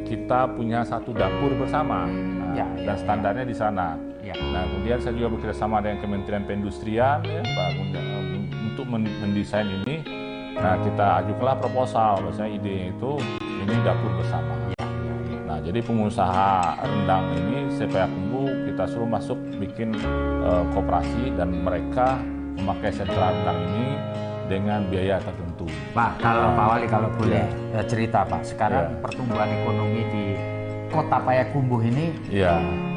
Kita punya satu dapur bersama, dan standarnya di sana. Nah, kemudian saya juga bekerja sama dengan Kementerian Perindustrian untuk mendesain ini. Nah, kita ajukanlah proposal, bahwasanya ide itu ini dapur bersama. Nah, jadi pengusaha rendang ini Payakumbuh kita suruh masuk bikin koperasi, dan mereka memakai sentra rendang ini dengan biaya tertentu. Pak, kalau Pak Wali kalau boleh cerita Pak, sekarang pertumbuhan ekonomi di Kota Payakumbuh ini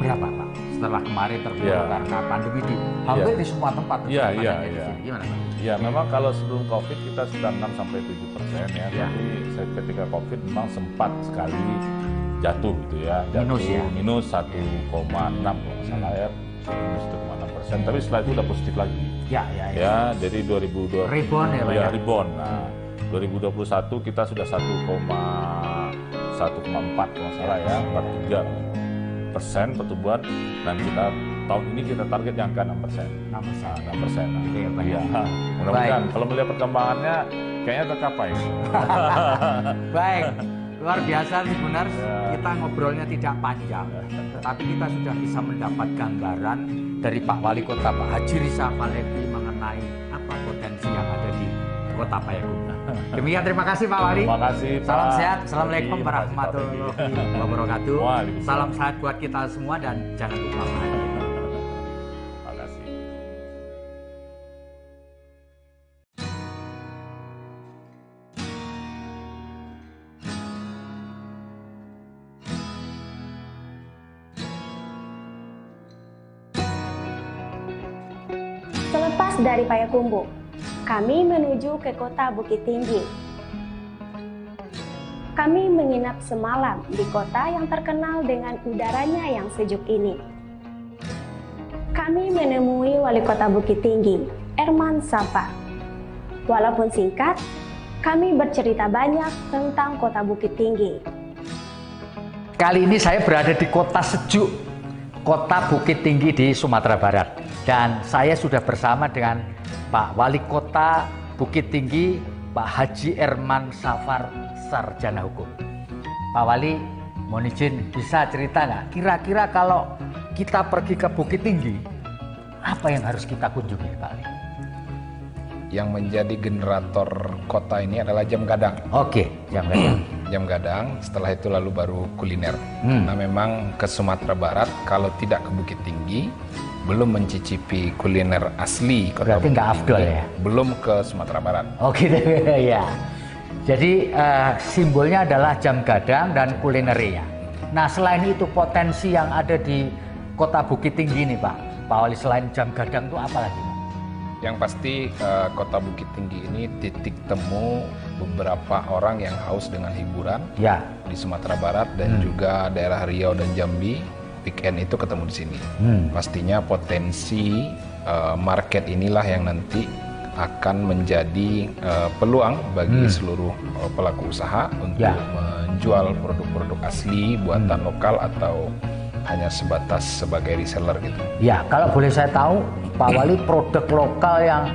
berapa Pak? Setelah kemarin terpuruk karena pandemi di hampir di semua tempat. Gimana Pak? Ya, memang kalau sebelum COVID kita sudah 6-7% ya. Tapi ketika COVID memang sempat sekali jatuh gitu ya. Minus 1,6 kalau nggak salah ya. Minus 1,6%. Tapi setelah itu udah positif lagi. Ya, jadi 2020 rebound ya. Rebound. Nah, 2021 kita sudah 1,4 kalau nggak salah ya, 43% pertumbuhan, dan kita tahun ini kita target yang ke 6%. 6%. Mudah-mudahan kalau melihat perkembangannya kayaknya tercapai. Baik, luar biasa nih benar. Kita ngobrolnya tidak panjang, tetapi kita sudah bisa mendapat gambaran dari Pak Wali Kota Pak Haji Rizal Falevi mengenai apa potensi yang ada di Kota Payakumbuh. Demikian, terima kasih Pak Wali. Terima kasih Pak. Salam sehat. Assalamualaikum warahmatullahi wabarakatuh. Salam sehat buat kita semua dan jangan lupa bahagia. Terima kasih. Selepas dari Payakumbuh, kami menuju ke kota Bukit Tinggi. Kami menginap semalam di kota yang terkenal dengan udaranya yang sejuk ini. Kami menemui Wali Kota Bukit Tinggi, Herman Safar. Walaupun singkat, kami bercerita banyak tentang kota Bukit Tinggi. Kali ini saya berada di kota sejuk, kota Bukit Tinggi di Sumatera Barat. Dan saya sudah bersama dengan Pak Wali Kota Bukit Tinggi, Pak Haji Herman Safar, sarjana hukum. Pak Wali, mohon izin bisa cerita nggak? Kira-kira kalau kita pergi ke Bukit Tinggi, apa yang harus kita kunjungi, Pak Wali? Yang menjadi generator kota ini adalah jam gadang. Oke, jam gadang. Jam gadang, setelah itu lalu baru kuliner. Nah, memang ke Sumatera Barat, kalau tidak ke Bukit Tinggi, belum mencicipi kuliner asli kota. Berarti nggak afdol ya? Belum ke Sumatera Barat. Oh gitu ya. Jadi simbolnya adalah jam gadang dan kulinernya. Nah, selain itu potensi yang ada di kota Bukit Tinggi nih Pak Wali, selain jam gadang itu apa lagi? Yang pasti kota Bukit Tinggi ini titik temu beberapa orang yang haus dengan hiburan di Sumatera Barat dan juga daerah Riau dan Jambi. Weekend itu ketemu di sini. Pastinya potensi market inilah yang nanti akan menjadi peluang bagi seluruh pelaku usaha untuk menjual produk-produk asli buatan lokal atau hanya sebatas sebagai reseller gitu. Ya, kalau boleh saya tahu, Pak Wali, produk lokal yang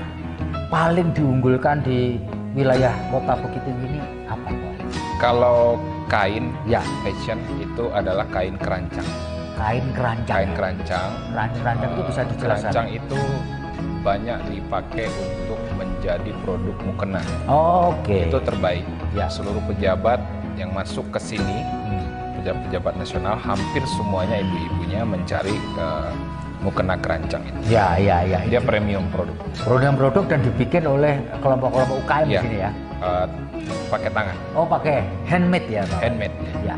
paling diunggulkan di wilayah kota Bukit Tinggi ini apa Pak? Kalau kain fashion itu adalah kain kerancang. Kain kerancang. Kerancang itu bisa dijelaskan. Kerancang itu banyak dipakai untuk menjadi produk mukena. Oke. Itu terbaik. Ya, seluruh pejabat yang masuk ke sini, pejabat nasional, hampir semuanya ibu-ibunya mencari mukena kerancang itu. Ya. Dia premium produk. Produk dan dibikin oleh kelompok-kelompok UKM di sini ya. Pakai tangan. Oh, pakai handmade ya, Pak? Handmade. Ya.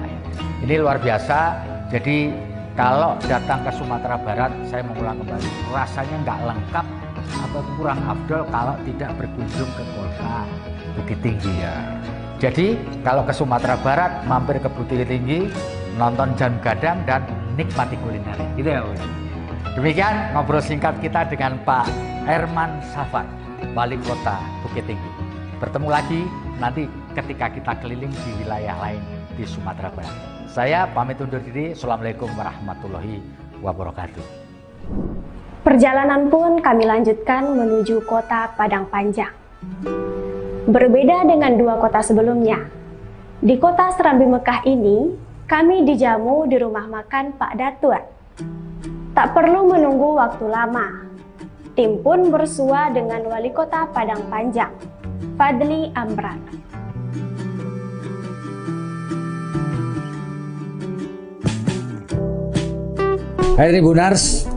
Ini luar biasa. Jadi kalau datang ke Sumatera Barat, saya mengulang kembali, rasanya nggak lengkap atau kurang afdol kalau tidak berkunjung ke kota Bukit Tinggi ya. Jadi kalau ke Sumatera Barat, mampir ke Bukit Tinggi, nonton jam gadang dan nikmati kuliner. Gitu ya, Pak. Demikian ngobrol singkat kita dengan Pak Herman Safar, Wali Kota Bukit Tinggi. Bertemu lagi nanti ketika kita keliling di wilayah lain di Sumatera Barat. Saya pamit undur diri. Assalamualaikum warahmatullahi wabarakatuh. Perjalanan pun kami lanjutkan menuju kota Padang Panjang. Berbeda dengan dua kota sebelumnya, Di kota Serambi Mekah ini, kami dijamu di rumah makan Pak Datur. Tak perlu menunggu waktu lama. Tim pun bersua dengan Wali Kota Padang Panjang, Fadli Amran. Hai Tribuners,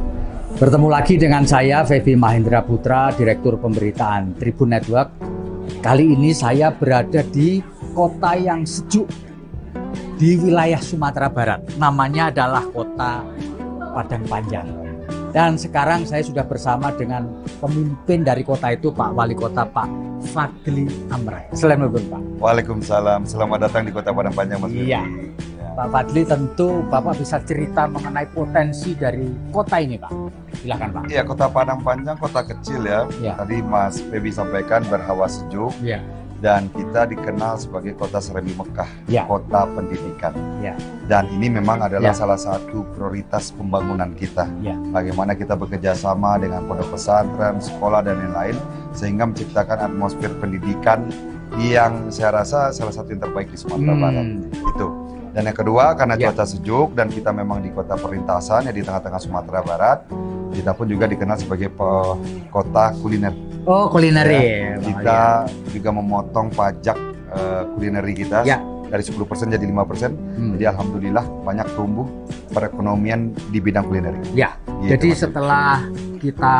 bertemu lagi dengan saya Febi Mahendra Putra, Direktur Pemberitaan Tribun Network. Kali ini saya berada di kota yang sejuk di wilayah Sumatera Barat. Namanya adalah Kota Padang Panjang. Dan sekarang saya sudah bersama dengan pemimpin dari kota itu, Pak Wali Kota, Pak Fadli Amran. Assalamualaikum, Pak. Waalaikumsalam. Selamat datang di Kota Padang Panjang, Mas. Iya. Pak Fadli, tentu Bapak bisa cerita mengenai potensi dari kota ini, Pak. Silakan, Pak. Iya, Kota Padang Panjang kota kecil ya. Tadi Mas Febi sampaikan berhawa sejuk. Iya. Dan kita dikenal sebagai Kota Serambi Mekah, kota pendidikan. Dan ini memang adalah salah satu prioritas pembangunan kita. Bagaimana kita bekerja sama dengan pondok pesantren, sekolah dan lain-lain, sehingga menciptakan atmosfer pendidikan yang saya rasa salah satu yang terbaik di Sumatera Barat. Itu. Dan yang kedua, karena cuaca sejuk dan kita memang di kota perlintasan ya di tengah-tengah Sumatera Barat, kita pun juga dikenal sebagai kota kuliner. Oh, kulineri. Ya, kita juga memotong pajak kulineri kita dari 10% jadi 5%. Jadi alhamdulillah banyak tumbuh perekonomian di bidang kulineri. Ya. Gitu, jadi setelah kita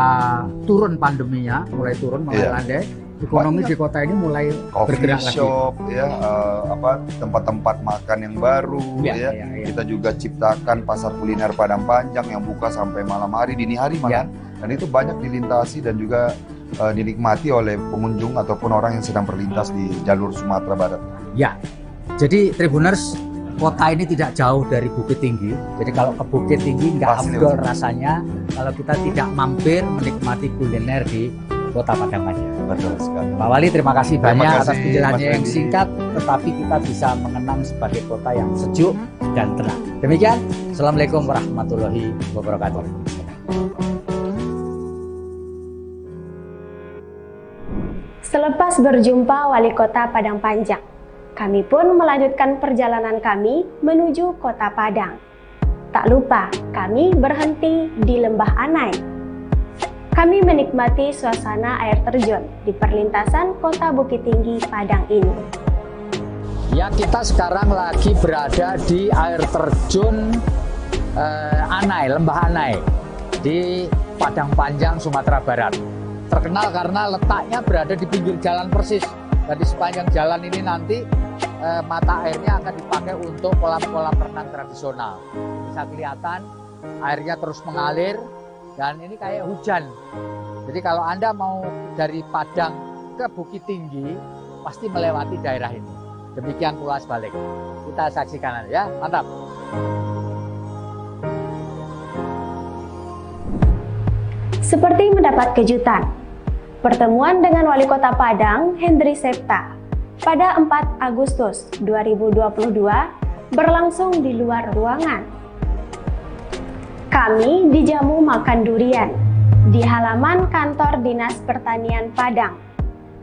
turun pandeminya, mulai turun landai, ekonomi di kota ini mulai bergerak lagi. Shop ya, tempat-tempat makan yang baru Kita juga ciptakan pasar kuliner Padang Panjang yang buka sampai malam hari, dini hari malah. Dan itu banyak dilintasi dan juga dinikmati oleh pengunjung ataupun orang yang sedang berlintas di jalur Sumatera Barat. Ya, jadi Tribuners, kota ini tidak jauh dari Bukit Tinggi. Jadi kalau ke Bukit Tinggi nggak afdol rasanya kalau kita tidak mampir menikmati kuliner di Kota Padang Panjang. Betul sekali. Pak Wali, terima kasih banyak atas penjelasannya yang singkat, tetapi kita bisa mengenang sebagai kota yang sejuk dan tenang. Demikian, Assalamualaikum warahmatullahi wabarakatuh. Selepas berjumpa Wali Kota Padang Panjang, kami pun melanjutkan perjalanan kami menuju Kota Padang. Tak lupa, kami berhenti di Lembah Anai. Kami menikmati suasana air terjun di perlintasan Kota Bukit Tinggi Padang ini. Ya, kita sekarang lagi berada di air terjun Anai, Lembah Anai di Padang Panjang, Sumatera Barat. Terkenal karena letaknya berada di pinggir jalan persis. Dan di sepanjang jalan ini nanti mata airnya akan dipakai untuk kolam-kolam renang tradisional. Bisa kelihatan airnya terus mengalir dan ini kayak hujan. Jadi kalau Anda mau dari Padang ke Bukit Tinggi pasti melewati daerah ini. Demikian pula sebalik. Kita saksikan ya, mantap. Seperti mendapat kejutan, pertemuan dengan Wali Kota Padang, Hendri Septa, pada 4 Agustus 2022 berlangsung di luar ruangan. Kami dijamu makan durian di halaman kantor Dinas Pertanian Padang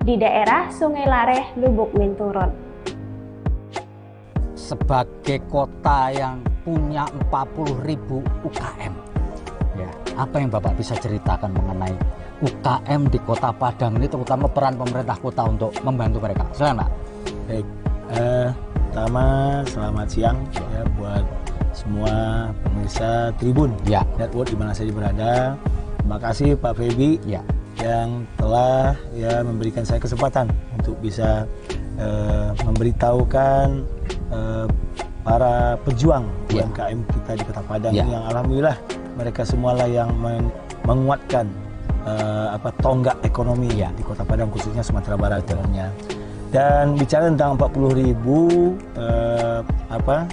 di daerah Sungai Lareh, Lubuk Minturun. Sebagai kota yang punya 40.000 UKM, ya, apa yang Bapak bisa ceritakan mengenai UKM di Kota Padang ini, terutama peran pemerintah kota untuk membantu mereka? Silakan, Pak. Baik, pertama selamat siang ya buat semua pemirsa Tribun Network di mana saja berada. Terima kasih Pak Febi yang telah memberikan saya kesempatan untuk bisa memberitahukan para pejuang UMKM kita di Kota Padang yang alhamdulillah mereka semualah yang menguatkan tonggak ekonomi di Kota Padang, khususnya Sumatera Barat tentunya. Dan bicara tentang 40.000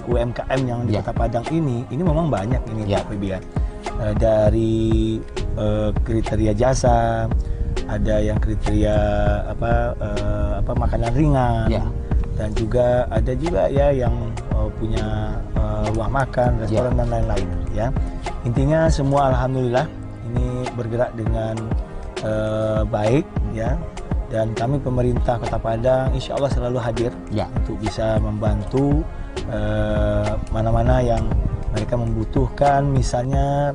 UMKM yang di Kota Padang ini memang banyak ini Pak Febi ya. Dari kriteria jasa, ada yang kriteria makanan ringan, dan juga ada juga ya yang punya rumah makan, restoran dan lain-lain ya. Intinya semua alhamdulillah ini bergerak dengan baik ya. dan kami pemerintah Kota Padang insya Allah selalu hadir untuk bisa membantu mana-mana yang mereka membutuhkan, misalnya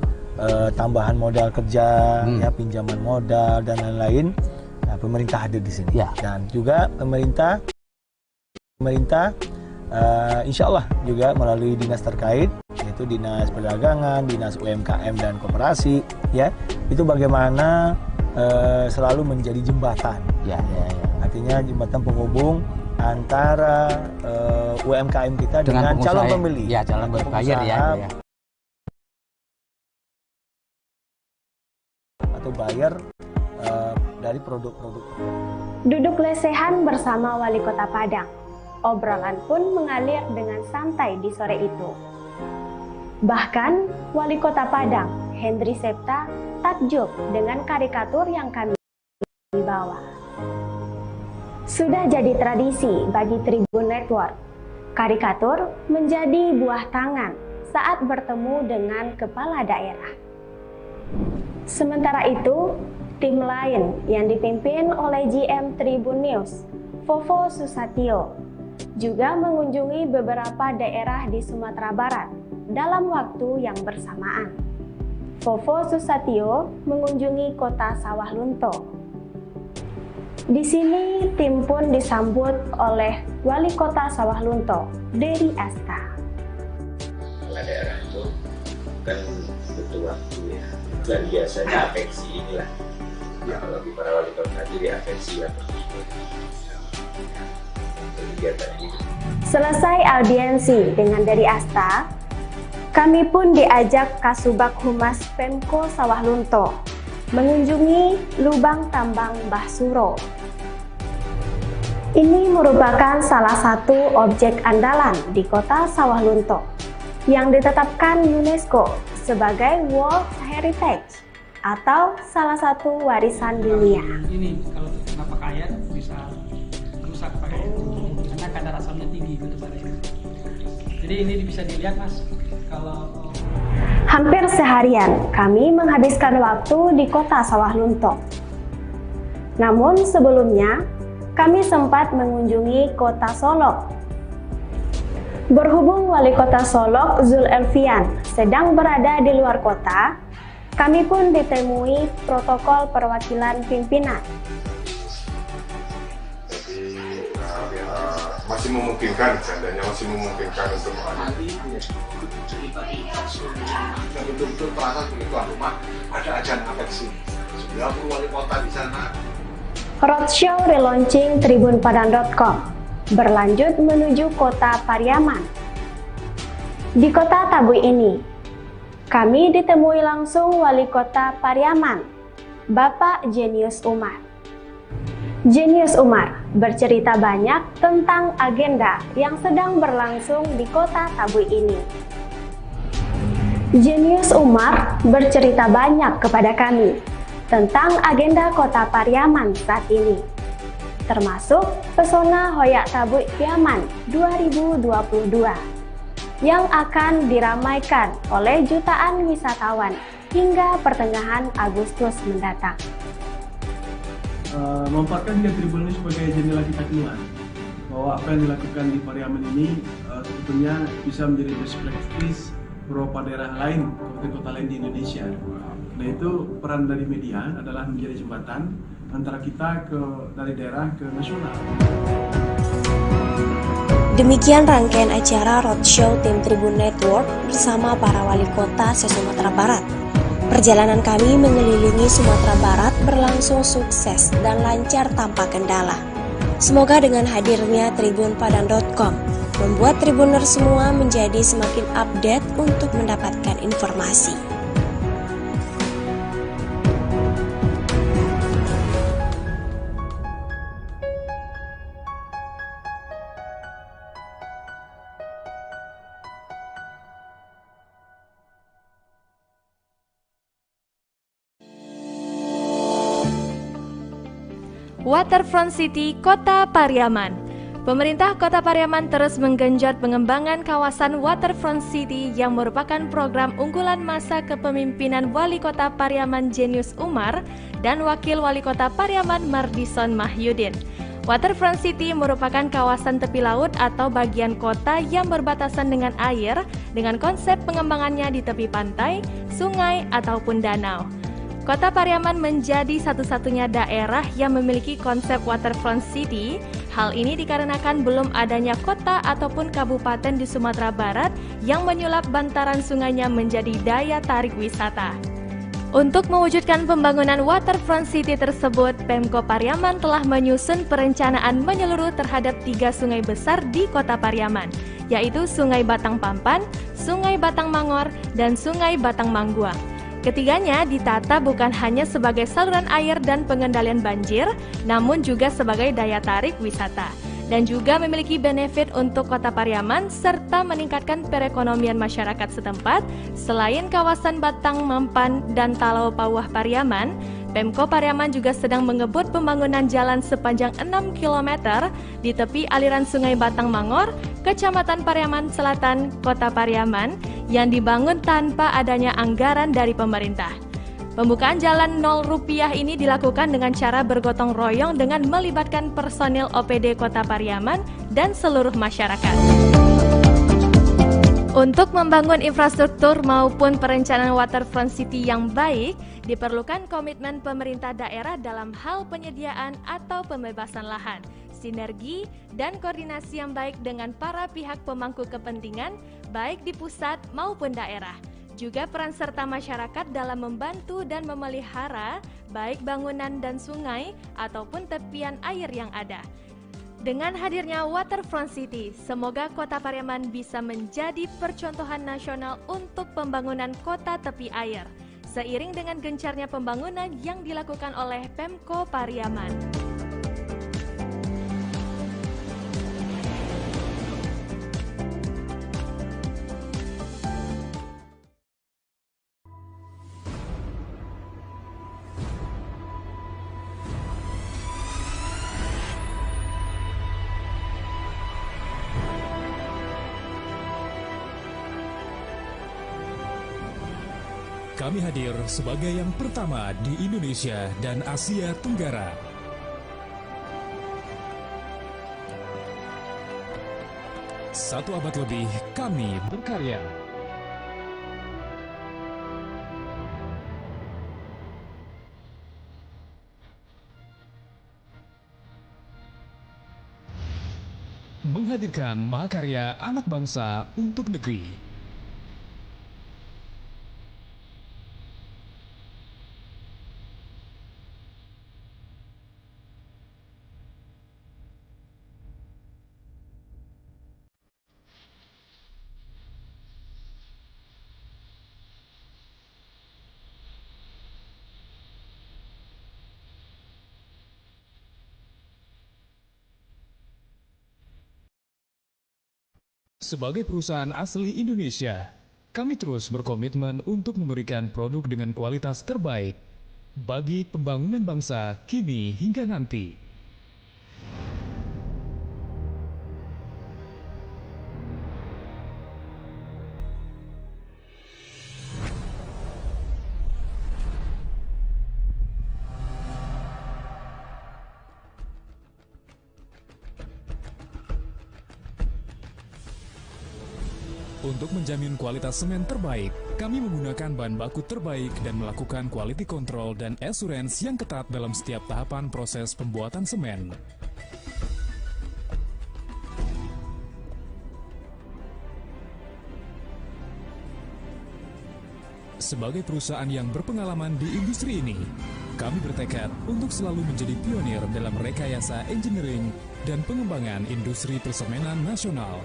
tambahan modal kerja, pinjaman modal dan lain-lain. Nah, pemerintah hadir di sini dan juga pemerintah insya Allah juga melalui dinas terkait, yaitu Dinas Perdagangan, Dinas UMKM dan Koperasi, itu bagaimana selalu menjadi jembatan, artinya jembatan penghubung antara UMKM kita dengan calon pembeli, calon berbayar atau bayar dari produk-produk. Duduk lesehan bersama Wali Kota Padang, obrolan pun mengalir dengan santai di sore itu. Bahkan Wali Kota Padang, Hendri Septa, takjub dengan karikatur yang kami bawa. Sudah jadi tradisi bagi Tribun Network, karikatur menjadi buah tangan saat bertemu dengan kepala daerah. Sementara itu, tim lain yang dipimpin oleh GM Tribun News, Fofo Susatyo, juga mengunjungi beberapa daerah di Sumatera Barat dalam waktu yang bersamaan. Fofo Susatyo mengunjungi kota Sawah Lunto. Di sini tim pun disambut oleh Wali Kota Sawah Lunto, Dery Asta. Kepala daerah itu kan butuh waktu ya, dan biasanya afeksi inilah. Kalau di para wali kota jadi afeksi ya. Selesai audiensi dengan Dery Asta, kami pun diajak Kasubag Humas Pemko Sawah Lunto mengunjungi lubang tambang Mbah Suro. Ini merupakan salah satu objek andalan di kota Sawah Lunto yang ditetapkan UNESCO sebagai World Heritage atau salah satu warisan dunia. Ini kalau kena pakaian bisa rusak pakaian karena kadar asamnya tinggi gitu Pak. Jadi ini bisa dilihat Mas, kalau hampir seharian kami menghabiskan waktu di kota Sawah Lunto. Namun sebelumnya kami sempat mengunjungi kota Solok. Berhubung Wali Kota Solok Zul Elfian sedang berada di luar kota, kami pun ditemui protokol perwakilan pimpinan. Jadi masih memungkinkan, seandainya masih memungkinkan untuk betul-betul terasa sebagai tuan rumah, ada ajan afeksi. 90 wali kota di sana. Roadshow relaunching tribunpadang.com berlanjut menuju kota Pariaman. Di kota Tabui ini, kami ditemui langsung Wali Kota Pariaman, Bapak Jenius Umar. Jenius Umar bercerita banyak tentang agenda yang sedang berlangsung di kota Tabui ini. Jenius Umar bercerita banyak kepada kami tentang agenda kota Pariaman saat ini, termasuk Pesona Hoyak Tabui Piaman 2022 yang akan diramaikan oleh jutaan wisatawan hingga pertengahan Agustus mendatang. Memanfaatkan Tribun ini sebagai jendela kita keluar, bahwa apa yang dilakukan di Pariaman ini sebetulnya bisa menjadi best practice beberapa daerah lain, kota-kota lain di Indonesia. Nah itu peran dari media adalah menjadi jembatan antara kita dari daerah ke nasional. Demikian rangkaian acara Roadshow tim Tribun Network bersama para wali kota se-Sumatera Barat. Perjalanan kami mengelilingi Sumatera Barat berlangsung sukses dan lancar tanpa kendala. Semoga dengan hadirnya tribunpadang.com membuat Tribuner semua menjadi semakin update untuk mendapatkan informasi. Waterfront City Kota Pariaman. Pemerintah Kota Pariaman terus menggenjot pengembangan kawasan Waterfront City yang merupakan program unggulan masa kepemimpinan Wali Kota Pariaman Jenius Umar dan Wakil Wali Kota Pariaman Mardison Mahyudin. Waterfront City merupakan kawasan tepi laut atau bagian kota yang berbatasan dengan air dengan konsep pengembangannya di tepi pantai, sungai, ataupun danau. Kota Pariaman menjadi satu-satunya daerah yang memiliki konsep Waterfront City. Hal ini dikarenakan belum adanya kota ataupun kabupaten di Sumatera Barat yang menyulap bantaran sungainya menjadi daya tarik wisata. Untuk mewujudkan pembangunan Waterfront City tersebut, Pemko Pariaman telah menyusun perencanaan menyeluruh terhadap 3 sungai besar di Kota Pariaman, yaitu Sungai Batang Pampan, Sungai Batang Mangor, dan Sungai Batang Mangguang. Ketiganya ditata bukan hanya sebagai saluran air dan pengendalian banjir, namun juga sebagai daya tarik wisata, dan juga memiliki benefit untuk Kota Pariaman serta meningkatkan perekonomian masyarakat setempat. Selain kawasan Batang Mampan dan Talau Pawah Pariaman, Pemko Pariaman juga sedang mengebut pembangunan jalan sepanjang 6 km di tepi aliran Sungai Batang Mangor, Kecamatan Pariaman Selatan, Kota Pariaman, yang dibangun tanpa adanya anggaran dari pemerintah. Pembukaan jalan Rp0 ini dilakukan dengan cara bergotong royong dengan melibatkan personil OPD Kota Pariaman dan seluruh masyarakat. Untuk membangun infrastruktur maupun perencanaan Waterfront City yang baik, diperlukan komitmen pemerintah daerah dalam hal penyediaan atau pembebasan lahan, sinergi, dan koordinasi yang baik dengan para pihak pemangku kepentingan, baik di pusat maupun daerah. Juga peran serta masyarakat dalam membantu dan memelihara baik bangunan dan sungai ataupun tepian air yang ada. Dengan hadirnya Waterfront City, semoga Kota Pariaman bisa menjadi percontohan nasional untuk pembangunan kota tepi air, seiring dengan gencarnya pembangunan yang dilakukan oleh Pemko Pariaman. Kami hadir sebagai yang pertama di Indonesia dan Asia Tenggara. Satu abad lebih kami berkarya. Menghadirkan mahakarya anak bangsa untuk negeri. Sebagai perusahaan asli Indonesia, kami terus berkomitmen untuk memberikan produk dengan kualitas terbaik bagi pembangunan bangsa kini hingga nanti. Untuk menjamin kualitas semen terbaik, kami menggunakan bahan baku terbaik dan melakukan quality control dan assurance yang ketat dalam setiap tahapan proses pembuatan semen. Sebagai perusahaan yang berpengalaman di industri ini, kami bertekad untuk selalu menjadi pionir dalam rekayasa engineering dan pengembangan industri persemenan nasional.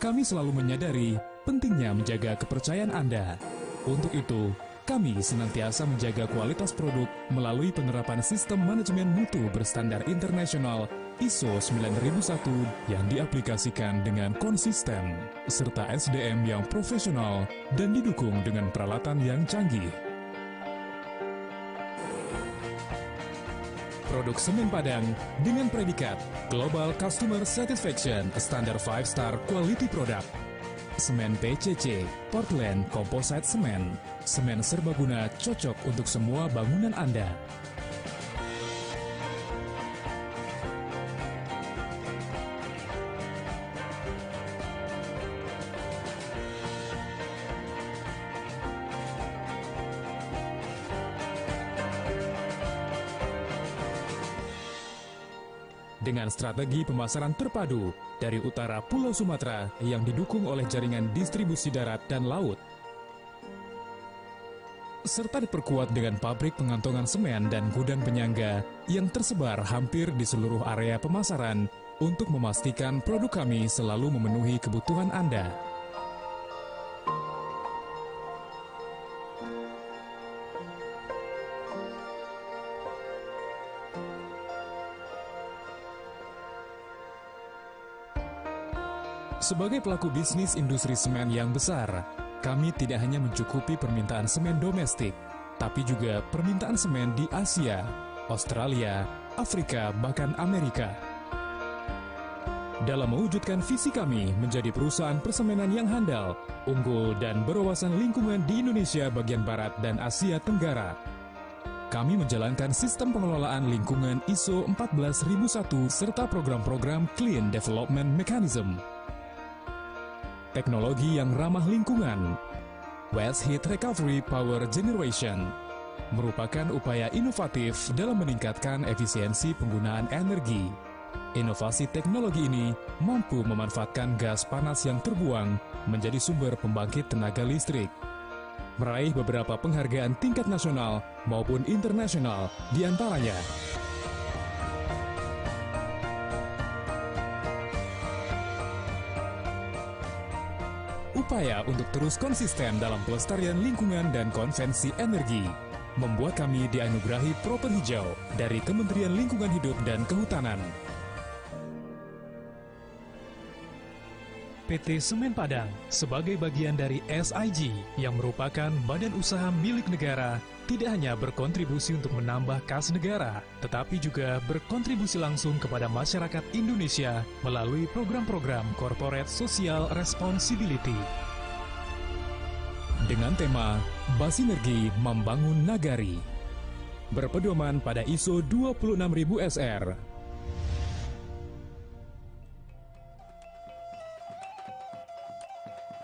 kami selalu menyadari pentingnya menjaga kepercayaan Anda. Untuk itu, kami senantiasa menjaga kualitas produk melalui penerapan sistem manajemen mutu berstandar internasional ISO 9001 yang diaplikasikan dengan konsisten, serta SDM yang profesional dan didukung dengan peralatan yang canggih. Produk semen Padang dengan predikat Global Customer Satisfaction Standard 5-Star Quality Product. Semen PCC, Portland Composite Semen, semen serbaguna cocok untuk semua bangunan Anda. Dengan strategi pemasaran terpadu dari utara Pulau Sumatera yang didukung oleh jaringan distribusi darat dan laut, serta diperkuat dengan pabrik pengantongan semen dan gudang penyangga yang tersebar hampir di seluruh area pemasaran untuk memastikan produk kami selalu memenuhi kebutuhan Anda. Sebagai pelaku bisnis industri semen yang besar, kami tidak hanya mencukupi permintaan semen domestik, tapi juga permintaan semen di Asia, Australia, Afrika, bahkan Amerika. Dalam mewujudkan visi kami menjadi perusahaan persemenan yang handal, unggul, dan berwawasan lingkungan di Indonesia bagian Barat dan Asia Tenggara, kami menjalankan sistem pengelolaan lingkungan ISO 14001 serta program-program Clean Development Mechanism. Teknologi yang ramah lingkungan, Waste Heat Recovery Power Generation, merupakan upaya inovatif dalam meningkatkan efisiensi penggunaan energi. Inovasi teknologi ini mampu memanfaatkan gas panas yang terbuang menjadi sumber pembangkit tenaga listrik, meraih beberapa penghargaan tingkat nasional maupun internasional di antaranya. Upaya untuk terus konsisten dalam pelestarian lingkungan dan konvensi energi membuat kami dianugerahi Proper Hijau dari Kementerian Lingkungan Hidup dan Kehutanan. PT Semen Padang sebagai bagian dari SIG yang merupakan badan usaha milik negara tidak hanya berkontribusi untuk menambah kas negara, tetapi juga berkontribusi langsung kepada masyarakat Indonesia melalui program-program Corporate Social Responsibility. Dengan tema Basinergi Membangun Nagari, berpedoman pada ISO 26000 SR.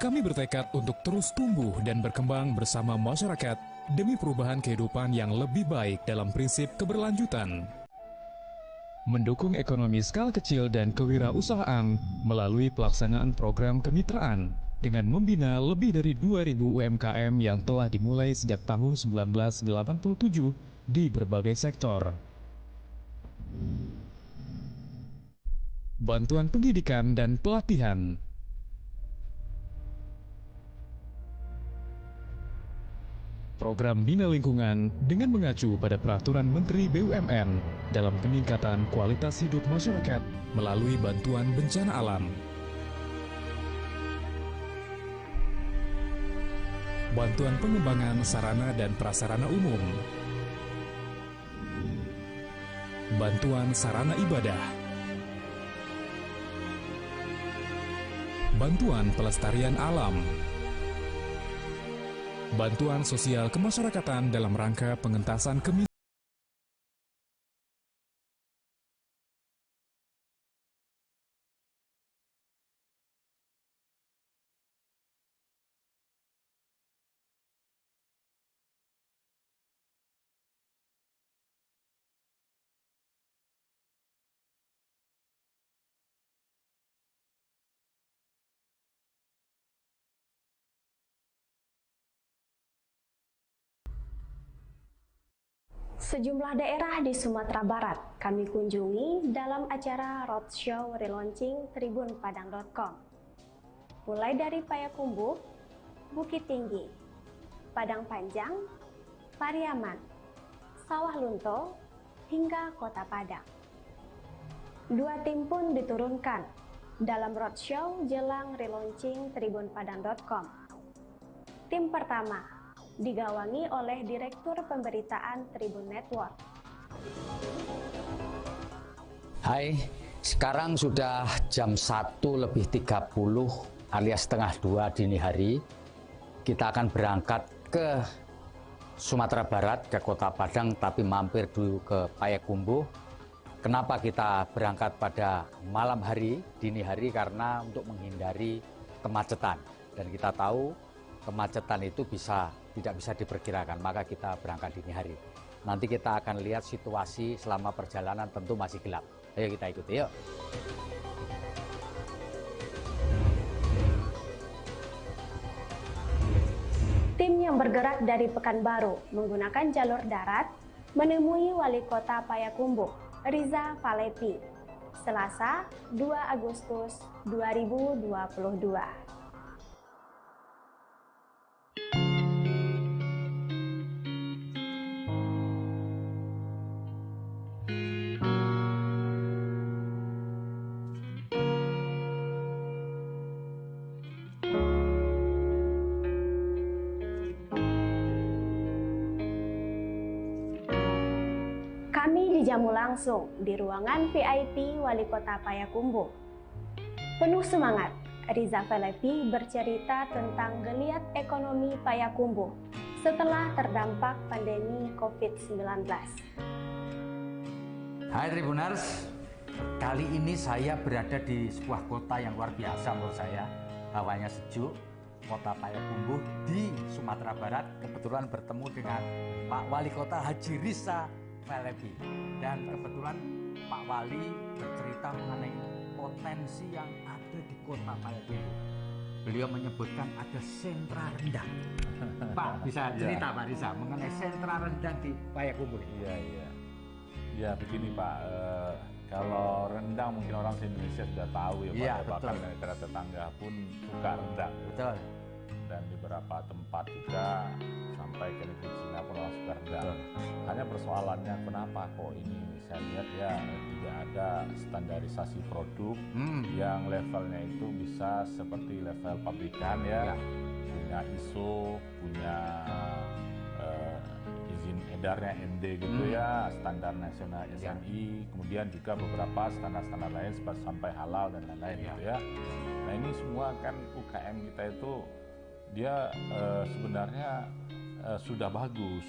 Kami bertekad untuk terus tumbuh dan berkembang bersama masyarakat demi perubahan kehidupan yang lebih baik dalam prinsip keberlanjutan. Mendukung ekonomi skala kecil dan kewirausahaan melalui pelaksanaan program kemitraan dengan membina lebih dari 2.000 UMKM yang telah dimulai sejak tahun 1987 di berbagai sektor. Bantuan pendidikan dan pelatihan. Program Bina Lingkungan dengan mengacu pada Peraturan Menteri BUMN dalam peningkatan kualitas hidup masyarakat melalui bantuan bencana alam. Bantuan pengembangan sarana dan prasarana umum. Bantuan sarana ibadah. Bantuan pelestarian alam. Bantuan sosial kemasyarakatan dalam rangka pengentasan kemiskinan. Sejumlah daerah di Sumatera Barat kami kunjungi dalam acara Roadshow Relaunching tribunpadang.com. mulai dari Payakumbuh, Bukit Tinggi, Padang Panjang, Pariaman, Sawah Lunto, hingga Kota Padang. 2 tim pun diturunkan dalam roadshow jelang relaunching tribunpadang.com. Tim pertama digawangi oleh Direktur Pemberitaan Tribun Network. Hai, sekarang sudah jam 1:30 alias setengah 2 dini hari. Kita akan berangkat ke Sumatera Barat, ke Kota Padang, tapi mampir dulu ke Payakumbuh. Kenapa kita berangkat pada malam hari, dini hari? Karena untuk menghindari kemacetan. Dan kita tahu kemacetan itu tidak bisa diperkirakan, maka kita berangkat dini hari. Nanti kita akan lihat situasi selama perjalanan, tentu masih gelap. Ayo kita ikuti yuk. Tim yang bergerak dari Pekanbaru menggunakan jalur darat menemui Wali Kota Payakumbuh, Riza Falepi, Selasa 2 Agustus 2022. Kami dijamu langsung di ruangan VIP Wali Kota Payakumbuh. Penuh semangat, Riza Falepi bercerita tentang geliat ekonomi Payakumbuh setelah terdampak pandemi COVID-19. Hai Tribuners, kali ini saya berada di sebuah kota yang luar biasa menurut saya. Hawanya sejuk, Kota Payakumbuh di Sumatera Barat. Kebetulan bertemu dengan Pak Wali Kota Haji Riza Falepi, dan kebetulan Pak Wali bercerita mengenai potensi yang ada di Kota Payakumbuh. Beliau menyebutkan ada sentra rendang. Pak, bisa cerita Pak Riza mengenai sentra rendang di Payakumbuh? Iya, begini Pak, kalau rendang mungkin orang Indonesia sudah tahu ya Pak, ya, bahkan negara tetangga pun suka rendang. Betul. Dan di beberapa tempat juga sampai ke negeri Cina pun orang suka rendang. Hanya persoalannya kenapa kok ini saya lihat ya tidak ada standarisasi produk yang levelnya itu bisa seperti level pabrikan ya. Punya ISO, punya izin edarnya MD gitu ya, standar nasional SNI, kemudian juga beberapa standar-standar lain sampai halal dan lain-lain gitu ya. Nah ini semua kan UKM kita itu dia sebenarnya sudah bagus.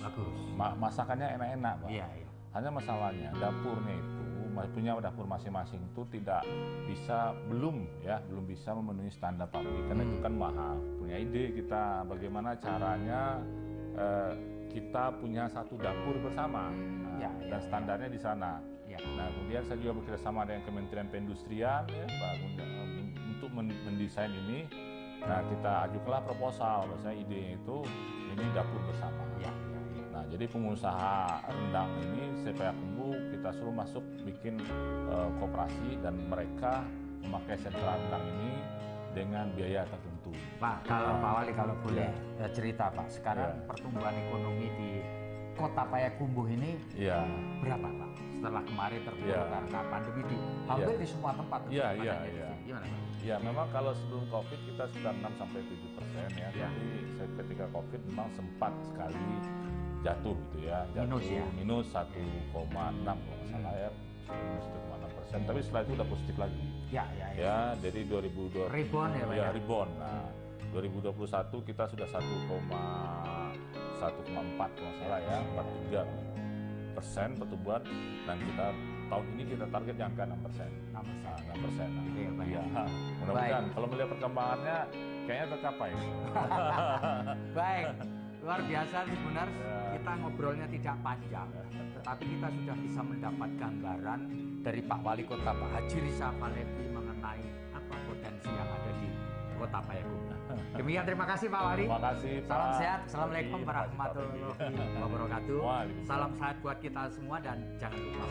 Masakannya enak-enak Pak. Hanya masalahnya dapurnya itu punya dapur masing-masing itu belum bisa memenuhi standar pabrik karena itu kan mahal. Punya ide kita bagaimana caranya kita punya satu dapur bersama dan standarnya di sana. Nah kemudian saya juga bekerjasama dengan Kementerian Perindustrian untuk mendesain ini. Nah kita ajukanlah proposal, bahwasanya idenya itu ini dapur bersama. Nah jadi pengusaha rendang ini Payakumbuh kita suruh masuk bikin koperasi dan mereka memakai sentra rendang ini dengan biaya tertentu. Pak, kalau Pak Wali kalau boleh cerita Pak, sekarang pertumbuhan ekonomi di Kota Payakumbuh ini berapa Pak? Setelah kemarin terpuruk karena pandemi hampir di semua tempat. Gimana Pak? Ya memang kalau sebelum COVID kita sudah 6-7% ya, tapi ketika COVID memang sempat sekali jatuh gitu ya, minus 1,6 kalau nggak salah ya, minus 1,6%. Tapi setelah itu udah positif lagi. Ya dari 2020 rebound ya Pak ya. Rebound. Nah 2021 kita sudah 1,4 kalau nggak salah ya, 43% pertumbuhan, dan kita tahun ini kita target yang ke 6%. 6%. Mudah-mudahan kalau melihat perkembangannya kayaknya tercapai. Baik, luar biasa Tribuners. Kita ngobrolnya tidak panjang, tetapi kita sudah bisa mendapat gambaran dari Pak Wali Kota Pak Haji Riza Falepi mengenai apa potensi yang ada di Kota Payakumbuh. Demikian, terima kasih Pak Wali. Terima kasih Pak. Salam sehat. Assalamualaikum warahmatullahi wabarakatuh. Salam sehat buat kita semua dan jangan lupa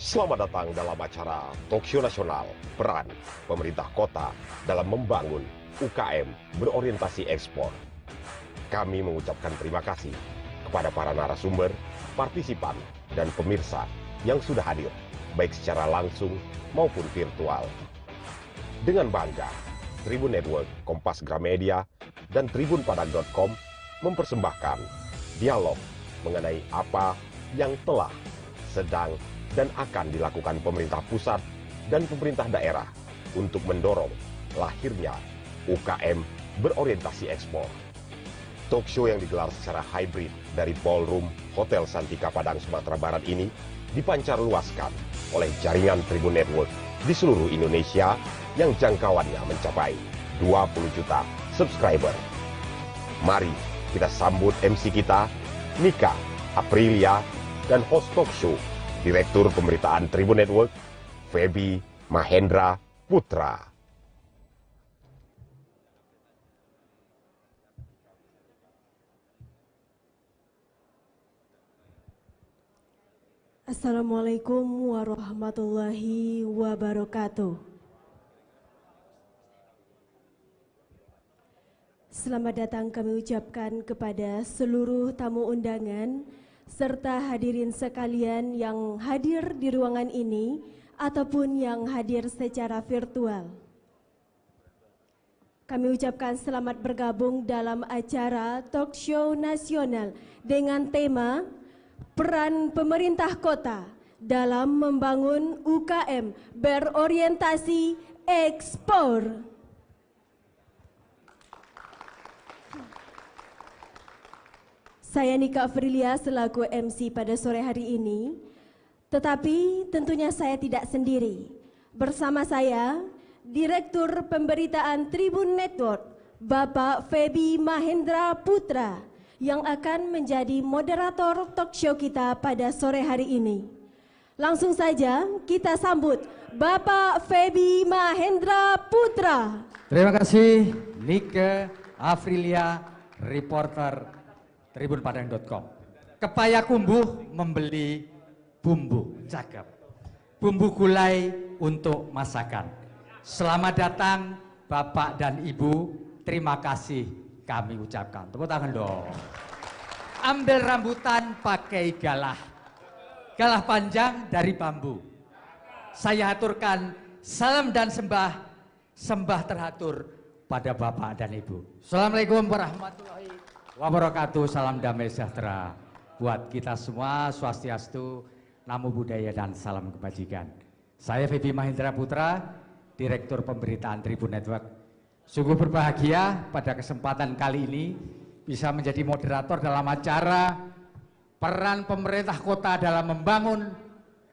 Selamat datang dalam acara Talkshow Nasional Peran Pemerintah Kota dalam Membangun UKM Berorientasi Ekspor. Kami mengucapkan terima kasih kepada para narasumber, partisipan, dan pemirsa yang sudah hadir, baik secara langsung maupun virtual. Dengan bangga, Tribun Network, Kompas Gramedia, dan tribunpadang.com mempersembahkan dialog mengenai apa yang telah, sedang, dan akan dilakukan pemerintah pusat dan pemerintah daerah untuk mendorong lahirnya UKM berorientasi ekspor. Talkshow yang digelar secara hybrid dari ballroom Hotel Santika Padang, Sumatera Barat ini dipancar luaskan oleh jaringan Tribun Network di seluruh Indonesia yang jangkauannya mencapai 20 juta subscriber. Mari kita sambut MC kita, Nika Aprilia, dan host talkshow Direktur Pemberitaan Tribun Network, Feby Mahendra Putra. Assalamualaikum warahmatullahi wabarakatuh. Selamat datang kami ucapkan kepada seluruh tamu undangan serta hadirin sekalian yang hadir di ruangan ini ataupun yang hadir secara virtual. Kami ucapkan selamat bergabung dalam acara Talkshow Nasional dengan tema Peran Pemerintah Kota dalam Membangun UKM Berorientasi Ekspor. Saya Nika Aprilia selaku MC pada sore hari ini, tetapi tentunya saya tidak sendiri. Bersama saya, Direktur Pemberitaan Tribun Network, Bapak Feby Mahendra Putra, yang akan menjadi moderator talkshow kita pada sore hari ini. Langsung saja kita sambut Bapak Feby Mahendra Putra. Terima kasih Nika Aprilia, reporter tribunpadang.com. Kepayakumbuh membeli bumbu cakep, bumbu gulai untuk masakan. Selamat datang Bapak dan Ibu, terima kasih kami ucapkan. Tepuk tangan dong. Ambil rambutan pakai galah, galah panjang dari bambu. Saya aturkan salam dan sembah terhatur pada Bapak dan Ibu. Assalamualaikum warahmatullahi wabarakatuh. Salam damai sejahtera buat kita semua, swastiastu, namo buddhaya, dan salam kebajikan. Saya Feby Mahendra Putra, Direktur Pemberitaan Tribun Network. Sungguh berbahagia pada kesempatan kali ini bisa menjadi moderator dalam acara Peran Pemerintah Kota dalam Membangun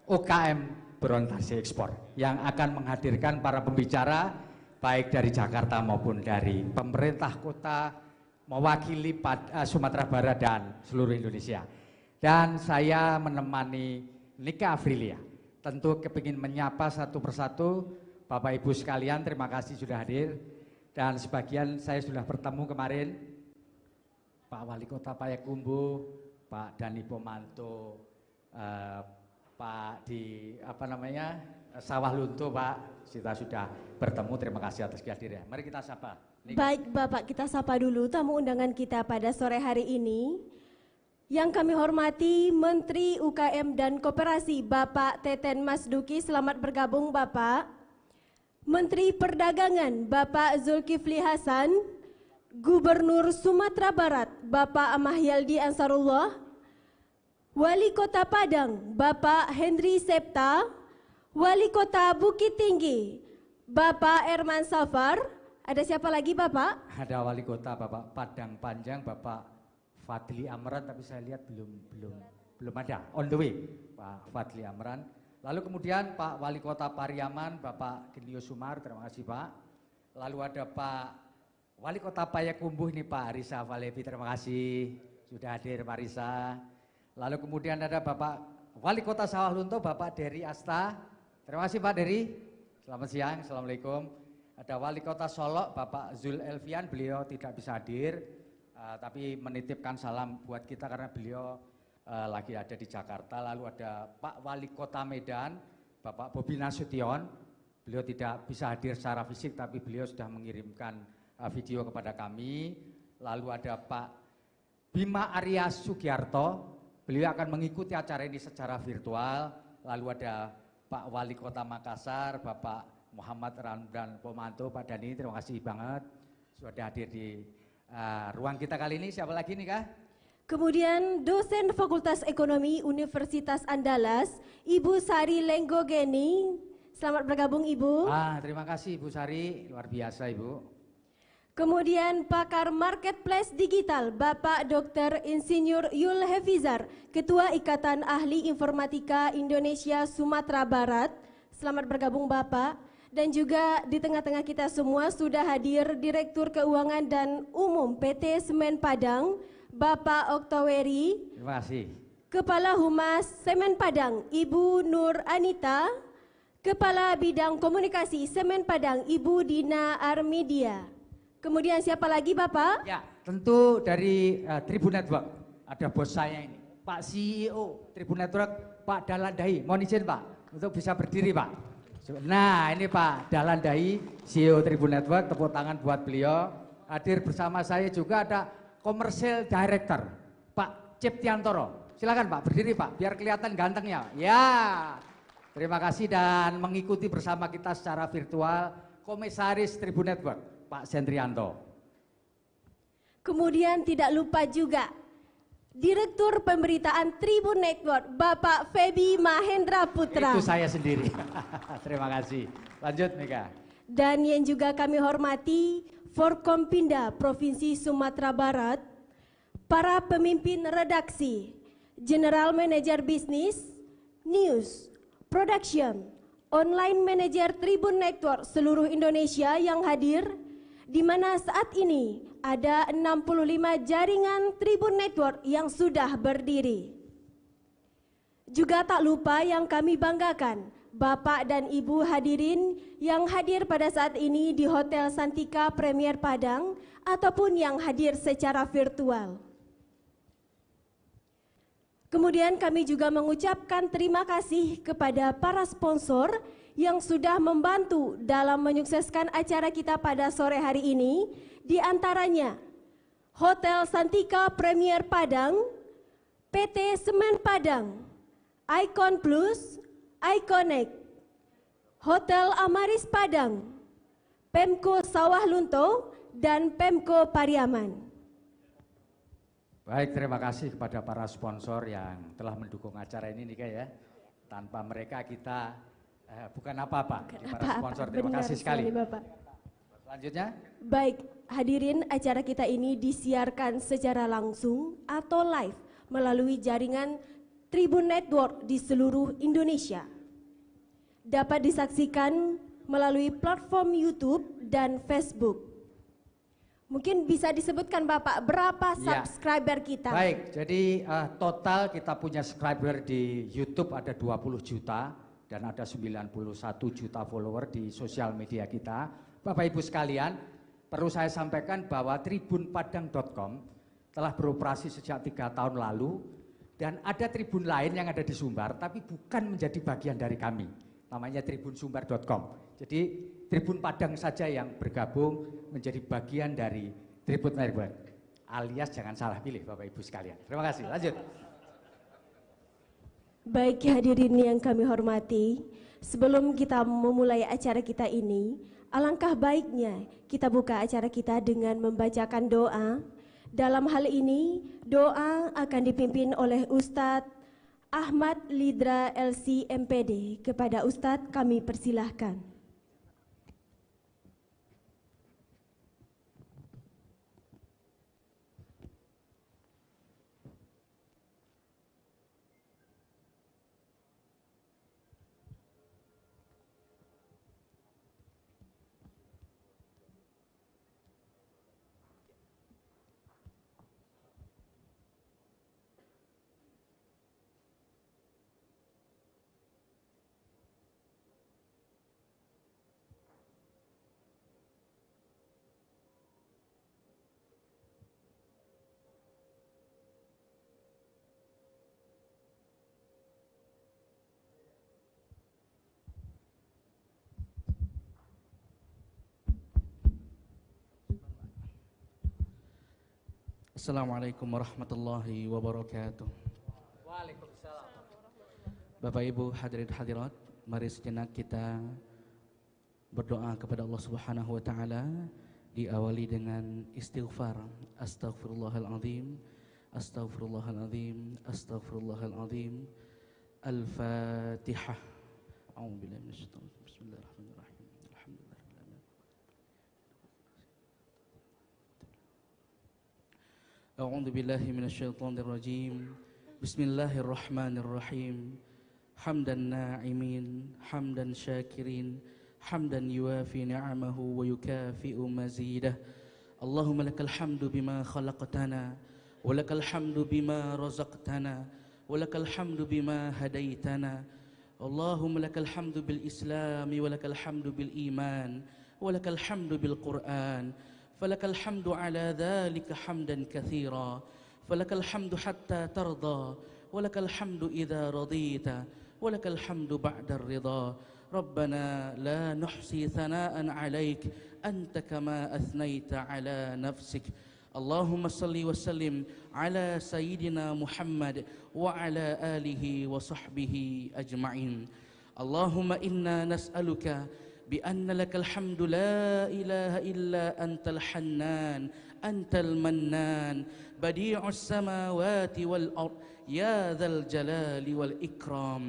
UKM Berorientasi Ekspor yang akan menghadirkan para pembicara baik dari Jakarta maupun dari pemerintah kota mewakili Sumatera Barat dan seluruh Indonesia. Dan saya menemani Nika Aprilia. Tentu kepingin menyapa satu persatu Bapak Ibu sekalian, terima kasih sudah hadir. Dan sebagian saya sudah bertemu kemarin, Pak Wali Kota Payakumbuh, Pak Dani Pomanto, Pak di Sawah Lunto, Pak, kita sudah bertemu, terima kasih atas kehadirannya. Mari kita sapa. Baik Bapak, kita sapa dulu tamu undangan kita pada sore hari ini. Yang kami hormati Menteri UKM dan Koperasi Bapak Teten Mas Duki, selamat bergabung Bapak. Menteri Perdagangan Bapak Zulkifli Hasan, Gubernur Sumatera Barat Bapak Amahyaldi Ansarullah, Wali Kota Padang Bapak Henry Septa, Wali Kota Bukit Tinggi Bapak Erman Safar. Ada siapa lagi Bapak? Ada Wali Kota Bapak Padang Panjang Bapak Fadli Amran, tapi saya lihat belum ada. On the way Pak Fadli Amran. Lalu kemudian Pak Wali Kota Pariaman Bapak Genio Sumar, terima kasih Pak. Lalu ada Pak Wali Kota Payakumbuh ini Pak Risa Valevi, terima kasih sudah hadir Pak Risa. Lalu kemudian ada Bapak Wali Kota Sawah Lunto Bapak Dery Asta, terima kasih Pak Dery. Selamat siang, Assalamualaikum. Ada Wali Kota Solok Bapak Zul Elvian, beliau tidak bisa hadir, tapi menitipkan salam buat kita karena beliau lagi ada di Jakarta. Lalu ada Pak Wali Kota Medan, Bapak Bobi Nasution. Beliau tidak bisa hadir secara fisik, tapi beliau sudah mengirimkan video kepada kami. Lalu ada Pak Bima Arya Sugiarto, beliau akan mengikuti acara ini secara virtual. Lalu ada Pak Wali Kota Makassar, Bapak Muhammad Ramdan Pomanto. Pak Dani, terima kasih banget sudah hadir di ruang kita kali ini. Siapa lagi nih Kak? Kemudian dosen Fakultas Ekonomi Universitas Andalas, Ibu Sari Lenggogeni. Selamat bergabung Ibu. Terima kasih Ibu Sari, luar biasa Ibu. Kemudian pakar marketplace digital, Bapak Dr. Insinyur Yul Hafizar, Ketua Ikatan Ahli Informatika Indonesia Sumatera Barat. Selamat bergabung Bapak. Dan juga di tengah-tengah kita semua sudah hadir Direktur Keuangan dan Umum PT Semen Padang, Bapak Oktoweri. Terima kasih. Kepala Humas Semen Padang, Ibu Nur Anita. Kepala Bidang Komunikasi Semen Padang, Ibu Dina Armidia. Kemudian siapa lagi Bapak? Ya, tentu dari Tribun Network. Ada bos saya ini, Pak CEO Tribun Network, Pak Dalandai. Mohon izin Pak, untuk bisa berdiri Pak. Nah ini Pak Dalandai, CEO Tribun Network, tepuk tangan buat beliau. Hadir bersama saya juga ada Commercial Director, Pak Ciptiantoro. Silakan Pak, berdiri Pak, biar kelihatan gantengnya. Ya, terima kasih. Dan mengikuti bersama kita secara virtual, Komisaris Tribun Network, Pak Sendrianto. Kemudian tidak lupa juga Direktur Pemberitaan Tribun Network, Bapak Febi Mahendra Putra. Itu saya sendiri. Terima kasih. Lanjut Mega. Dan yang juga kami hormati Forkompinda Provinsi Sumatera Barat, para pemimpin redaksi, General Manager Bisnis, News, Production, Online Manager Tribun Network seluruh Indonesia yang hadir, di mana saat ini ada 65 jaringan Tribun Network yang sudah berdiri. Juga tak lupa yang kami banggakan, Bapak dan Ibu hadirin yang hadir pada saat ini di Hotel Santika Premier Padang ataupun yang hadir secara virtual. Kemudian kami juga mengucapkan terima kasih kepada para sponsor yang sudah membantu dalam menyukseskan acara kita pada sore hari ini, di antaranya Hotel Santika Premier Padang, PT Semen Padang, Icon Plus, Iconic, Hotel Amaris Padang, Pemko Sawah Lunto, dan Pemko Pariaman. Baik, terima kasih kepada para sponsor yang telah mendukung acara ini nih Kak ya. Tanpa mereka kita bukan apa-apa. Para sponsor, terima kasih sekali. Bapak. Selanjutnya. Baik, hadirin, acara kita ini disiarkan secara langsung atau live melalui jaringan Tribun Network di seluruh Indonesia. Dapat disaksikan melalui platform YouTube dan Facebook. Mungkin bisa disebutkan Bapak berapa subscriber kita? Baik, jadi total kita punya subscriber di YouTube ada 20 juta dan ada 91 juta follower di sosial media kita. Bapak Ibu sekalian, perlu saya sampaikan bahwa tribunpadang.com telah beroperasi sejak 3 tahun lalu dan ada tribun lain yang ada di Sumbar tapi bukan menjadi bagian dari kami. Namanya tribunsumbar.com. Jadi Tribun Padang saja yang bergabung menjadi bagian dari Tribun Network. Alias jangan salah pilih Bapak Ibu sekalian. Terima kasih. Lanjut. Baik hadirin yang kami hormati, sebelum kita memulai acara kita ini, alangkah baiknya kita buka acara kita dengan membacakan doa. Dalam hal ini, doa akan dipimpin oleh Ustadz Ahmad Lidra LC MPD. Kepada Ustadz kami persilahkan. Assalamualaikum warahmatullahi wabarakatuh. Waalaikumsalam. Bapak Ibu hadirin hadirat, mari sejenak kita berdoa kepada Allah Subhanahu wa taala, diawali dengan istighfar. Astaghfirullahalazim, astaghfirullahalazim, astaghfirullahalazim. Al-Fatihah. A'udzubillahi minasyaitonir rajim. Bismillahirrahmanirrahim. Alhamdulillah. أعوذ بالله من الشيطان الرجيم بسم الله الرحمن الرحيم حمدا ناعمين حمدا شاكرين حمدا يوافي نعمه ويكافئ مزيده اللهم لك الحمد بما خلقتنا ولك الحمد بما رزقتنا ولك الحمد بما هديتنا اللهم لك الحمد بالإسلام ولك الحمد بالإيمان ولك الحمد بالقرآن فلك الحمد على ذلك حمدا كثيرا فلك الحمد حتى ترضى ولك الحمد إذا رضيت ولك الحمد بعد الرضا ربنا لا نحصي ثناء عليك أنت كما أثنيت على نفسك اللهم صل وسلم على سيدنا محمد وعلى آله وصحبه أجمعين اللهم إنا نسألك بأن لك الحمد لا إله إلا أنت الحنان أنت المنان بديع السماوات والأرض يا ذا الجلال والإكرام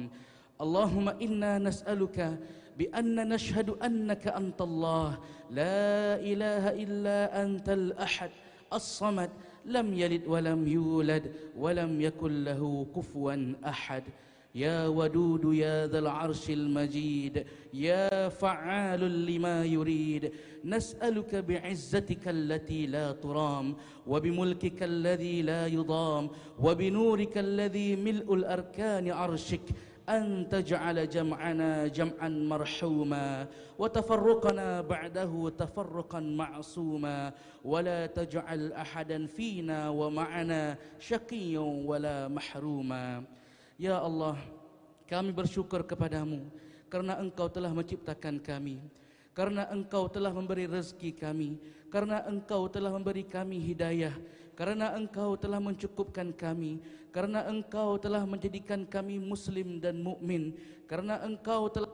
اللهم إنا نسألك بأن نشهد أنك أنت الله لا إله إلا أنت الأحد الصمد لم يلد ولم يولد ولم يكن له كفوا أحد يا ودود يا ذا العرش المجيد يا فعال لما يريد نسألك بعزتك التي لا ترام وبملكك الذي لا يضام وبنورك الذي ملء الأركان عرشك أن تجعل جمعنا جمعا مرحوما وتفرقنا بعده تفرقا معصوما ولا تجعل أحدا فينا ومعنا شقيا ولا محروما. Ya Allah, kami bersyukur kepadamu karena Engkau telah menciptakan kami, karena Engkau telah memberi rezeki kami, karena Engkau telah memberi kami hidayah, karena Engkau telah mencukupkan kami, karena Engkau telah menjadikan kami muslim dan mukmin, karena Engkau telah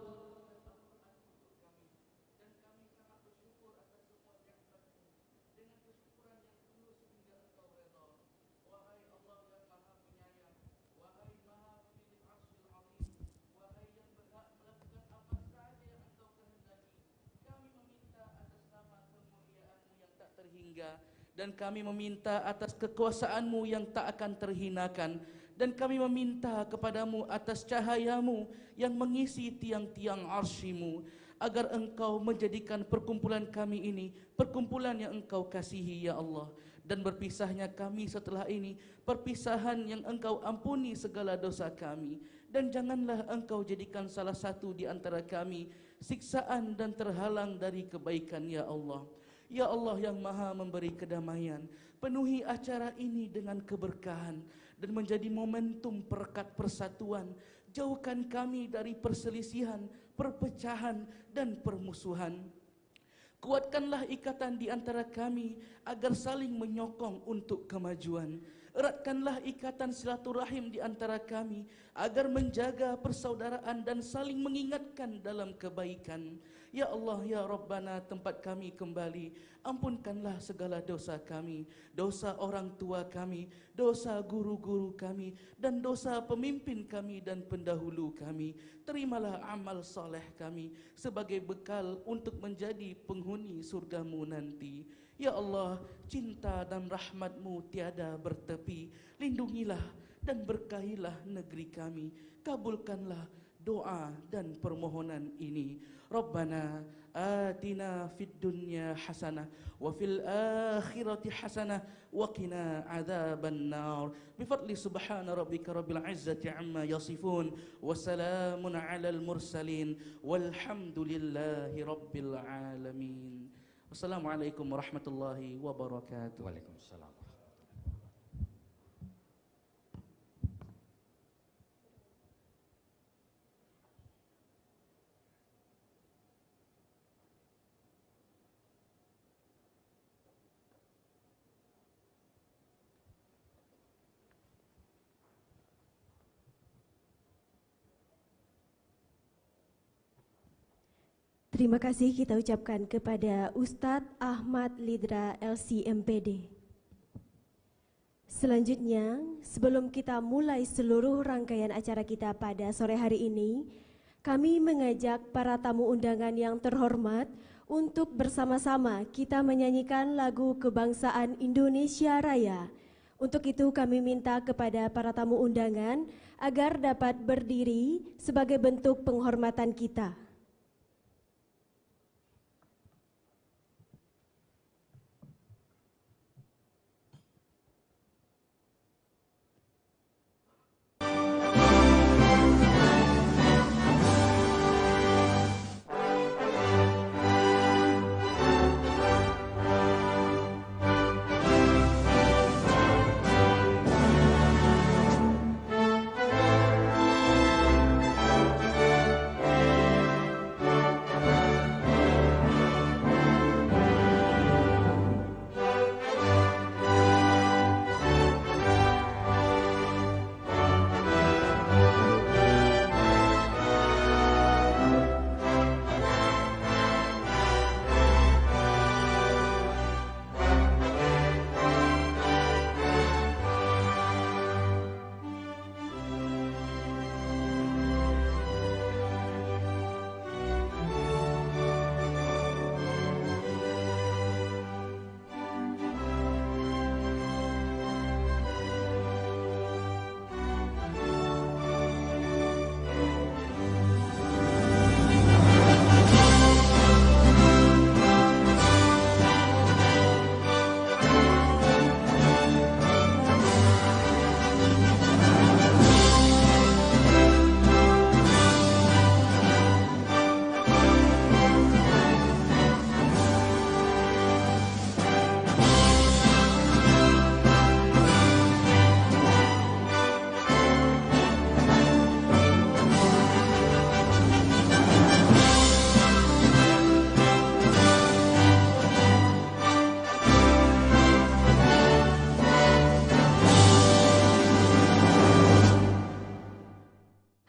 dan kami meminta atas kekuasaan-Mu yang tak akan terhinakan, dan kami meminta kepadamu atas cahayamu yang mengisi tiang-tiang arsy-Mu, agar Engkau menjadikan perkumpulan kami ini perkumpulan yang Engkau kasihi ya Allah, dan berpisahnya kami setelah ini perpisahan yang Engkau ampuni segala dosa kami, dan janganlah Engkau jadikan salah satu di antara kami siksaan dan terhalang dari kebaikan ya Allah. Ya Allah yang maha memberi kedamaian, penuhi acara ini dengan keberkahan dan menjadi momentum perekat persatuan. Jauhkan kami dari perselisihan, perpecahan dan permusuhan. Kuatkanlah ikatan di antara kami agar saling menyokong untuk kemajuan. Eratkanlah ikatan silaturahim di antara kami agar menjaga persaudaraan dan saling mengingatkan dalam kebaikan. Ya Allah, ya Rabbana, tempat kami kembali, ampunkanlah segala dosa kami, dosa orang tua kami, dosa guru-guru kami, dan dosa pemimpin kami dan pendahulu kami. Terimalah amal soleh kami sebagai bekal untuk menjadi penghuni surgamu nanti. Ya Allah, cinta dan rahmat-Mu tiada bertepi. Lindungilah dan berkahilah negeri kami. Kabulkanlah doa dan permohonan ini. Rabbana atina fid dunya hasanah wa fil akhirati hasanah wa qina adzaban nar. Bifadli subhana rabbika rabbil izzati amma yasifun wa salamun alal mursalin walhamdulillahi rabbil alamin. Wassalamualaikum warahmatullahi wabarakatuh. Waalaikumsalam. Terima kasih kita ucapkan kepada Ustadz Ahmad Lidra LCMPD. Selanjutnya, sebelum kita mulai seluruh rangkaian acara kita pada sore hari ini, kami mengajak para tamu undangan yang terhormat untuk bersama-sama kita menyanyikan lagu kebangsaan Indonesia Raya. Untuk itu kami minta kepada para tamu undangan agar dapat berdiri sebagai bentuk penghormatan kita.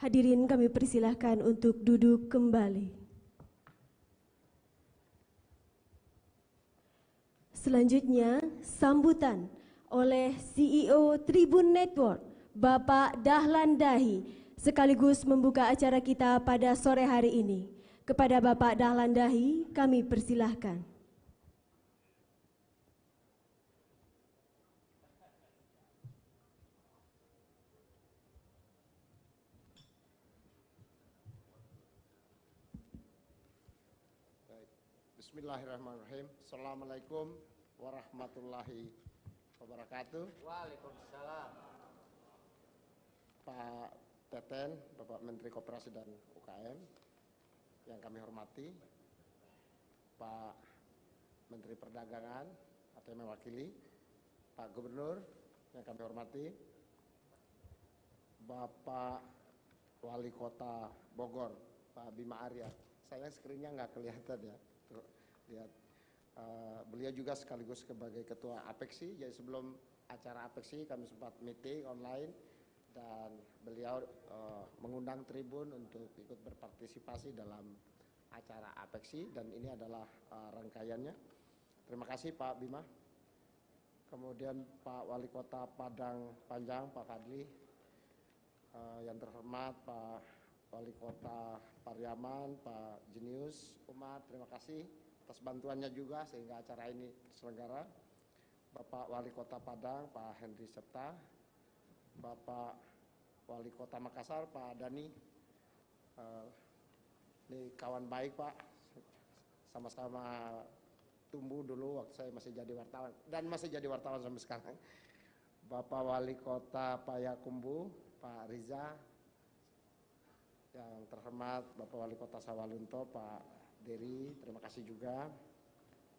Hadirin kami persilahkan untuk duduk kembali. Selanjutnya, sambutan oleh CEO Tribun Network, Bapak Dahlan Dahi, sekaligus membuka acara kita pada sore hari ini. Kepada Bapak Dahlan Dahi, kami persilahkan. Bismillahirrahmanirrahim. Assalamualaikum warahmatullahi wabarakatuh. Waalaikumsalam. Pak Teten, Bapak Menteri Koperasi dan UKM yang kami hormati, Pak Menteri Perdagangan atau yang mewakili, Pak Gubernur yang kami hormati, Bapak Wali Kota Bogor, Pak Bima Arya. Sayang screen-nya nggak kelihatan ya. Tuh, lihat, beliau juga sekaligus sebagai Ketua Apexi. Jadi sebelum acara Apexi kami sempat meeting online dan beliau mengundang Tribun untuk ikut berpartisipasi dalam acara Apexi dan ini adalah rangkaiannya. Terima kasih Pak Bima. Kemudian Pak Wali Kota Padang Panjang, Pak Fadli, yang terhormat Pak Wali Kota Pariaman, Pak Jenius Umar, terima kasih atas bantuannya juga sehingga acara ini terselenggara. Bapak Wali Kota Padang, Pak Henry Septa, Bapak Wali Kota Makassar, Pak Dani, ini kawan baik Pak, sama-sama tumbuh dulu waktu saya masih jadi wartawan dan masih jadi wartawan sampai sekarang. Bapak Wali Kota Payakumbuh, Pak Riza, yang terhormat Bapak Wali Kota Sawalunto, Pak Dery, terima kasih juga.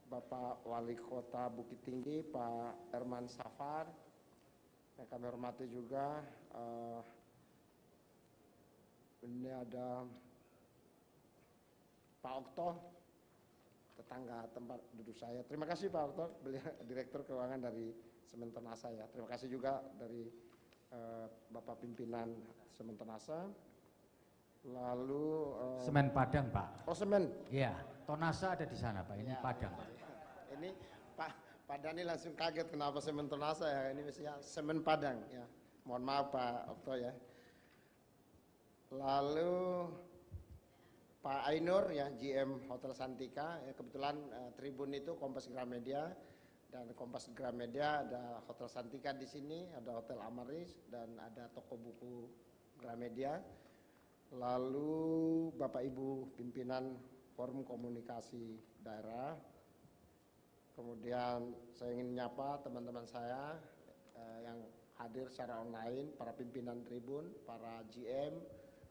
Bapak Wali Kota Bukit Tinggi, Pak Herman Safar, yang kami hormati juga. Ini ada Pak Okto, tetangga tempat duduk saya. Terima kasih Pak Okto, beliau Direktur Keuangan dari Sementonasa ya. Terima kasih juga dari Bapak Pimpinan Sementonasa. Lalu Semen Padang, Pak. Oh, semen. Iya, tonase ada di sana, Pak. Ini ya, Padang. Ini Pak Dani langsung kaget kenapa semen tonase ya. Ini mestinya semen Padang ya. Mohon maaf Pak Okto ya. Lalu Pak Ainur ya, GM Hotel Santika. Ya, kebetulan Tribun itu Kompas Gramedia, dan Kompas Gramedia ada Hotel Santika di sini, ada Hotel Amaris, dan ada toko buku Gramedia. Lalu Bapak Ibu pimpinan Forum Komunikasi Daerah. Kemudian saya ingin menyapa teman-teman saya yang hadir secara online, para pimpinan Tribun, para GM,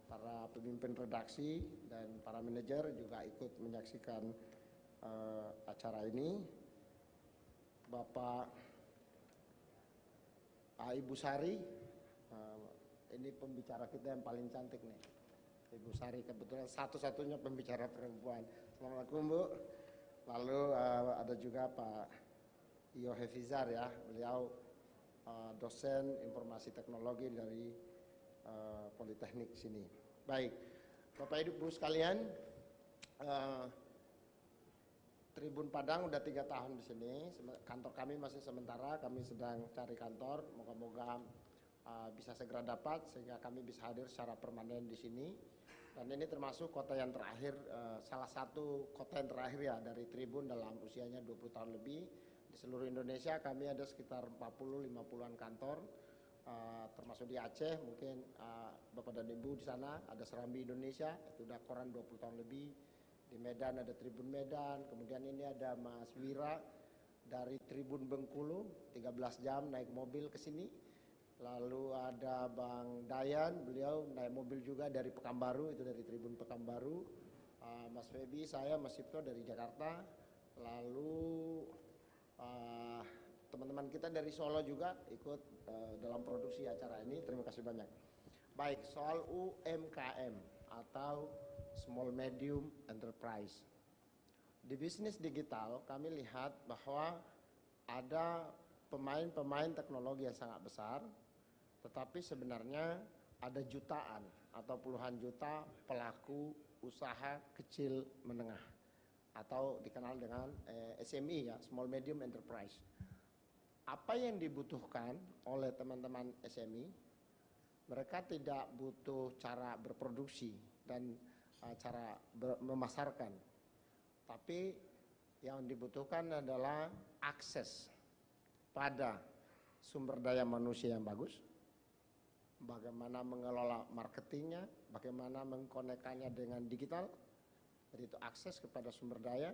para pemimpin redaksi, dan para manajer juga ikut menyaksikan acara ini. Bapak Ibu Sari, ini pembicara kita yang paling cantik nih. Ibu Sari kebetulan satu-satunya pembicara perempuan. Assalamualaikum Bu. Lalu ada juga Pak Iyo Hefizar ya, beliau dosen informasi teknologi dari Politeknik sini. Baik, Bapak Ibu sekalian, Tribun Padang udah 3 tahun di sini. Kantor kami masih sementara, kami sedang cari kantor. Moga-moga bisa segera dapat sehingga kami bisa hadir secara permanen di sini. Dan ini termasuk kota yang terakhir, salah satu kota yang terakhir ya dari Tribun dalam usianya 20 tahun lebih. Di seluruh Indonesia kami ada sekitar 40-50an kantor, termasuk di Aceh mungkin Bapak dan Ibu di sana, ada Serambi Indonesia, itu udah koran 20 tahun lebih. Di Medan ada Tribun Medan, kemudian ini ada Mas Wira dari Tribun Bengkulu, 13 jam naik mobil ke sini. Lalu ada Bang Dayan, beliau naik mobil juga dari Pekanbaru, itu dari Tribun Pekanbaru. Mas Febi, saya, Mas Sipto dari Jakarta. Lalu teman-teman kita dari Solo juga ikut dalam produksi acara ini. Terima kasih banyak. Baik, soal UMKM atau Small Medium Enterprise. Di bisnis digital kami lihat bahwa ada pemain-pemain teknologi yang sangat besar, tetapi sebenarnya ada jutaan atau puluhan juta pelaku usaha kecil menengah atau dikenal dengan SME ya, Small Medium Enterprise. Apa yang dibutuhkan oleh teman-teman SME? Mereka tidak butuh cara berproduksi dan cara memasarkan, tapi yang dibutuhkan adalah akses pada sumber daya manusia yang bagus, bagaimana mengelola marketingnya, bagaimana mengkonekkannya dengan digital. Jadi itu akses kepada sumber daya.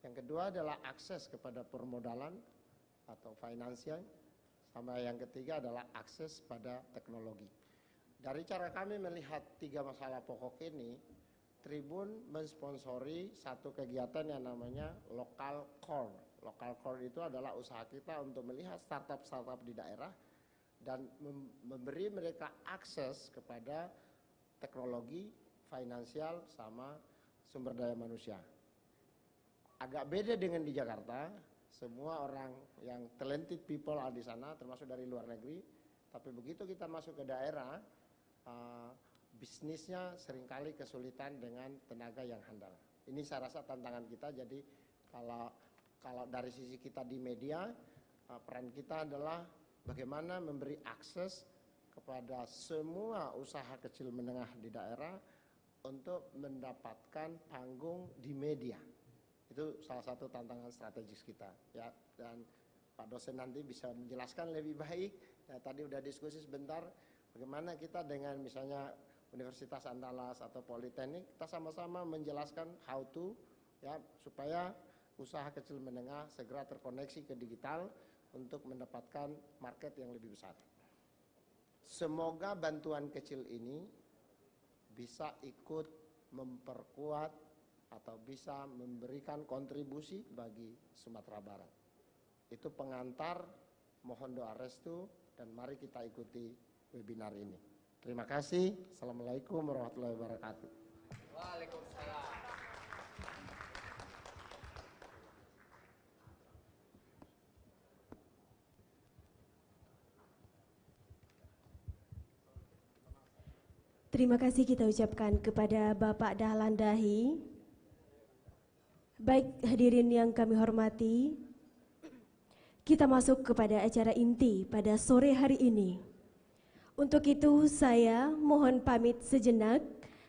Yang kedua adalah akses kepada permodalan atau finansial. Sama yang ketiga adalah akses pada teknologi. Dari cara kami melihat 3 masalah pokok ini, Tribun mensponsori satu kegiatan yang namanya Local Core. Local Core itu adalah usaha kita untuk melihat startup-startup di daerah dan memberi mereka akses kepada teknologi, finansial, sama sumber daya manusia. Agak beda dengan di Jakarta, semua orang yang talented people ada di sana, termasuk dari luar negeri. Tapi begitu kita masuk ke daerah, bisnisnya seringkali kesulitan dengan tenaga yang handal. Ini saya rasa tantangan kita. Jadi kalau dari sisi kita di media, peran kita adalah bagaimana memberi akses kepada semua usaha kecil menengah di daerah untuk mendapatkan panggung di media. Itu salah satu tantangan strategis kita ya. Dan Pak dosen nanti bisa menjelaskan lebih baik. Ya, tadi udah diskusi sebentar bagaimana kita dengan misalnya Universitas Andalas atau Politeknik, kita sama-sama menjelaskan how to ya supaya usaha kecil menengah segera terkoneksi ke digital untuk mendapatkan market yang lebih besar. Semoga bantuan kecil ini bisa ikut memperkuat atau bisa memberikan kontribusi bagi Sumatera Barat. Itu pengantar, mohon doa restu dan mari kita ikuti webinar ini. Terima kasih. Assalamualaikum warahmatullahi wabarakatuh. Waalaikumsalam. Terima kasih kita ucapkan kepada Bapak Dahlan Dahi. Baik hadirin yang kami hormati, kita masuk kepada acara inti pada sore hari ini. Untuk itu saya mohon pamit sejenak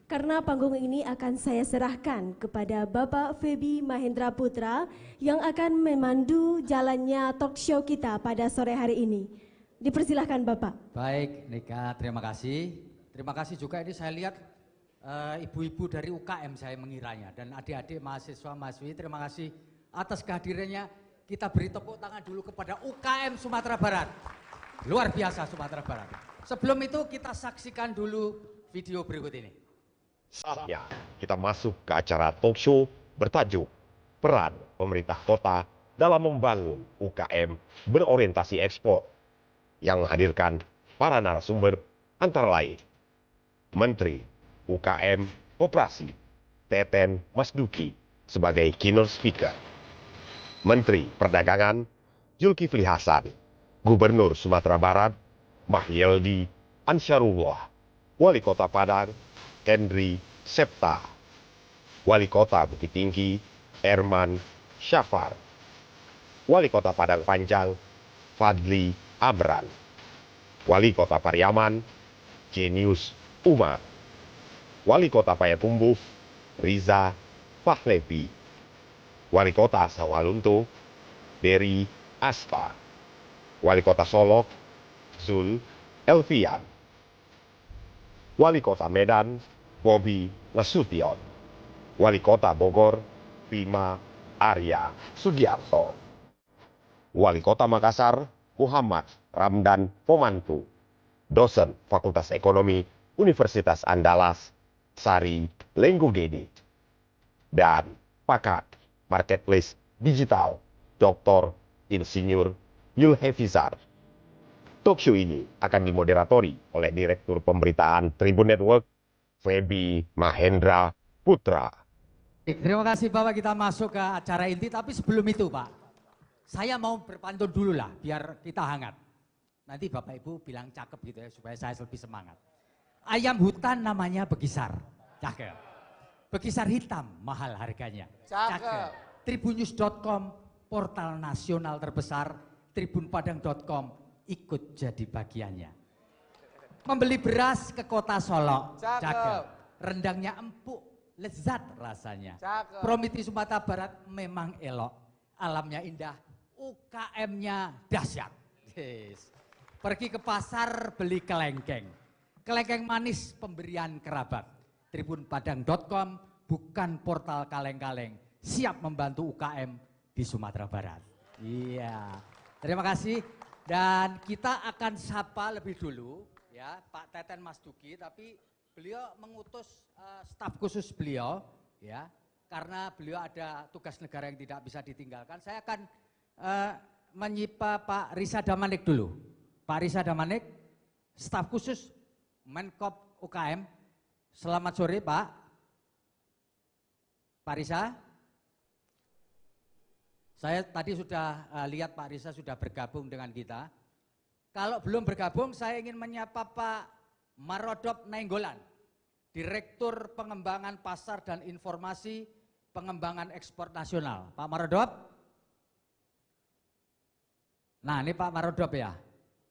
karena panggung ini akan saya serahkan kepada Bapak Feby Mahendra Putra yang akan memandu jalannya talk show kita pada sore hari ini. Dipersilahkan Bapak. Baik Nika, terima kasih. Terima kasih juga ini saya lihat ibu-ibu dari UKM saya mengiranya dan adik-adik mahasiswa mahasiswi, terima kasih atas kehadirannya. Kita beri tepuk tangan dulu kepada UKM Sumatera Barat. Luar biasa Sumatera Barat. Sebelum itu kita saksikan dulu video berikut ini. Saatnya kita masuk ke acara talk show bertajuk Peran Pemerintah Kota dalam Membangun UKM Berorientasi Ekspor, yang menghadirkan para narasumber antara lain Menteri UKM Koperasi Teten Masduki sebagai keynote speaker, Menteri Perdagangan Zulkifli Hasan, Gubernur Sumatera Barat Mahyeldi Ansyarullah, Wali Kota Padang Henry Septa, Wali Kota Bukit Tinggi Herman Syafar, Wali Kota Padang Panjang Fadli Amran, Wali Kota Pariaman Jenius Umar, Wali Kota Payakumbuh Riza Fahlevi, Wali Kota Sawalunto Dery Aspa, Wali Kota Solok Zul Elfian, Wali Kota Medan Bobi Nasution, Wali Kota Bogor Bima Arya Sugiarto, Wali Kota Makassar Muhammad Ramdan Pomantu, dosen Fakultas Ekonomi Universitas Andalas Sari Lenggugede, dan pakar marketplace digital Dr. Insinyur Yulhefizar. Talk show ini akan dimoderatori oleh Direktur Pemberitaan Tribun Network Feby Mahendra Putra. Terima kasih Bapak, kita masuk ke acara inti, tapi sebelum itu Pak, saya mau berpantun dulu lah biar kita hangat. Nanti Bapak Ibu bilang cakep gitu ya supaya saya lebih semangat. Ayam hutan namanya Bekisar. Cakep. Bekisar hitam mahal harganya. Cakep. Tribunnews.com portal nasional terbesar, tribunpadang.com ikut jadi bagiannya. Membeli beras ke kota Solok. Cakep. Rendangnya empuk, lezat rasanya. Cakep. Promiti Sumatera Barat memang elok. Alamnya indah, UKM-nya dahsyat. Yes. Pergi ke pasar beli kelengkeng. Kelengkeng manis pemberian kerabat. Tribunpadang.com bukan portal kaleng-kaleng. Siap membantu UKM di Sumatera Barat. Iya. Terima kasih. Dan kita akan sapa lebih dulu ya Pak Teten Masduki, tapi beliau mengutus staf khusus beliau ya. Karena beliau ada tugas negara yang tidak bisa ditinggalkan. Saya akan menyipa Pak Risa Damanik dulu. Pak Risa Damanik, staf khusus Menkop UKM. Selamat sore Pak. Pak Risa. Saya tadi sudah lihat Pak Risa sudah bergabung dengan kita. Kalau belum bergabung, saya ingin menyapa Pak Marodop Nainggolan, Direktur Pengembangan Pasar dan Informasi Pengembangan Ekspor Nasional. Pak Marodop. Nah ini Pak Marodop ya.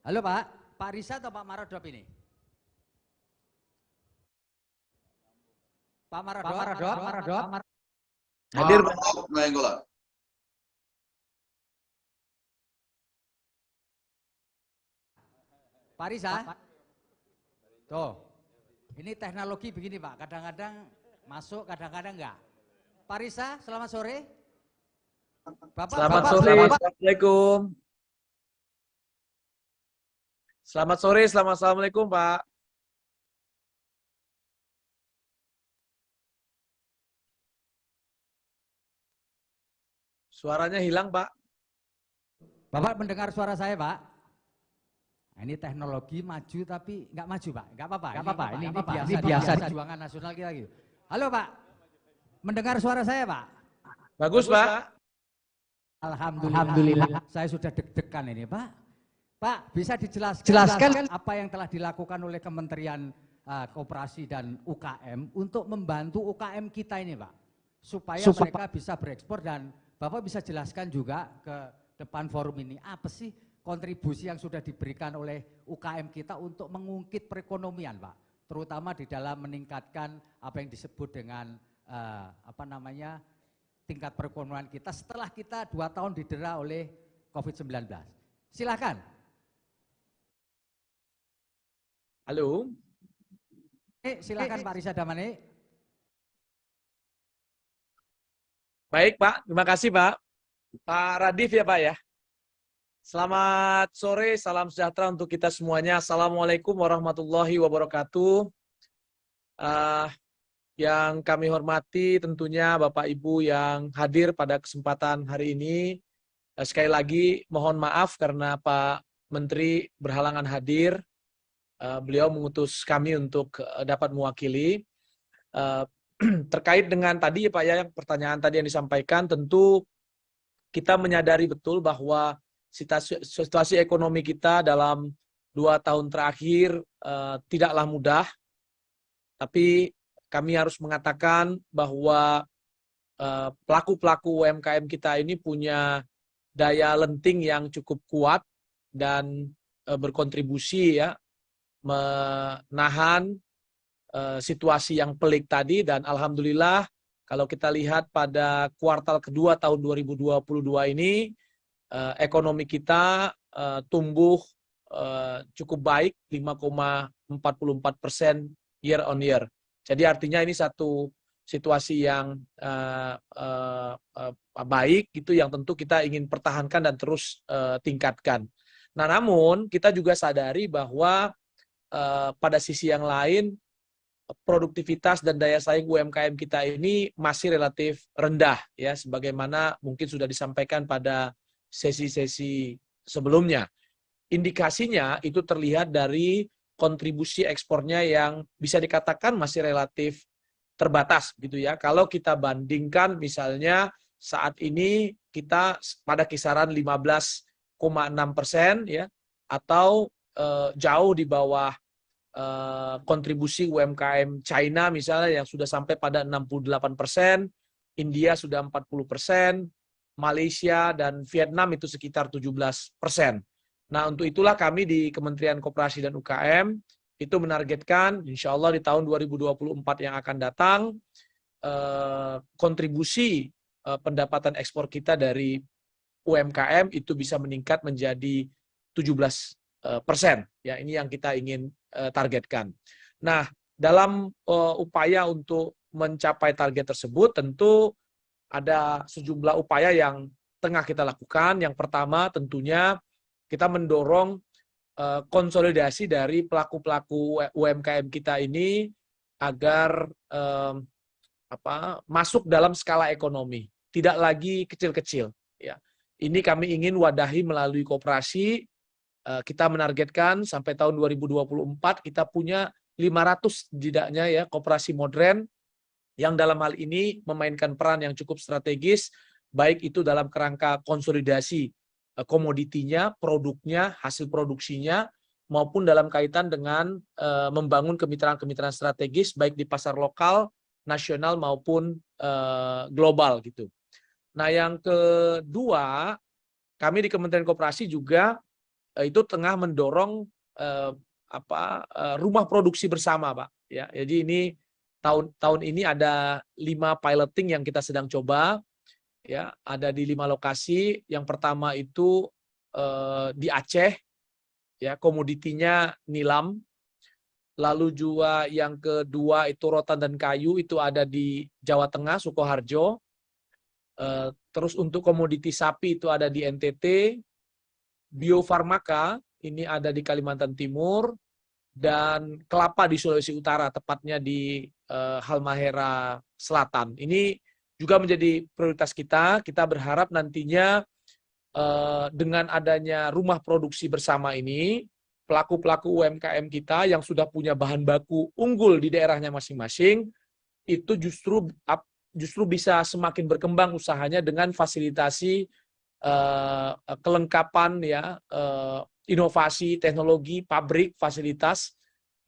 Halo Pak, Pak Risa atau Pak Marodop ini? Pak Marodop. Hadir Pak Nainggolan. Pak Risa. Tuh, ini teknologi begini Pak, kadang-kadang masuk, kadang-kadang enggak. Pak Risa, selamat sore. Selamat sore, Assalamualaikum. Selamat sore, Assalamualaikum Pak. Suaranya hilang Pak. Bapak mendengar suara saya Pak? Nah, ini teknologi maju tapi nggak maju Pak, nggak apa-apa. Ini biasa perjuangan nasional kita gitu. Halo Pak, mendengar suara saya Pak? Bagus Pak. Alhamdulillah. Saya sudah deg-degan ini Pak. Pak, bisa dijelaskan apa yang telah dilakukan oleh Kementerian koperasi dan UKM untuk membantu UKM kita ini, Pak, supaya mereka bisa berekspor. Dan Bapak bisa jelaskan juga ke depan forum ini, apa sih kontribusi yang sudah diberikan oleh UKM kita untuk mengungkit perekonomian, Pak, terutama di dalam meningkatkan apa yang disebut dengan tingkat perekonomian kita setelah kita 2 tahun didera oleh COVID-19. Silakan. Halo. Silakan Pak Riza Damani. Baik Pak, terima kasih Pak. Pak Radif ya Pak ya. Selamat sore, salam sejahtera untuk kita semuanya. Assalamualaikum warahmatullahi wabarakatuh. Yang kami hormati tentunya Bapak Ibu yang hadir pada kesempatan hari ini. Sekali lagi mohon maaf karena Pak Menteri berhalangan hadir. Beliau mengutus kami untuk dapat mewakili. Terkait dengan tadi Pak ya, pertanyaan tadi yang disampaikan, tentu kita menyadari betul bahwa situasi ekonomi kita dalam 2 tahun terakhir tidaklah mudah, tapi kami harus mengatakan bahwa pelaku-pelaku UMKM kita ini punya daya lenting yang cukup kuat dan berkontribusi ya, menahan situasi yang pelik tadi. Dan alhamdulillah kalau kita lihat pada kuartal kedua tahun 2022 ini ekonomi kita tumbuh cukup baik, 5,44% year on year. Jadi artinya ini satu situasi yang baik gitu, yang tentu kita ingin pertahankan dan terus tingkatkan. Nah, namun kita juga sadari bahwa pada sisi yang lain produktivitas dan daya saing UMKM kita ini masih relatif rendah ya, sebagaimana mungkin sudah disampaikan pada sesi-sesi sebelumnya. Indikasinya itu terlihat dari kontribusi ekspornya yang bisa dikatakan masih relatif terbatas gitu ya. Kalau kita bandingkan misalnya saat ini kita pada kisaran 15,6% ya, atau jauh di bawah kontribusi UMKM China misalnya yang sudah sampai pada 68%, India sudah 40%, Malaysia dan Vietnam itu sekitar 17%. Nah, untuk itulah kami di Kementerian Koperasi dan UKM itu menargetkan insya Allah di tahun 2024 yang akan datang kontribusi pendapatan ekspor kita dari UMKM itu bisa meningkat menjadi 17%. Ya, ini yang kita ingin targetkan. Nah, dalam upaya untuk mencapai target tersebut tentu ada sejumlah upaya yang tengah kita lakukan. Yang pertama tentunya kita mendorong konsolidasi dari pelaku-pelaku UMKM kita ini agar masuk dalam skala ekonomi, tidak lagi kecil-kecil. Ya, ini kami ingin wadahi melalui koperasi. Kita menargetkan sampai tahun 2024 kita punya 500 setidaknya ya koperasi modern yang dalam hal ini memainkan peran yang cukup strategis, baik itu dalam kerangka konsolidasi komoditinya, produknya, hasil produksinya, maupun dalam kaitan dengan membangun kemitraan-kemitraan strategis baik di pasar lokal, nasional maupun global gitu. Nah, yang kedua, kami di Kementerian Koperasi juga itu tengah mendorong rumah produksi bersama, Pak. Ya, jadi ini tahun ini ada 5 piloting yang kita sedang coba. Ya, ada di 5 lokasi. Yang pertama itu di Aceh, ya, komoditinya nilam. Lalu juga yang kedua itu rotan dan kayu, itu ada di Jawa Tengah, Sukoharjo. Terus untuk komoditi sapi itu ada di NTT. Biofarmaka ini ada di Kalimantan Timur, dan kelapa di Sulawesi Utara, tepatnya di Halmahera Selatan. Ini juga menjadi prioritas kita. Kita berharap nantinya dengan adanya rumah produksi bersama ini, pelaku-pelaku UMKM kita yang sudah punya bahan baku unggul di daerahnya masing-masing, itu justru bisa semakin berkembang usahanya dengan fasilitasi kelengkapan ya, inovasi, teknologi, pabrik, fasilitas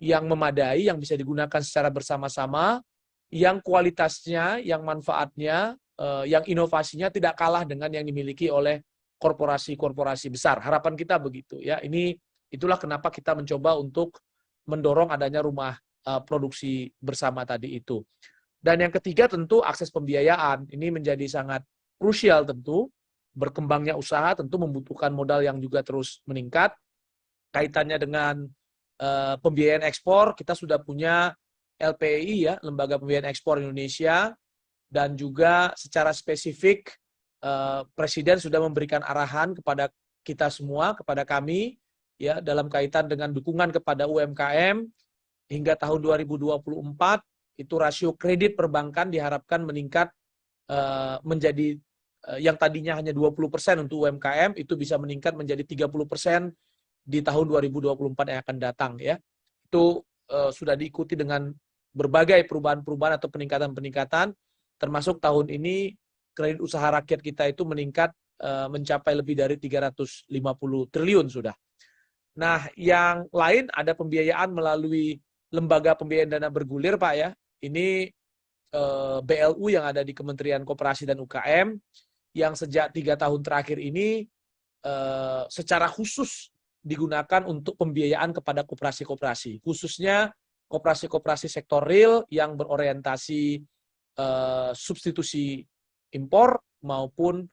yang memadai, yang bisa digunakan secara bersama-sama, yang kualitasnya, yang manfaatnya, yang inovasinya tidak kalah dengan yang dimiliki oleh korporasi-korporasi besar. Harapan kita begitu ya. Itulah kenapa kita mencoba untuk mendorong adanya rumah produksi bersama tadi itu. Dan yang ketiga tentu akses pembiayaan. Ini menjadi sangat krusial tentu. Berkembangnya usaha tentu membutuhkan modal yang juga terus meningkat. Kaitannya dengan pembiayaan ekspor, kita sudah punya LPI ya, Lembaga Pembiayaan Ekspor Indonesia, dan juga secara spesifik Presiden sudah memberikan arahan kepada kita semua, kepada kami ya, dalam kaitan dengan dukungan kepada UMKM hingga tahun 2024 itu rasio kredit perbankan diharapkan meningkat menjadi yang tadinya hanya 20% untuk UMKM itu bisa meningkat menjadi 30% di tahun 2024 yang akan datang ya. Itu sudah diikuti dengan berbagai perubahan-perubahan atau peningkatan-peningkatan, termasuk tahun ini kredit usaha rakyat kita itu meningkat mencapai lebih dari 350 triliun sudah. Nah, yang lain ada pembiayaan melalui lembaga pembiayaan dana bergulir, Pak ya. Ini BLU yang ada di Kementerian Koperasi dan UKM yang sejak 3 tahun terakhir ini secara khusus digunakan untuk pembiayaan kepada koperasi-koperasi, khususnya koperasi-koperasi sektor real yang berorientasi substitusi impor maupun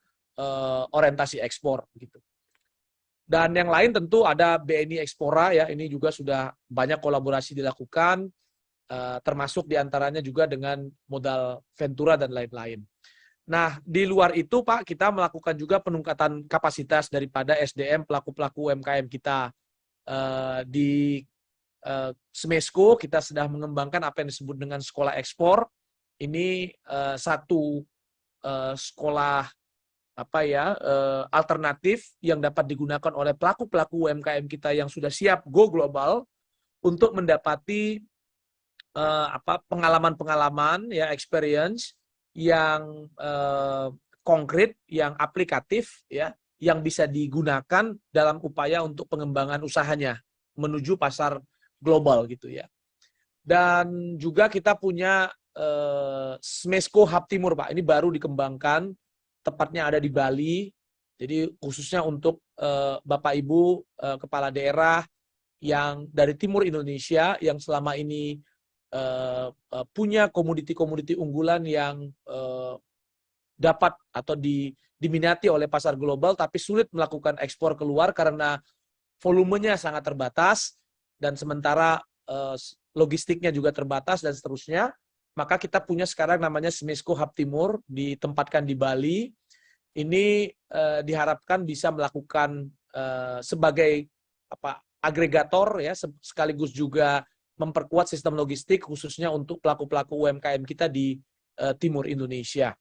orientasi ekspor gitu. Dan yang lain tentu ada BNI Ekspora ya, ini juga sudah banyak kolaborasi dilakukan, termasuk diantaranya juga dengan modal Ventura dan lain-lain. Nah, di luar itu Pak, kita melakukan juga peningkatan kapasitas daripada SDM pelaku-pelaku UMKM kita. Di Smesco kita sedang mengembangkan apa yang disebut dengan sekolah ekspor. Ini satu sekolah alternatif yang dapat digunakan oleh pelaku-pelaku UMKM kita yang sudah siap go global untuk mendapati pengalaman-pengalaman ya, experience yang konkret, yang aplikatif ya, yang bisa digunakan dalam upaya untuk pengembangan usahanya menuju pasar global gitu ya. Dan juga kita punya Smesco Hub Timur Pak, ini baru dikembangkan, tepatnya ada di Bali. Jadi khususnya untuk Bapak Ibu kepala daerah yang dari timur Indonesia yang selama ini punya komoditi-komoditi unggulan yang dapat atau diminati oleh pasar global tapi sulit melakukan ekspor keluar karena volumenya sangat terbatas dan sementara logistiknya juga terbatas dan seterusnya. Maka kita punya sekarang namanya Smesco Hub Timur, ditempatkan di Bali. Ini diharapkan bisa melakukan sebagai agregator ya, sekaligus juga memperkuat sistem logistik khususnya untuk pelaku-pelaku UMKM kita di timur Indonesia.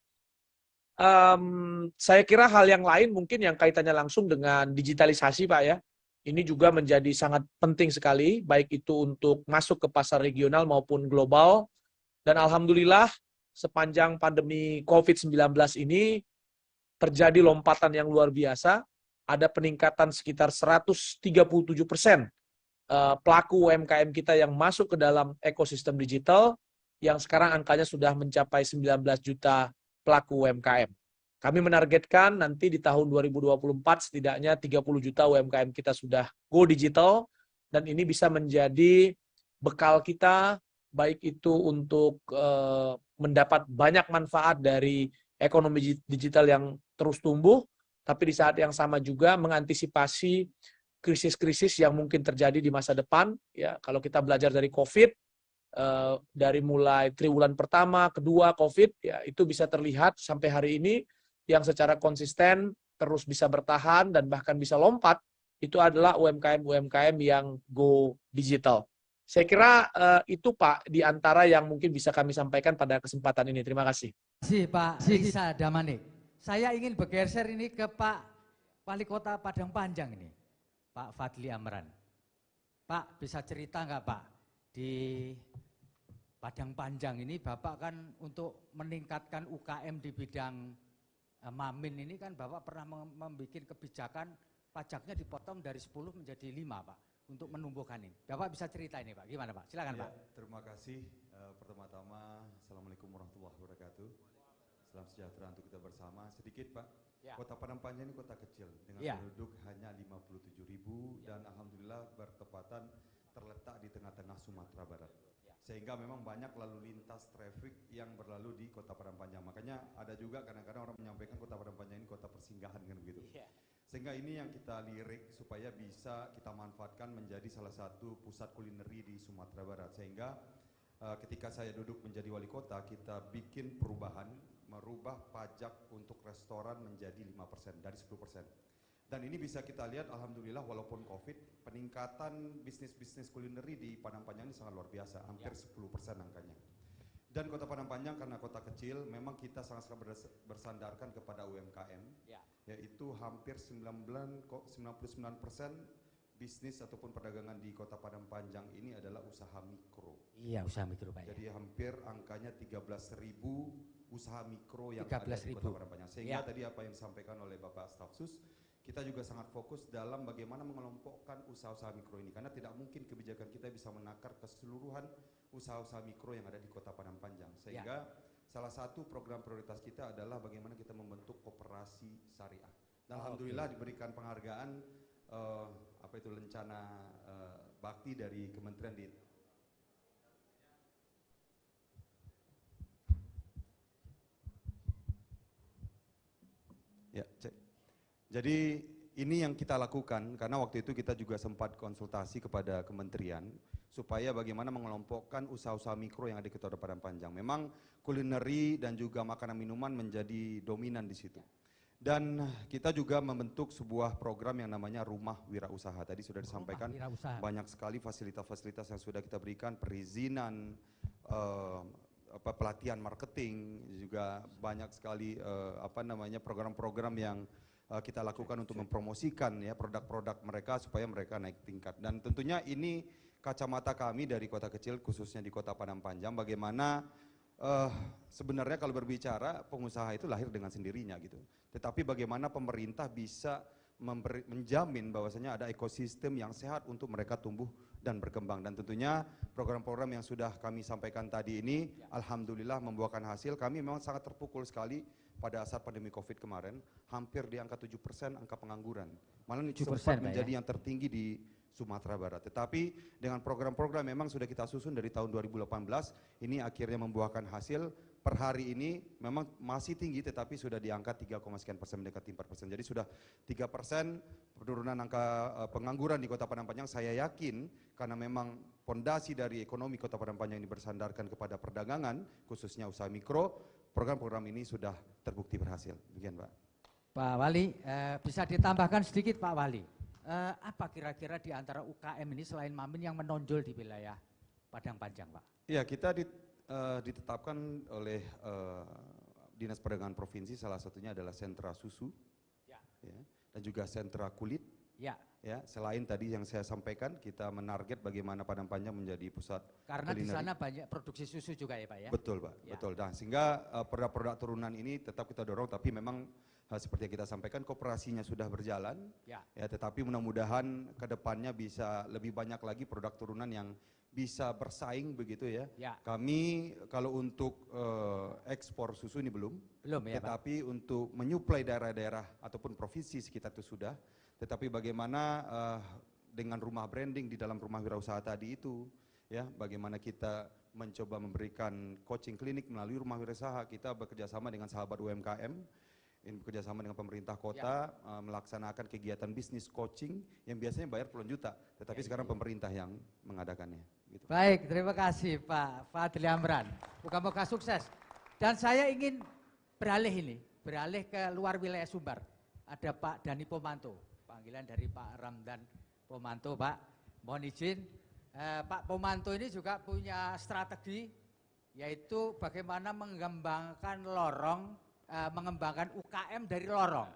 Saya kira hal yang lain mungkin yang kaitannya langsung dengan digitalisasi Pak ya. Ini juga menjadi sangat penting sekali, baik itu untuk masuk ke pasar regional maupun global. Dan alhamdulillah sepanjang pandemi COVID-19 ini terjadi lompatan yang luar biasa. Ada peningkatan sekitar 137% pelaku UMKM kita yang masuk ke dalam ekosistem digital, yang sekarang angkanya sudah mencapai 19 juta pelaku UMKM. Kami menargetkan nanti di tahun 2024 setidaknya 30 juta UMKM kita sudah go digital, dan ini bisa menjadi bekal kita, baik itu untuk mendapat banyak manfaat dari ekonomi digital yang terus tumbuh, tapi di saat yang sama juga mengantisipasi krisis-krisis yang mungkin terjadi di masa depan. Ya, kalau kita belajar dari COVID, dari mulai triwulan pertama, kedua COVID, ya itu bisa terlihat sampai hari ini yang secara konsisten terus bisa bertahan dan bahkan bisa lompat, itu adalah UMKM-UMKM yang go digital. Saya kira itu Pak di antara yang mungkin bisa kami sampaikan pada kesempatan ini. Terima kasih. Terima kasih Pak Risa Damanik. Saya ingin bergeser ini ke Pak Wali Kota Padang Panjang ini, Pak Fadli Amran. Pak bisa cerita nggak Pak, di Padang Panjang ini Bapak kan untuk meningkatkan UKM di bidang Mamin ini kan Bapak pernah membuat kebijakan pajaknya dipotong dari 10 menjadi 5 Pak. untuk menumbuhkan ini? Bapak bisa cerita ini Pak, gimana Pak? Silakan ya, Pak. Terima kasih. Pertama-tama, Assalamualaikum warahmatullahi wabarakatuh. Salam sejahtera untuk kita bersama. Sedikit Pak, Kota Padang Panjang ini kota kecil dengan penduduk hanya 57.000 dan alhamdulillah bertepatan terletak di tengah-tengah Sumatera Barat. Sehingga memang banyak lalu lintas traffic yang berlalu di Kota Padang Panjang. Makanya ada juga kadang-kadang orang menyampaikan Kota Padang Panjang ini kota persinggahan kan begitu. Sehingga ini yang kita lirik supaya bisa kita manfaatkan menjadi salah satu pusat kulineri di Sumatera Barat. Sehingga ketika saya duduk menjadi wali kota, kita bikin perubahan, merubah pajak untuk restoran menjadi 5% dari 10%. Dan ini bisa kita lihat alhamdulillah walaupun Covid, peningkatan bisnis-bisnis kulineri di Padang Panjang ini sangat luar biasa, hampir 10% angkanya. Dan Kota Padang Panjang karena kota kecil, memang kita sangat-sangat bersandarkan kepada UMKM, yaitu hampir 99% bisnis ataupun perdagangan di Kota Padang Panjang ini adalah usaha mikro. Iya, usaha mikro Pak. Jadi hampir angkanya 13.000 usaha mikro yang ada di Kota Padang Panjang. Sehingga tadi apa yang disampaikan oleh Bapak Staf Sus, kita juga sangat fokus dalam bagaimana mengelompokkan usaha-usaha mikro ini. Karena tidak mungkin kebijakan kita bisa menakar keseluruhan usaha-usaha mikro yang ada di Kota Padang Panjang. Sehingga salah satu program prioritas kita adalah bagaimana kita membentuk koperasi syariah. Dan alhamdulillah diberikan penghargaan apa itu lencana bakti dari Kementerian di Jadi ini yang kita lakukan karena waktu itu kita juga sempat konsultasi kepada kementerian supaya bagaimana mengelompokkan usaha-usaha mikro yang ada di Kota Padang Panjang. Memang kulineri dan juga makanan minuman menjadi dominan di situ. Dan kita juga membentuk sebuah program yang namanya Rumah Wirausaha. Tadi sudah disampaikan banyak sekali fasilitas-fasilitas yang sudah kita berikan, perizinan, pelatihan marketing, juga banyak sekali program-program yang kita lakukan untuk mempromosikan ya produk-produk mereka supaya mereka naik tingkat. Dan tentunya ini kacamata kami dari kota kecil khususnya di Kota Padang Panjang bagaimana sebenarnya kalau berbicara pengusaha itu lahir dengan sendirinya gitu. Tetapi bagaimana pemerintah bisa menjamin bahwasanya ada ekosistem yang sehat untuk mereka tumbuh dan berkembang. Dan tentunya program-program yang sudah kami sampaikan tadi ini alhamdulillah membuahkan hasil. Kami memang sangat terpukul sekali pada saat pandemi Covid kemarin, hampir di angka 7% angka pengangguran. Malah sempat menjadi yang tertinggi di Sumatera Barat. Tetapi dengan program-program memang sudah kita susun dari tahun 2018, ini akhirnya membuahkan hasil. Per hari ini memang masih tinggi tetapi sudah di angka 3, sekian persen mendekati 4%. Jadi sudah 3% penurunan angka pengangguran di Kota Padang Panjang. Saya yakin karena memang pondasi dari ekonomi Kota Padang Panjang ini bersandarkan kepada perdagangan, khususnya usaha mikro, program-program ini sudah terbukti berhasil. Demikian Pak. Pak Wali, bisa ditambahkan sedikit Pak Wali. Apa kira-kira di antara UKM ini selain Mamin yang menonjol di wilayah Padang Panjang Pak? Ya, kita ditetapkan oleh Dinas Perdagangan Provinsi, salah satunya adalah sentra susu ya, dan juga sentra kulit. Ya, selain tadi yang saya sampaikan, kita menarget bagaimana Padang Panjang menjadi pusat karena kulineri. Di sana banyak produksi susu juga ya Pak ya? Betul Pak, betul. Nah, sehingga produk-produk turunan ini tetap kita dorong, tapi memang seperti yang kita sampaikan koperasinya sudah berjalan, ya tetapi mudah-mudahan ke depannya bisa lebih banyak lagi produk turunan yang bisa bersaing begitu ya. Kami kalau untuk ekspor susu ini belum ya, tetapi Pak, untuk menyuplai daerah-daerah ataupun provinsi sekitar itu sudah. Tetapi bagaimana dengan rumah branding di dalam rumah wirausaha tadi itu, ya, bagaimana kita mencoba memberikan coaching klinik melalui rumah wirausaha. Kita bekerjasama dengan sahabat UMKM, ini bekerjasama dengan pemerintah kota, melaksanakan kegiatan bisnis coaching yang biasanya bayar puluhan juta, tetapi sekarang pemerintah yang mengadakannya. Gitu. Baik, terima kasih Pak Fadli Amran. Moga-moga sukses. Dan saya ingin beralih ke luar wilayah Sumbar. Ada Pak Dani Pomanto, panggilan dari Pak Ramdan Pomanto, Pak. Mohon izin, Pak Pomanto ini juga punya strategi, yaitu bagaimana mengembangkan mengembangkan UKM dari lorong.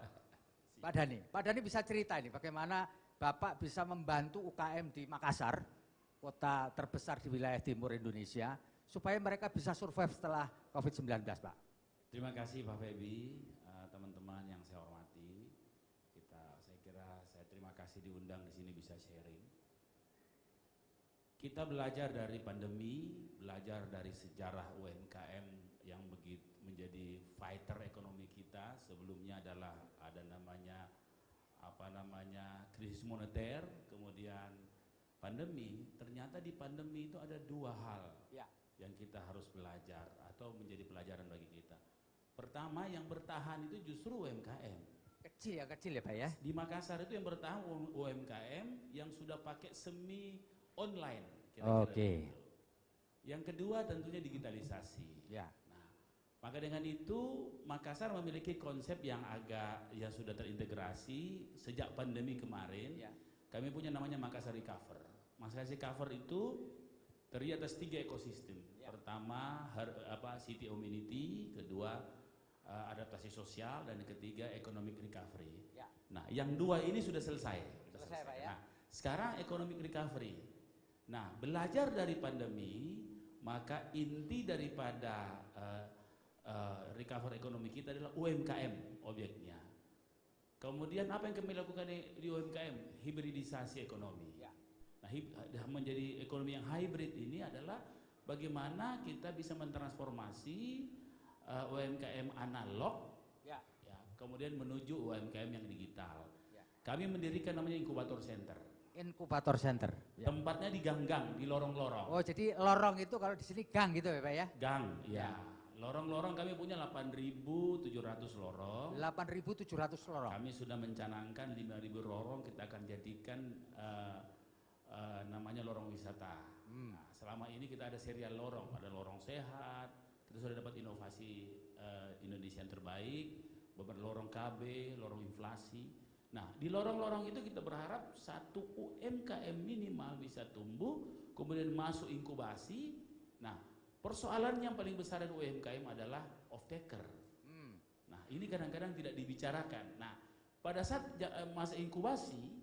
Pak Dani bisa cerita ini bagaimana Bapak bisa membantu UKM di Makassar, kota terbesar di wilayah timur Indonesia, supaya mereka bisa survive setelah COVID-19, Pak. Terima kasih Pak Febi, teman-teman yang saya hormati. Saya kira saya terima kasih diundang di sini bisa sharing. Kita belajar dari pandemi, belajar dari sejarah UMKM yang begitu menjadi fighter ekonomi kita. Sebelumnya adalah ada namanya krisis moneter, kemudian pandemi. Ternyata di pandemi itu ada dua hal yang kita harus belajar atau menjadi pelajaran bagi kita. Pertama, yang bertahan itu justru UMKM. Kecil ya Pak ya. Di Makassar itu yang bertahan UMKM yang sudah pakai semi online. Kira-kira gitu. Yang kedua tentunya digitalisasi. Ya. Nah, maka dengan itu Makassar memiliki konsep yang sudah terintegrasi sejak pandemi kemarin. Ya. Kami punya namanya Makassar Recover. Makassar Recover itu terdiri atas 3 ekosistem. Ya. Pertama city amenity, kedua adaptasi sosial, dan ketiga economic recovery. Ya. Nah, yang 2 ini sudah selesai. Selesai Pak ya. Nah, sekarang economic recovery. Nah, belajar dari pandemi, maka inti daripada recover ekonomi kita adalah UMKM objeknya. Kemudian apa yang kami lakukan di UMKM? Hibridisasi ekonomi. Ya. Nah, menjadi ekonomi yang hybrid ini adalah bagaimana kita bisa mentransformasi UMKM analog, kemudian menuju UMKM yang digital. Ya. Kami mendirikan namanya inkubator center. Inkubator center. Ya. Tempatnya di gang-gang, di lorong-lorong. Oh, jadi lorong itu kalau di sini gang gitu ya Pak ya? Gang, ya. Lorong-lorong kami punya 8.700 lorong. 8.700 lorong. Kami sudah mencanangkan 5.000 lorong kita akan jadikan namanya lorong wisata. Nah, selama ini kita ada serial lorong, ada lorong sehat. Kita sudah dapat inovasi Indonesia yang terbaik, beberapa lorong KB, lorong inflasi. Nah, di lorong-lorong itu kita berharap 1 UMKM minimal bisa tumbuh, kemudian masuk inkubasi. Nah, persoalan yang paling besar dari UMKM adalah off-taker. Nah, ini kadang-kadang tidak dibicarakan. Nah, pada saat masa inkubasi,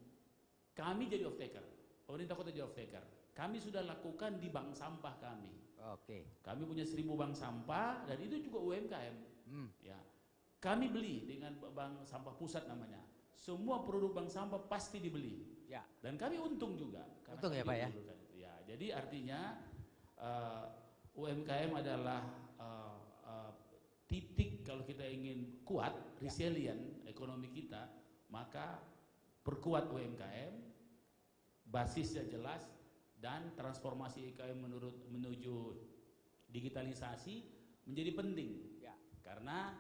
kami jadi off-taker. Pemerintah kota jadi off-taker. Kami sudah lakukan di bank sampah kami. Oke. Kami punya 1.000 bank sampah, dan itu juga UMKM. Ya. Kami beli dengan bank sampah pusat namanya. Semua produk bank sampah pasti dibeli. Ya. Dan kami untung juga. Untung ya Pak ya? Ya, jadi artinya UMKM adalah titik kalau kita ingin kuat, resilient ekonomi kita, maka perkuat UMKM, basisnya jelas, dan transformasi UMKM menuju digitalisasi menjadi penting. Ya. Karena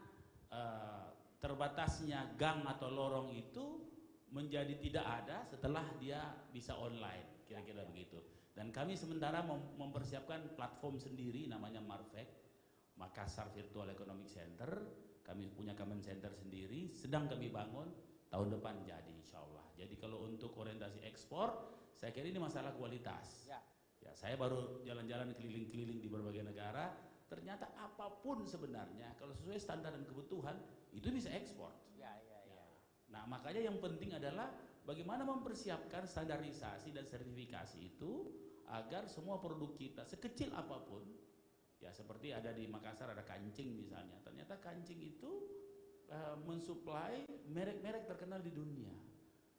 terbatasnya gang atau lorong itu menjadi tidak ada setelah dia bisa online, kira-kira begitu. Dan kami sementara mempersiapkan platform sendiri namanya Marvec, Makassar Virtual Economic Center. Kami punya command center sendiri, sedang kami bangun, tahun depan jadi insya Allah. Jadi kalau untuk orientasi ekspor, saya kira ini masalah kualitas. Ya, saya baru jalan-jalan keliling-keliling di berbagai negara, ternyata apapun sebenarnya kalau sesuai standar dan kebutuhan itu bisa ekspor. Ya. Nah, makanya yang penting adalah bagaimana mempersiapkan standarisasi dan sertifikasi itu agar semua produk kita sekecil apapun, ya seperti ada di Makassar ada kancing misalnya, ternyata kancing itu mensuplai merek-merek terkenal di dunia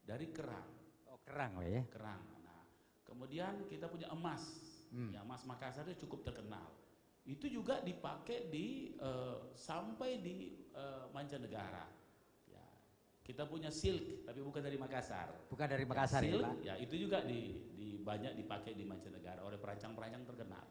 dari kerang. Oh, kerang ya? Kerang. Nah, kemudian kita punya emas, ya emas Makassar itu cukup terkenal. Itu juga dipakai sampai di mancanegara. Ya, kita punya silk, tapi bukan dari Makassar. Bukan dari Makassar ya, silk, Pak? Ya itu juga banyak dipakai di mancanegara oleh perancang-perancang terkenal.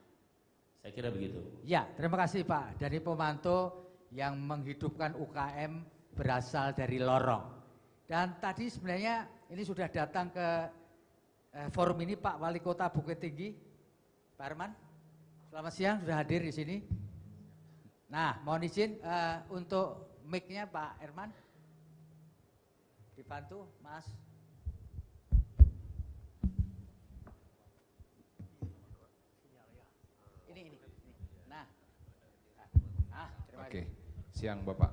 Saya kira begitu. Ya, terima kasih Pak. Dari pemantau yang menghidupkan UKM berasal dari lorong. Dan tadi sebenarnya ini sudah datang ke forum ini Pak Wali Kota Bukit Tinggi, Pak Herman. Selamat siang, sudah hadir di sini. Nah, mohon izin untuk mic-nya Pak Herman. Dibantu, Mas. Ini. Nah. Terima kasih. Oke, siang Bapak.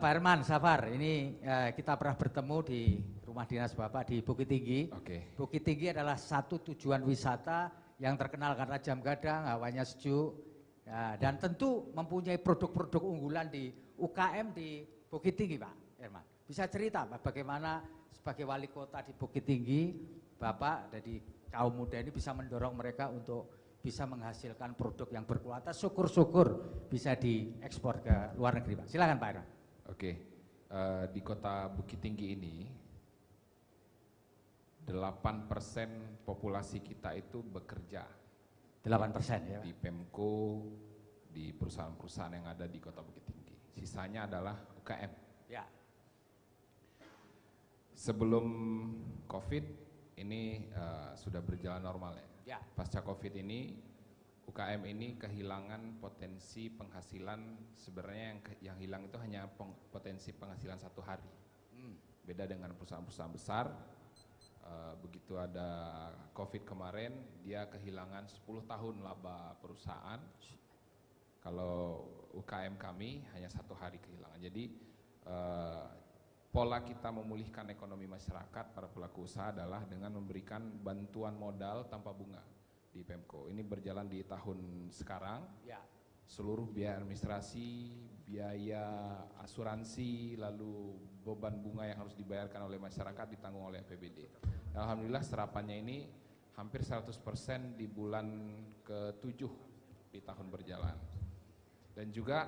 Pak Herman, Safar, ini kita pernah bertemu di rumah dinas Bapak di Bukit Tinggi. Oke. Bukit Tinggi adalah satu tujuan wisata yang terkenal karena jam gadang, hawanya sejuk, ya, dan tentu mempunyai produk-produk unggulan di UKM di Bukit Tinggi, Pak Herman. Bisa cerita Pak bagaimana sebagai wali kota di Bukit Tinggi, Bapak dari kaum muda ini bisa mendorong mereka untuk bisa menghasilkan produk yang berkualitas, syukur-syukur bisa diekspor ke luar negeri, Pak. Silakan Pak Aaron. Oke, di kota Bukit Tinggi ini 8% populasi kita itu bekerja. 8% ya Pak? Di Pemko, di perusahaan-perusahaan yang ada di kota Bukit Tinggi. Sisanya adalah UKM. Ya. Sebelum COVID ini sudah berjalan normal ya. Ya. Pasca COVID ini UKM ini kehilangan potensi penghasilan, sebenarnya yang hilang itu hanya potensi penghasilan 1 hari. Beda dengan perusahaan-perusahaan besar, begitu ada COVID kemarin dia kehilangan 10 tahun laba perusahaan. Kalau UKM kami hanya 1 hari kehilangan. Jadi pola kita memulihkan ekonomi masyarakat para pelaku usaha adalah dengan memberikan bantuan modal tanpa bunga di Pemko. Ini berjalan di tahun sekarang. Ya. Seluruh biaya administrasi, biaya asuransi, lalu beban bunga yang harus dibayarkan oleh masyarakat ditanggung oleh APBD. Alhamdulillah serapannya ini hampir 100% di bulan ke-7 di tahun berjalan. Dan juga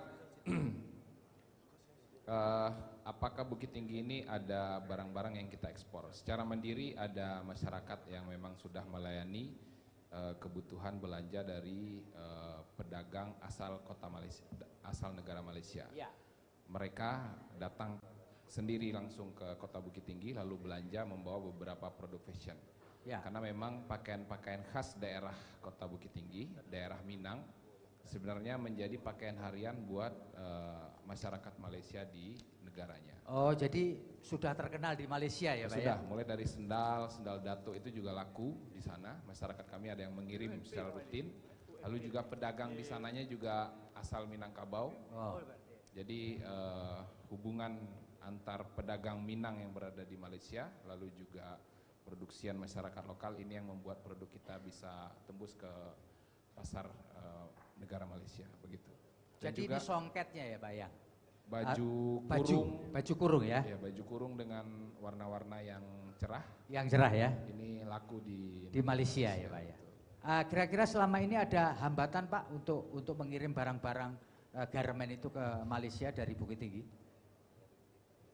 apakah Bukit Tinggi ini ada barang-barang yang kita ekspor? Secara mandiri ada masyarakat yang memang sudah melayani kebutuhan belanja dari pedagang asal kota Malaysia, asal negara Malaysia. Ya. Mereka datang sendiri langsung ke kota Bukit Tinggi lalu belanja membawa beberapa produk fashion. Ya. Karena memang pakaian-pakaian khas daerah kota Bukit Tinggi, daerah Minang, sebenarnya menjadi pakaian harian buat masyarakat Malaysia di negaranya. Oh, jadi sudah terkenal di Malaysia ya Pak? Sudah, ya? mulai dari sendal datuk itu juga laku di sana. Masyarakat kami ada yang mengirim secara rutin. Lalu juga pedagang di sananya juga asal Minangkabau. Oh. Jadi hubungan antar pedagang Minang yang berada di Malaysia, lalu juga produksian masyarakat lokal ini yang membuat produk kita bisa tembus ke pasar negara Malaysia, begitu. Dan jadi juga ini songketnya ya Pak ya? Baju kurung. Baju kurung ya? Ya, baju kurung dengan warna-warna yang cerah. Yang cerah ya? Ini laku di Malaysia ya Pak ya? Kira-kira selama ini ada hambatan Pak untuk mengirim barang-barang garmen itu ke Malaysia dari Bukit Tinggi?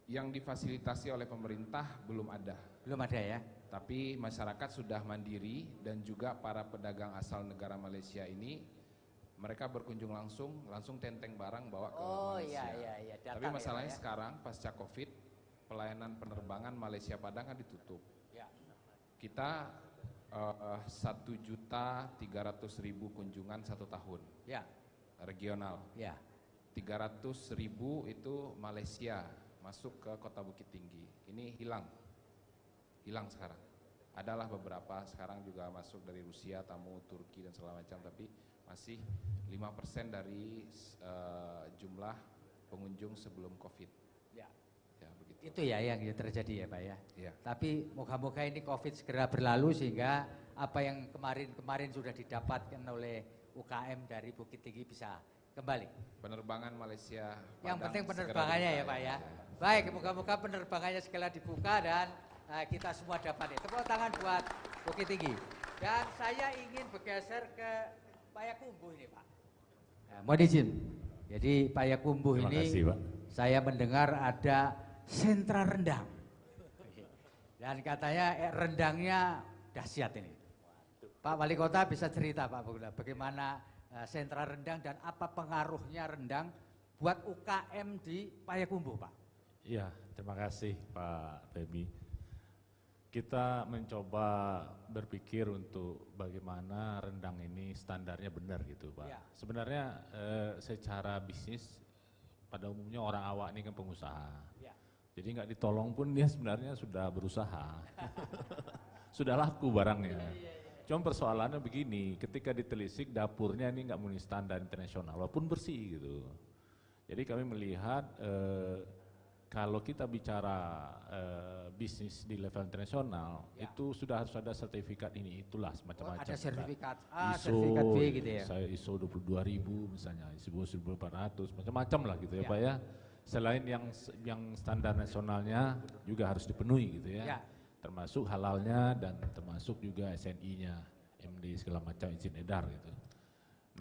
Yang difasilitasi oleh pemerintah belum ada. Belum ada ya? Tapi masyarakat sudah mandiri dan juga para pedagang asal negara Malaysia ini mereka berkunjung langsung tenteng barang bawa ke Malaysia. Iya. Tapi masalahnya ya, sekarang pasca COVID pelayanan penerbangan Malaysia Padang kan ditutup. Ya. Kita 1.300.000 kunjungan 1 tahun. Ya. Regional. Ya. 300.000 itu Malaysia masuk ke kota Bukit Tinggi. Ini hilang sekarang. Adalah beberapa sekarang juga masuk dari Rusia, tamu Turki dan segala macam, tapi masih 5% dari jumlah pengunjung sebelum COVID. Ya. Ya, begitu. Itu ya yang terjadi ya Pak ya. Ya. Tapi moga-moga ini COVID segera berlalu sehingga apa yang kemarin sudah didapatkan oleh UKM dari Bukit Tinggi bisa kembali. Penerbangan Malaysia. Yang penting penerbangannya ya Pak ya. Baik, moga-moga penerbangannya segera dibuka dan kita semua dapat. Tepuk tangan buat Bukit Tinggi. Dan saya ingin bergeser ke Payakumbuh ini Pak. Mohon izin. Jadi Payakumbuh ini kasih, Pak. Saya mendengar ada sentra rendang. Dan katanya rendangnya dahsyat ini. Pak Wali Kota bisa cerita Pak bagaimana sentra rendang dan apa pengaruhnya rendang buat UKM di Payakumbuh Pak? Iya, terima kasih Pak Feby. Kita mencoba berpikir untuk bagaimana rendang ini standarnya benar gitu Pak. Ya. Sebenarnya secara bisnis pada umumnya orang awak ini kan pengusaha. Ya. Jadi nggak ditolong pun dia sebenarnya sudah berusaha. Sudah laku barangnya. Cuma persoalannya begini, ketika ditelisik dapurnya ini nggak memenuhi standar internasional walaupun bersih gitu. Jadi kami melihat kalau kita bicara bisnis di level internasional, ya, itu sudah harus ada sertifikat ini, itulah semacam-macam. Ada sertifikat A, ISO, sertifikat B gitu ya? Saya ISO 22.000 misalnya, ISO 1400, macam-macam lah gitu ya, ya Pak ya. Selain yang standar nasionalnya juga harus dipenuhi gitu ya. Ya. termasuk halalnya dan termasuk juga SNI-nya, MD segala macam izin edar gitu.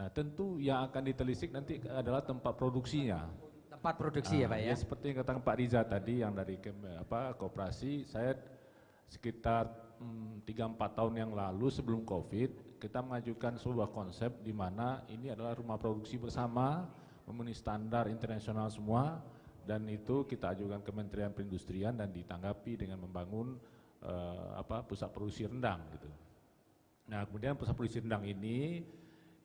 Nah tentu yang akan ditelisik nanti adalah tempat produksinya. Tempat produksi ya Pak ya? Seperti yang katakan Pak Riza tadi yang dari koperasi, saya sekitar 3-4 tahun yang lalu sebelum COVID, kita mengajukan sebuah konsep di mana ini adalah rumah produksi bersama, memenuhi standar internasional semua, dan itu kita ajukan Kementerian Perindustrian dan ditanggapi dengan membangun pusat produksi rendang gitu. Nah kemudian pusat produksi rendang ini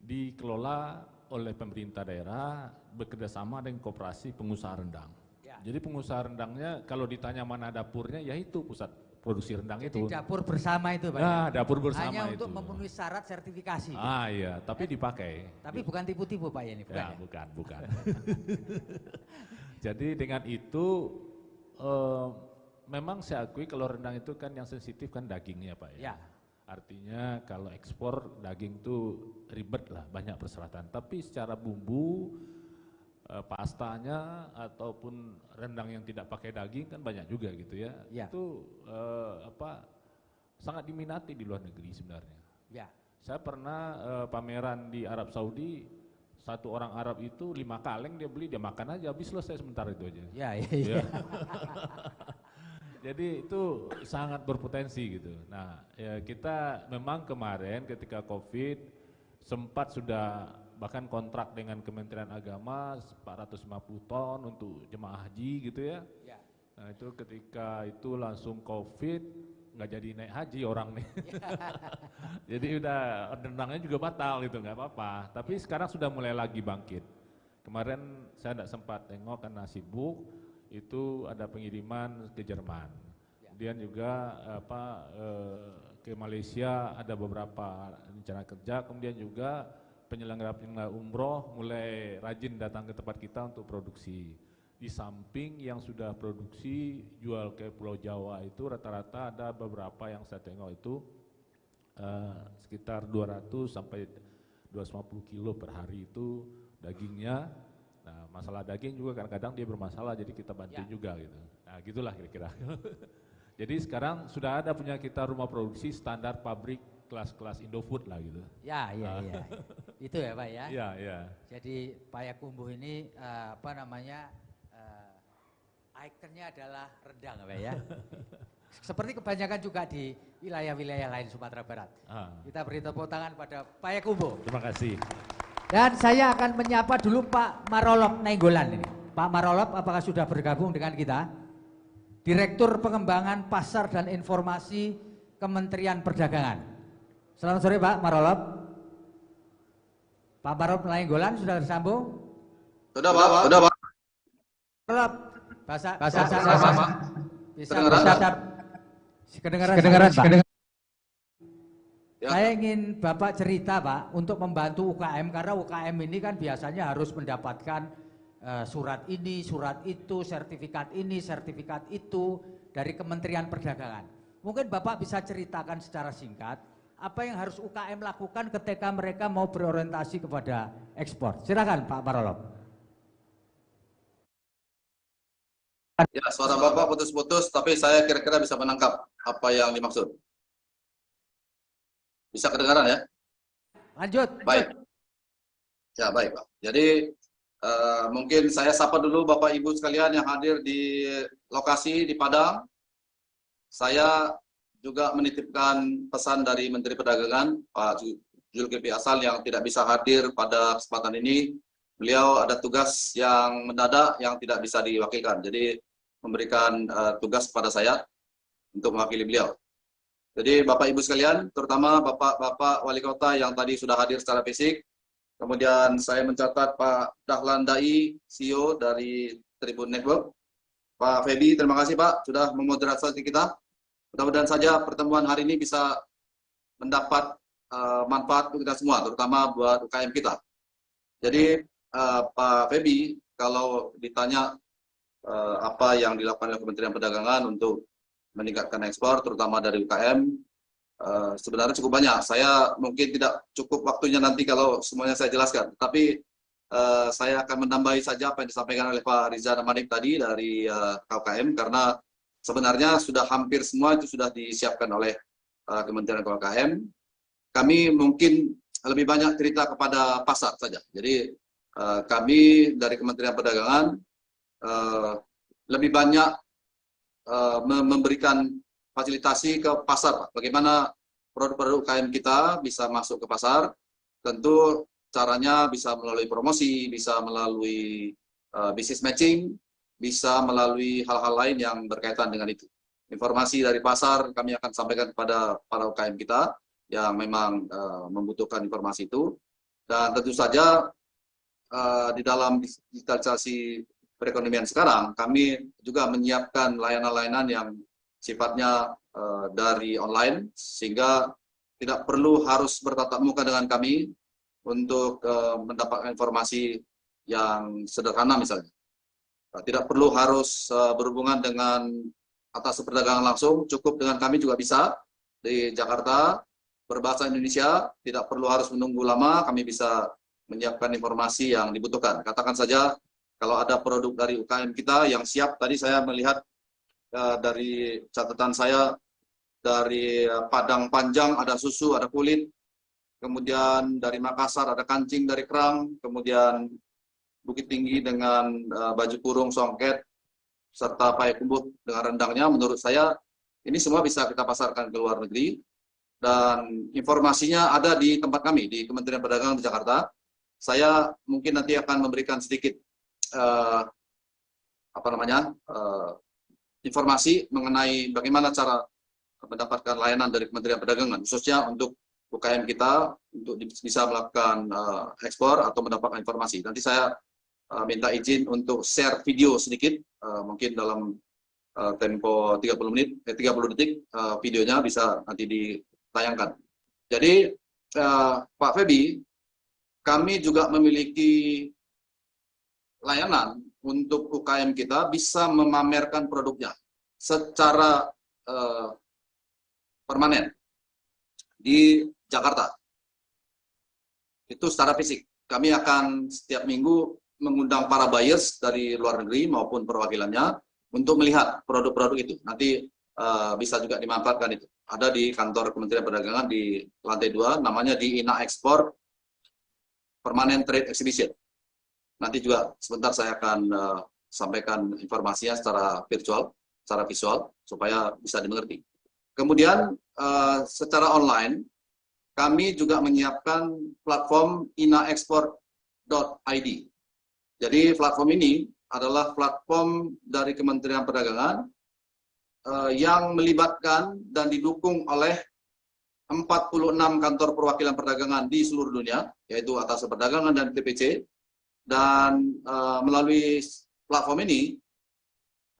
dikelola oleh pemerintah daerah bekerjasama dengan koperasi pengusaha rendang. Ya. Jadi pengusaha rendangnya kalau ditanya mana dapurnya, ya itu pusat produksi rendang. Jadi itu. Dapur bersama itu Pak? Nah, dapur bersama hanya itu. Untuk memenuhi syarat sertifikasi. Iya, tapi dipakai. Tapi bukan tipu-tipu Pak ya ini? Bukan, ya, bukan. Jadi dengan itu memang saya akui kalau rendang itu kan yang sensitif kan dagingnya Pak ya. Artinya kalau ekspor daging tuh ribet lah, banyak persyaratan. Tapi secara bumbu, pastanya ataupun rendang yang tidak pakai daging kan banyak juga gitu ya. Itu sangat diminati di luar negeri sebenarnya. Saya pernah pameran di Arab Saudi, satu orang Arab itu 5 kaleng dia beli, dia makan aja, habis selesai sebentar itu aja. Iya. Jadi itu sangat berpotensi gitu. Nah ya kita memang kemarin ketika COVID sempat sudah bahkan kontrak dengan Kementerian Agama 450 ton untuk jemaah haji gitu ya. Nah itu ketika itu langsung COVID nggak jadi naik haji orang nih. Jadi udah rendangnya juga batal gitu, nggak apa-apa. Tapi sekarang sudah mulai lagi bangkit. Kemarin saya tidak sempat tengok karena sibuk. Itu ada pengiriman ke Jerman, kemudian juga ke Malaysia ada beberapa rencana kerja, kemudian juga penyelenggara umroh mulai rajin datang ke tempat kita untuk produksi. Di samping yang sudah produksi jual ke Pulau Jawa itu rata-rata ada beberapa yang saya tengok itu sekitar 200 sampai 250 kilo per hari itu dagingnya. Nah, masalah daging juga kadang-kadang dia bermasalah, jadi kita bantu juga gitu. Nah, gitulah kira-kira. Jadi sekarang sudah ada punya kita rumah produksi standar pabrik kelas-kelas Indofood lah gitu. Ya. Itu ya Pak ya? Iya. Jadi Payakumbuh ini ikonnya adalah rendang Pak ya. Seperti kebanyakan juga di wilayah-wilayah lain Sumatera Barat. Kita beri tepuk tangan pada Payakumbuh. Terima kasih. Dan saya akan menyapa dulu Pak Marolop Nainggolan ini. Pak Marolop apakah sudah bergabung dengan kita? Direktur Pengembangan Pasar dan Informasi Kementerian Perdagangan. Selamat sore Pak Marolop. Pak Marolop Nainggolan sudah tersambung? Sudah Pak. Marolop, bahasa bisa kedengaran Pak. Saya ingin Bapak cerita Pak untuk membantu UKM, karena UKM ini kan biasanya harus mendapatkan surat ini, surat itu, sertifikat ini, sertifikat itu dari Kementerian Perdagangan. Mungkin Bapak bisa ceritakan secara singkat apa yang harus UKM lakukan ketika mereka mau berorientasi kepada ekspor. Silakan Pak Marolop. Ya, suara Bapak putus-putus, tapi saya kira-kira bisa menangkap apa yang dimaksud. Bisa kedengaran ya? Lanjut. Baik. Ya, baik Pak. Jadi mungkin saya sapa dulu Bapak Ibu sekalian yang hadir di lokasi di Padang. Saya juga menitipkan pesan dari Menteri Perdagangan, Pak Zulkifli Hasan yang tidak bisa hadir pada kesempatan ini. Beliau ada tugas yang mendadak yang tidak bisa diwakilkan. Jadi memberikan tugas kepada saya untuk mewakili beliau. Jadi Bapak Ibu sekalian, terutama Bapak Wali Kota yang tadi sudah hadir secara fisik, kemudian saya mencatat Pak Dahlan Dai, CEO dari Tribun Network. Pak Febi, terima kasih Pak sudah memoderasi kita. Mudah-mudahan saja pertemuan hari ini bisa mendapat manfaat untuk kita semua, terutama buat UKM kita. Jadi Pak Febi, kalau ditanya apa yang dilakukan oleh Kementerian Perdagangan untuk meningkatkan ekspor, terutama dari UKM, sebenarnya cukup banyak. Saya mungkin tidak cukup waktunya nanti kalau semuanya saya jelaskan, tapi saya akan menambahi saja apa yang disampaikan oleh Pak Riza Namanik tadi dari KUKM, karena sebenarnya sudah hampir semua itu sudah disiapkan oleh Kementerian UKM. Kami mungkin lebih banyak cerita kepada pasar saja. Jadi kami dari Kementerian Perdagangan lebih banyak memberikan fasilitasi ke pasar, Pak. Bagaimana produk-produk UKM kita bisa masuk ke pasar. Tentu caranya bisa melalui promosi, bisa melalui business matching, bisa melalui hal-hal lain yang berkaitan dengan itu. Informasi dari pasar kami akan sampaikan kepada para UKM kita yang memang membutuhkan informasi itu. Dan tentu saja di dalam digitalisasi perekonomian sekarang, kami juga menyiapkan layanan-layanan yang sifatnya dari online, sehingga tidak perlu harus bertatap muka dengan kami untuk mendapatkan informasi yang sederhana misalnya. Tidak perlu harus berhubungan dengan atas perdagangan langsung, cukup dengan kami juga bisa di Jakarta, berbahasa Indonesia, tidak perlu harus menunggu lama, kami bisa menyiapkan informasi yang dibutuhkan. Katakan saja, kalau ada produk dari UKM kita yang siap, tadi saya melihat dari catatan saya, dari Padang Panjang ada susu, ada kulit, kemudian dari Makassar ada kancing dari kerang, kemudian Bukit Tinggi dengan baju kurung, songket, serta payakumbuh dengan rendangnya. Menurut saya ini semua bisa kita pasarkan ke luar negeri, dan informasinya ada di tempat kami di Kementerian Perdagangan di Jakarta. Saya mungkin nanti akan memberikan sedikit informasi mengenai bagaimana cara mendapatkan layanan dari Kementerian Perdagangan, khususnya untuk UKM kita untuk bisa melakukan ekspor atau mendapatkan informasi. Nanti saya minta izin untuk share video sedikit, mungkin dalam tempo 30 detik, videonya bisa nanti ditayangkan. Jadi Pak Febi, kami juga memiliki layanan untuk UKM kita bisa memamerkan produknya secara permanen di Jakarta. Itu secara fisik. Kami akan setiap minggu mengundang para buyers dari luar negeri maupun perwakilannya untuk melihat produk-produk itu. Nanti bisa juga dimanfaatkan itu. Ada di kantor Kementerian Perdagangan di lantai 2, namanya di INA Export Permanent Trade Exhibition. Nanti juga sebentar saya akan sampaikan informasinya secara virtual, secara visual, supaya bisa dimengerti. Kemudian secara online, kami juga menyiapkan platform inaexport.id. Jadi platform ini adalah platform dari Kementerian Perdagangan yang melibatkan dan didukung oleh 46 kantor perwakilan perdagangan di seluruh dunia, yaitu Atas Perdagangan dan TPC. Dan melalui platform ini,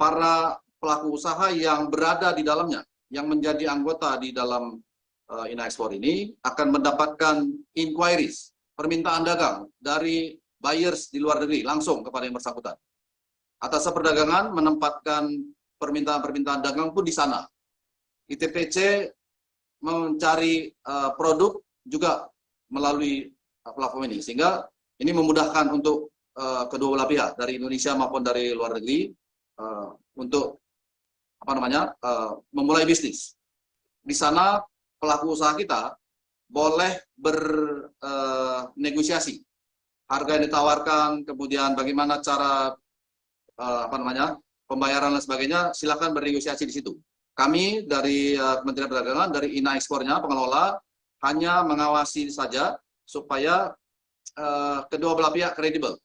para pelaku usaha yang berada di dalamnya, yang menjadi anggota di dalam INA-Export ini, akan mendapatkan inquiries, permintaan dagang dari buyers di luar negeri langsung kepada yang bersangkutan. Atas Perdagangan menempatkan permintaan-permintaan dagang pun di sana. ITPC mencari produk juga melalui platform ini, sehingga ini memudahkan untuk kedua belah pihak dari Indonesia maupun dari luar negeri untuk memulai bisnis. Di sana pelaku usaha kita boleh bernegosiasi harga yang ditawarkan, kemudian bagaimana cara pembayaran dan sebagainya, silakan bernegosiasi di situ. Kami dari Kementerian Perdagangan, dari INA Ekspornya, pengelola, hanya mengawasi saja supaya kedua belah pihak kredibel.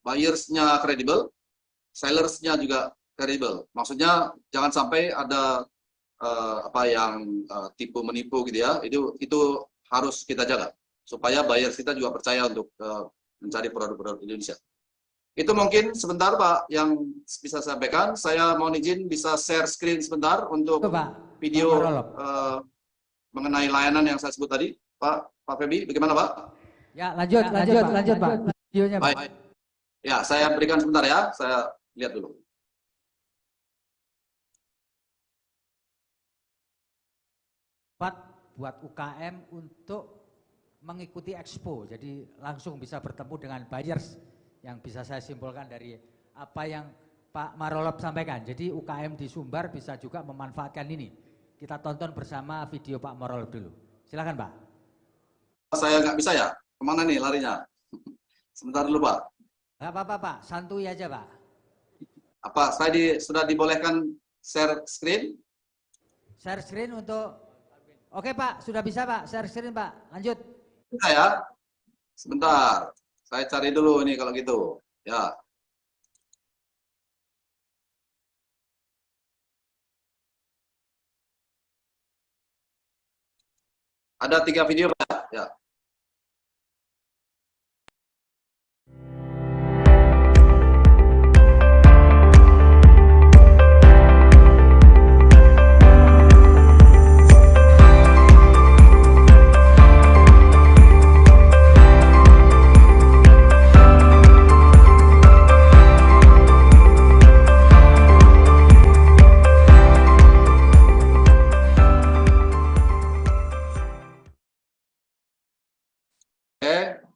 Buyers-nya kredibel, sellers-nya juga kredibel. Maksudnya jangan sampai ada tipu menipu gitu ya. Itu harus kita jaga supaya buyers kita juga percaya untuk mencari produk-produk Indonesia. Itu mungkin sebentar Pak yang bisa saya sampaikan. Saya mohon izin bisa share screen sebentar untuk video mengenai layanan yang saya sebut tadi. Pak Febi, bagaimana Pak? Ya, lanjut Pak. Videonya Pak. Baik. Ya, saya berikan sebentar ya. Saya lihat dulu. Buat UKM untuk mengikuti expo, jadi langsung bisa bertemu dengan buyers, yang bisa saya simpulkan dari apa yang Pak Marolop sampaikan. Jadi UKM di Sumbar bisa juga memanfaatkan ini. Kita tonton bersama video Pak Marolop dulu. Silakan Pak. Saya nggak bisa ya? Kemana nih larinya? Sebentar dulu Pak. Nggak apa-apa Pak, santuy aja Pak. Apa saya sudah dibolehkan share screen? Share screen untuk... Oke Pak, sudah bisa Pak, share screen Pak. Lanjut. Bisa ya? Sebentar, saya cari dulu ini kalau gitu. Ya. Ada 3 video Pak. Ya.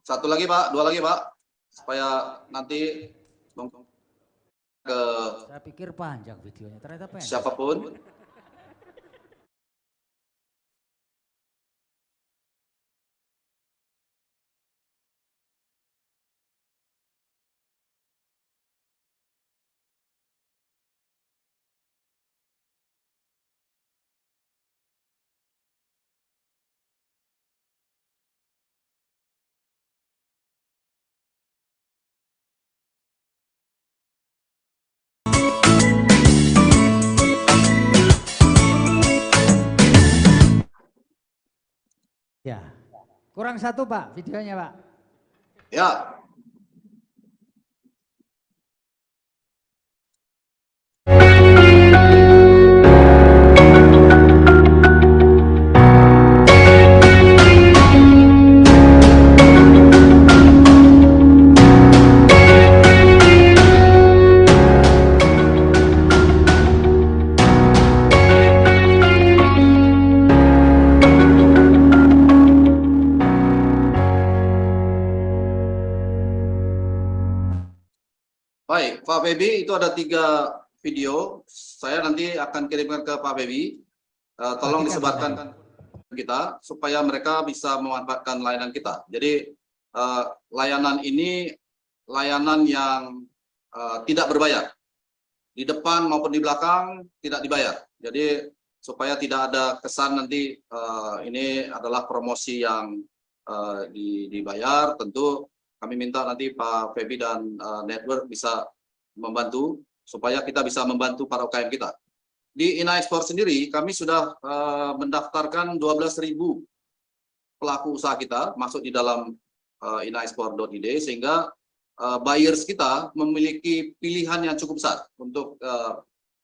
Satu lagi Pak, 2 lagi Pak, supaya nanti ke... Saya pikir panjang videonya, ternyata pendek. Siapapun. Ya, kurang 1 Pak videonya Pak. Ya. Baik, Pak Febi, itu ada 3 video. Saya nanti akan kirimkan ke Pak Febi. Tolong disebarkan kita supaya mereka bisa memanfaatkan layanan kita. Jadi layanan ini layanan yang tidak berbayar. Di depan maupun di belakang tidak dibayar. Jadi supaya tidak ada kesan nanti ini adalah promosi yang dibayar. Tentu kami minta nanti Pak Febi dan network bisa membantu supaya kita bisa membantu para UKM kita. Di INA Export sendiri kami sudah mendaftarkan 12.000 pelaku usaha kita masuk di dalam inaexport.id sehingga buyers kita memiliki pilihan yang cukup besar untuk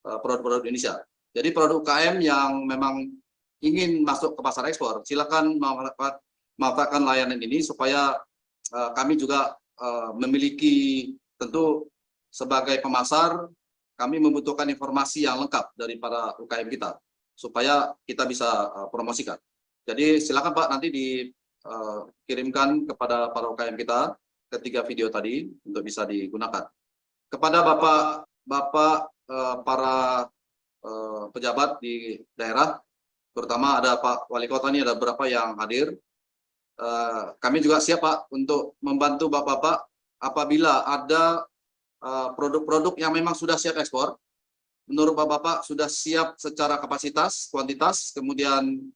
produk-produk Indonesia. Jadi produk UKM yang memang ingin masuk ke pasar ekspor, silakan memanfaatkan layanan ini supaya kami juga memiliki, tentu sebagai pemasar, kami membutuhkan informasi yang lengkap dari para UKM kita, supaya kita bisa promosikan. Jadi silakan Pak, nanti dikirimkan kepada para UKM kita ketiga video tadi untuk bisa digunakan. Kepada Bapak para pejabat di daerah, terutama ada Pak Wali Kota, ini ada beberapa yang hadir. Kami juga siap Pak untuk membantu Bapak-Bapak apabila ada produk-produk yang memang sudah siap ekspor. Menurut Bapak-Bapak sudah siap secara kapasitas, kuantitas, kemudian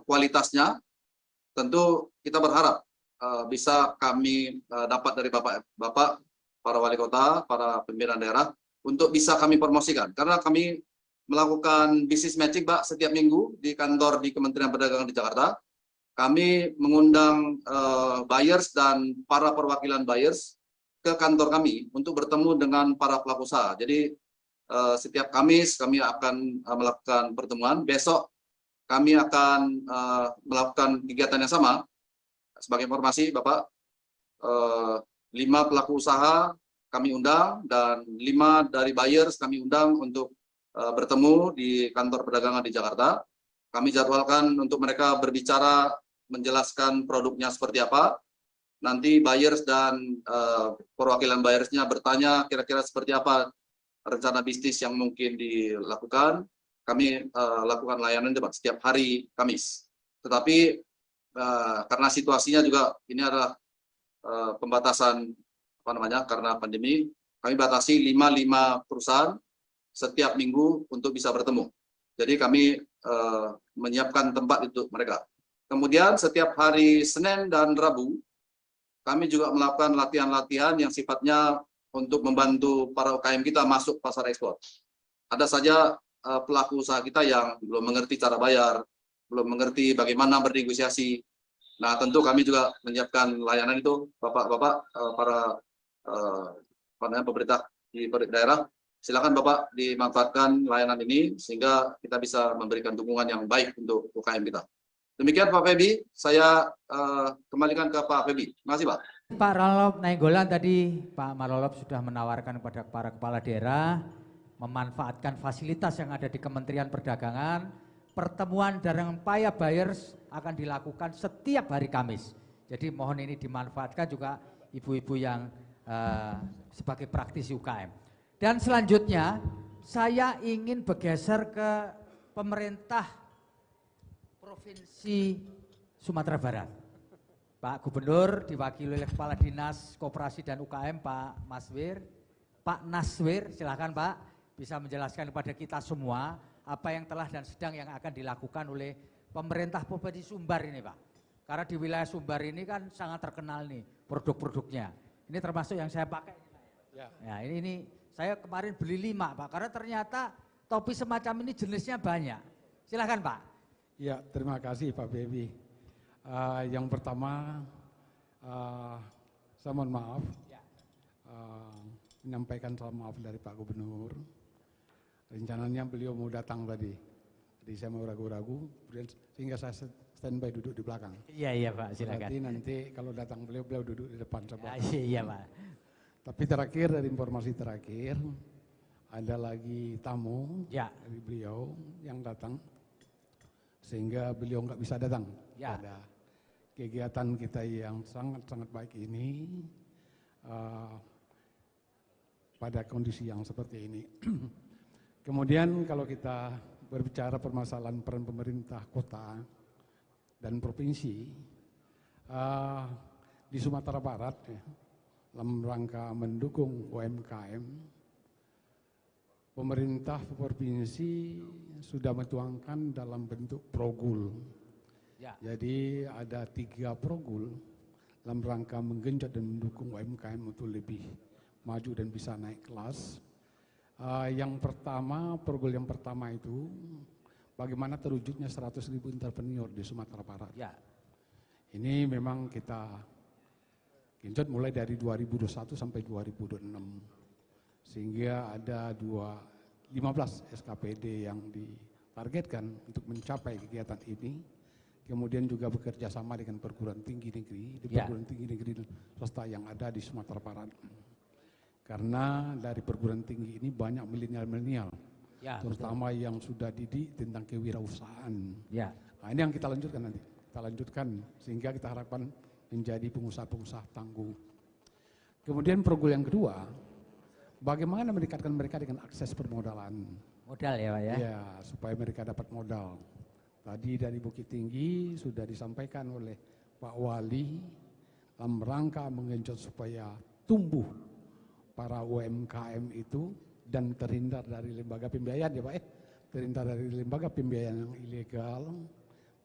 kualitasnya. Tentu kita berharap bisa kami dapat dari Bapak-Bapak, para wali kota, para pimpinan daerah, untuk bisa kami promosikan. Karena kami melakukan business matching Pak setiap minggu di kantor di Kementerian Perdagangan di Jakarta. Kami mengundang buyers dan para perwakilan buyers ke kantor kami untuk bertemu dengan para pelaku usaha. Jadi setiap Kamis kami akan melakukan pertemuan. Besok kami akan melakukan kegiatan yang sama. Sebagai informasi Bapak, 5 pelaku usaha kami undang dan 5 dari buyers kami undang untuk bertemu di kantor perdagangan di Jakarta. Kami jadwalkan untuk mereka berbicara, menjelaskan produknya seperti apa. Nanti buyers dan perwakilan buyersnya bertanya kira-kira seperti apa rencana bisnis yang mungkin dilakukan, kami lakukan layanan Pak setiap hari Kamis. Tetapi karena situasinya juga ini adalah pembatasan karena pandemi, kami batasi 5 perusahaan setiap minggu untuk bisa bertemu. Jadi kami menyiapkan tempat untuk mereka. Kemudian setiap hari Senin dan Rabu, kami juga melakukan latihan-latihan yang sifatnya untuk membantu para UKM kita masuk pasar ekspor. Ada saja pelaku usaha kita yang belum mengerti cara bayar, belum mengerti bagaimana bernegosiasi. Nah, tentu kami juga menyiapkan layanan itu, Bapak-bapak, para pemerintah di daerah. Silakan Bapak dimanfaatkan layanan ini sehingga kita bisa memberikan dukungan yang baik untuk UKM kita. Demikian Pak Febi, saya kembalikan ke Pak Febi. Terima kasih Pak. Pak Marolop Nainggolan tadi, Pak Marolop sudah menawarkan kepada para kepala daerah memanfaatkan fasilitas yang ada di Kementerian Perdagangan. Pertemuan dengan paya buyers akan dilakukan setiap hari Kamis. Jadi mohon ini dimanfaatkan juga ibu-ibu yang sebagai praktisi UKM. Dan selanjutnya saya ingin bergeser ke pemerintah Provinsi Sumatera Barat. Pak Gubernur diwakili oleh Kepala Dinas Koperasi dan UKM Pak Maswir. Pak Naswir, silakan Pak bisa menjelaskan kepada kita semua apa yang telah dan sedang yang akan dilakukan oleh pemerintah Provinsi Sumbar ini Pak. Karena di wilayah Sumbar ini kan sangat terkenal nih produk-produknya. Ini termasuk yang saya pakai. Ya, ini saya kemarin beli 5 Pak, karena ternyata topi semacam ini jenisnya banyak. Silakan Pak. Ya, terima kasih Pak Bebi. Yang pertama, saya mohon maaf, menyampaikan salam maaf dari Pak Gubernur. Rencananya beliau mau datang tadi, jadi saya mau ragu-ragu, sehingga saya standby duduk di belakang. Iya Pak, silakan. Berarti nanti kalau datang beliau duduk di depan sebelah. Iya Pak. Tapi terakhir, dari informasi terakhir, ada lagi tamu dari beliau yang datang, sehingga beliau nggak bisa datang pada kegiatan kita yang sangat-sangat baik ini, pada kondisi yang seperti ini. Kemudian kalau kita berbicara permasalahan peran pemerintah kota dan provinsi, di Sumatera Barat, dalam rangka mendukung UMKM, pemerintah provinsi sudah menuangkan dalam bentuk progul. Jadi ada 3 progul dalam rangka menggenjot dan mendukung UMKM untuk lebih maju dan bisa naik kelas. Yang pertama, progul yang pertama itu bagaimana terwujudnya 100.000 entrepreneur di Sumatera Barat. Ini memang kita genjot mulai dari 2021 sampai 2026, sehingga ada 15 SKPD yang ditargetkan untuk mencapai kegiatan ini. Kemudian juga bekerja sama dengan perguruan tinggi negeri, perguruan tinggi negeri swasta yang ada di Sumatera Barat. Karena dari perguruan tinggi ini banyak milenial-milenial, terutama yang sudah didik tentang kewirausahaan. Nah, ini yang kita lanjutkan nanti, kita lanjutkan sehingga kita harapkan menjadi pengusaha-pengusaha tangguh. Kemudian progul yang kedua, bagaimana mendekatkan mereka dengan akses permodalan. Modal ya Pak ya? Ya, supaya mereka dapat modal. Tadi dari Bukit Tinggi sudah disampaikan oleh Pak Wali dalam rangka menggenjot supaya tumbuh para UMKM itu dan terhindar dari lembaga pembiayaan ya Pak terhindar dari lembaga pembiayaan yang ilegal.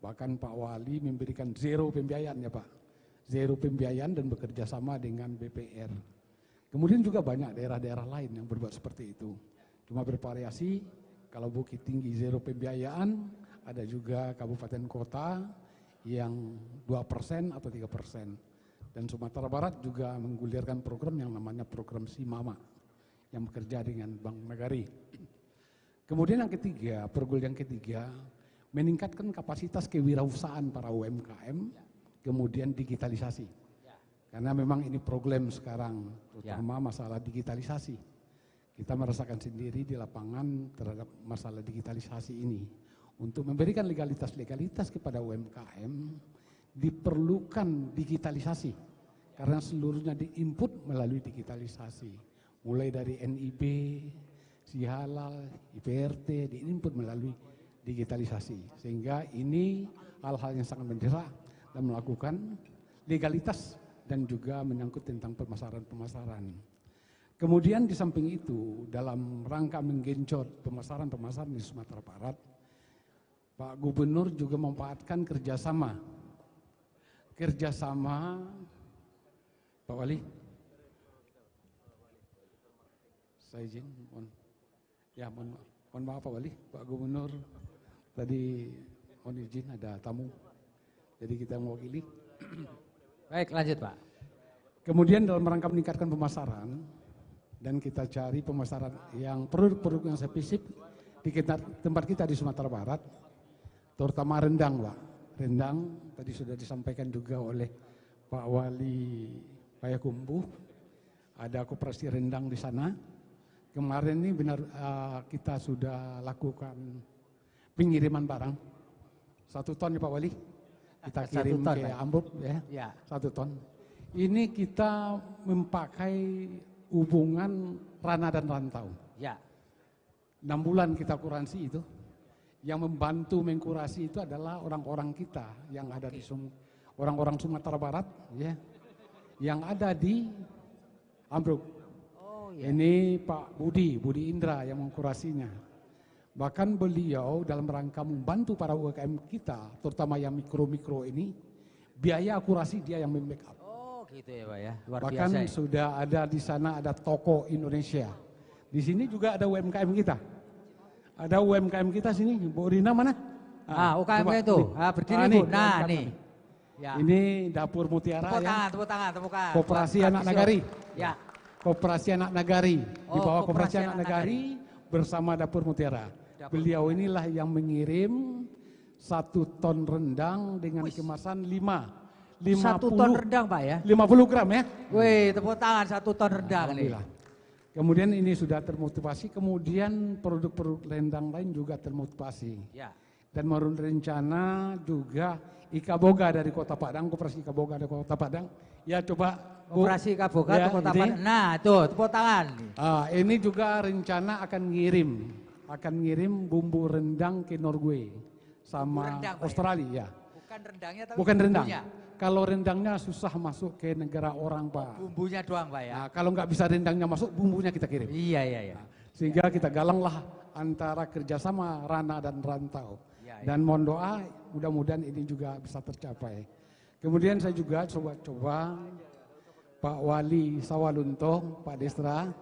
Bahkan Pak Wali memberikan zero pembiayaan ya Pak. Zero pembiayaan dan bekerja sama dengan BPR. Kemudian juga banyak daerah-daerah lain yang berbuat seperti itu. Cuma bervariasi, kalau Bukit Tinggi zero pembiayaan, ada juga kabupaten kota yang 2% atau 3%. Dan Sumatera Barat juga menggulirkan program yang namanya program Simama, yang bekerja dengan Bank Nagari. Kemudian yang ketiga, progul yang ketiga, meningkatkan kapasitas kewirausahaan para UMKM, kemudian digitalisasi. Karena memang ini problem sekarang, terutama masalah digitalisasi. Kita merasakan sendiri di lapangan terhadap masalah digitalisasi ini. Untuk memberikan legalitas-legalitas kepada UMKM, diperlukan digitalisasi. Karena seluruhnya diinput melalui digitalisasi. Mulai dari NIB, Sihalal, IPRT, diinput melalui digitalisasi. Sehingga ini hal-hal yang sangat mendesak dan melakukan legalitas dan juga menyangkut tentang pemasaran-pemasaran. Kemudian di samping itu, dalam rangka menggenjot pemasaran-pemasaran di Sumatera Barat, Pak Gubernur juga memanfaatkan kerjasama, Pak Wali, saya izin, mohon maaf Pak Wali, Pak Gubernur tadi mohon izin ada tamu, jadi kita mewakili. Baik, lanjut Pak. Kemudian dalam rangka meningkatkan pemasaran dan kita cari pemasaran yang produk-produk yang spesifik di tempat kita di Sumatera Barat, terutama rendang Pak. Rendang tadi sudah disampaikan juga oleh Pak Wali Payakumbuh, ada koperasi rendang di sana. Kemarin ini benar kita sudah lakukan pengiriman barang 1 ton ya Pak Wali, kita kirim ke Ambruk ya, 1 ton. Ini kita memakai hubungan rana dan rantau. Ya. 6 bulan kita kuransi itu. Yang membantu mengkurasi itu adalah orang-orang kita yang ada di orang-orang Sumatera Barat, ya, yang ada di Ambruk. Ini Pak Budi Indra yang mengkurasinya. Bahkan beliau dalam rangka membantu para UMKM kita, terutama yang mikro-mikro ini, biaya akurasi dia yang membackup. Oh gitu ya Pak ya, luar bahkan biasa. Sudah ada di sana ada toko Indonesia. Di sini juga ada UMKM kita. Ada UMKM kita sini, Bu Rina mana? UKM itu, berdiri Bu. Nah nih. Ya. Ini Dapur Mutiara tepuk tangan. Koperasi Anak Nagari. Ya. Koperasi Anak Nagari. Di bawah Koperasi Anak Nagari bersama Dapur Mutiara. Beliau inilah yang mengirim 1 ton rendang dengan kemasan 50 1 ton rendang Pak ya? 50 gram ya. Wih, tepuk tangan 1 ton rendang nih. Kemudian ini sudah termotivasi, kemudian produk-produk rendang lain juga termotivasi. Ya. Dan menurut rencana juga Ika Boga dari Kota Padang, Koperasi Ika Boga dari Kota Padang. Ya coba Koperasi Ika Boga dari Kota Padang. Nah tuh tepuk tangan. Ini juga rencana akan ngirim bumbu rendang ke Norway sama rendang, Australia. Ya. Bukan rendangnya tapi bukan rendang. bumbunya. Kalau rendangnya susah masuk ke negara orang Pak. Bumbunya doang Pak ya. Nah, kalau nggak bisa rendangnya masuk, bumbunya kita kirim. Iya. Sehingga kita galanglah antara kerjasama rana dan rantau. Dan mohon doa mudah-mudahan ini juga bisa tercapai. Kemudian saya juga coba Pak Wali Sawalunto, Pak Destra,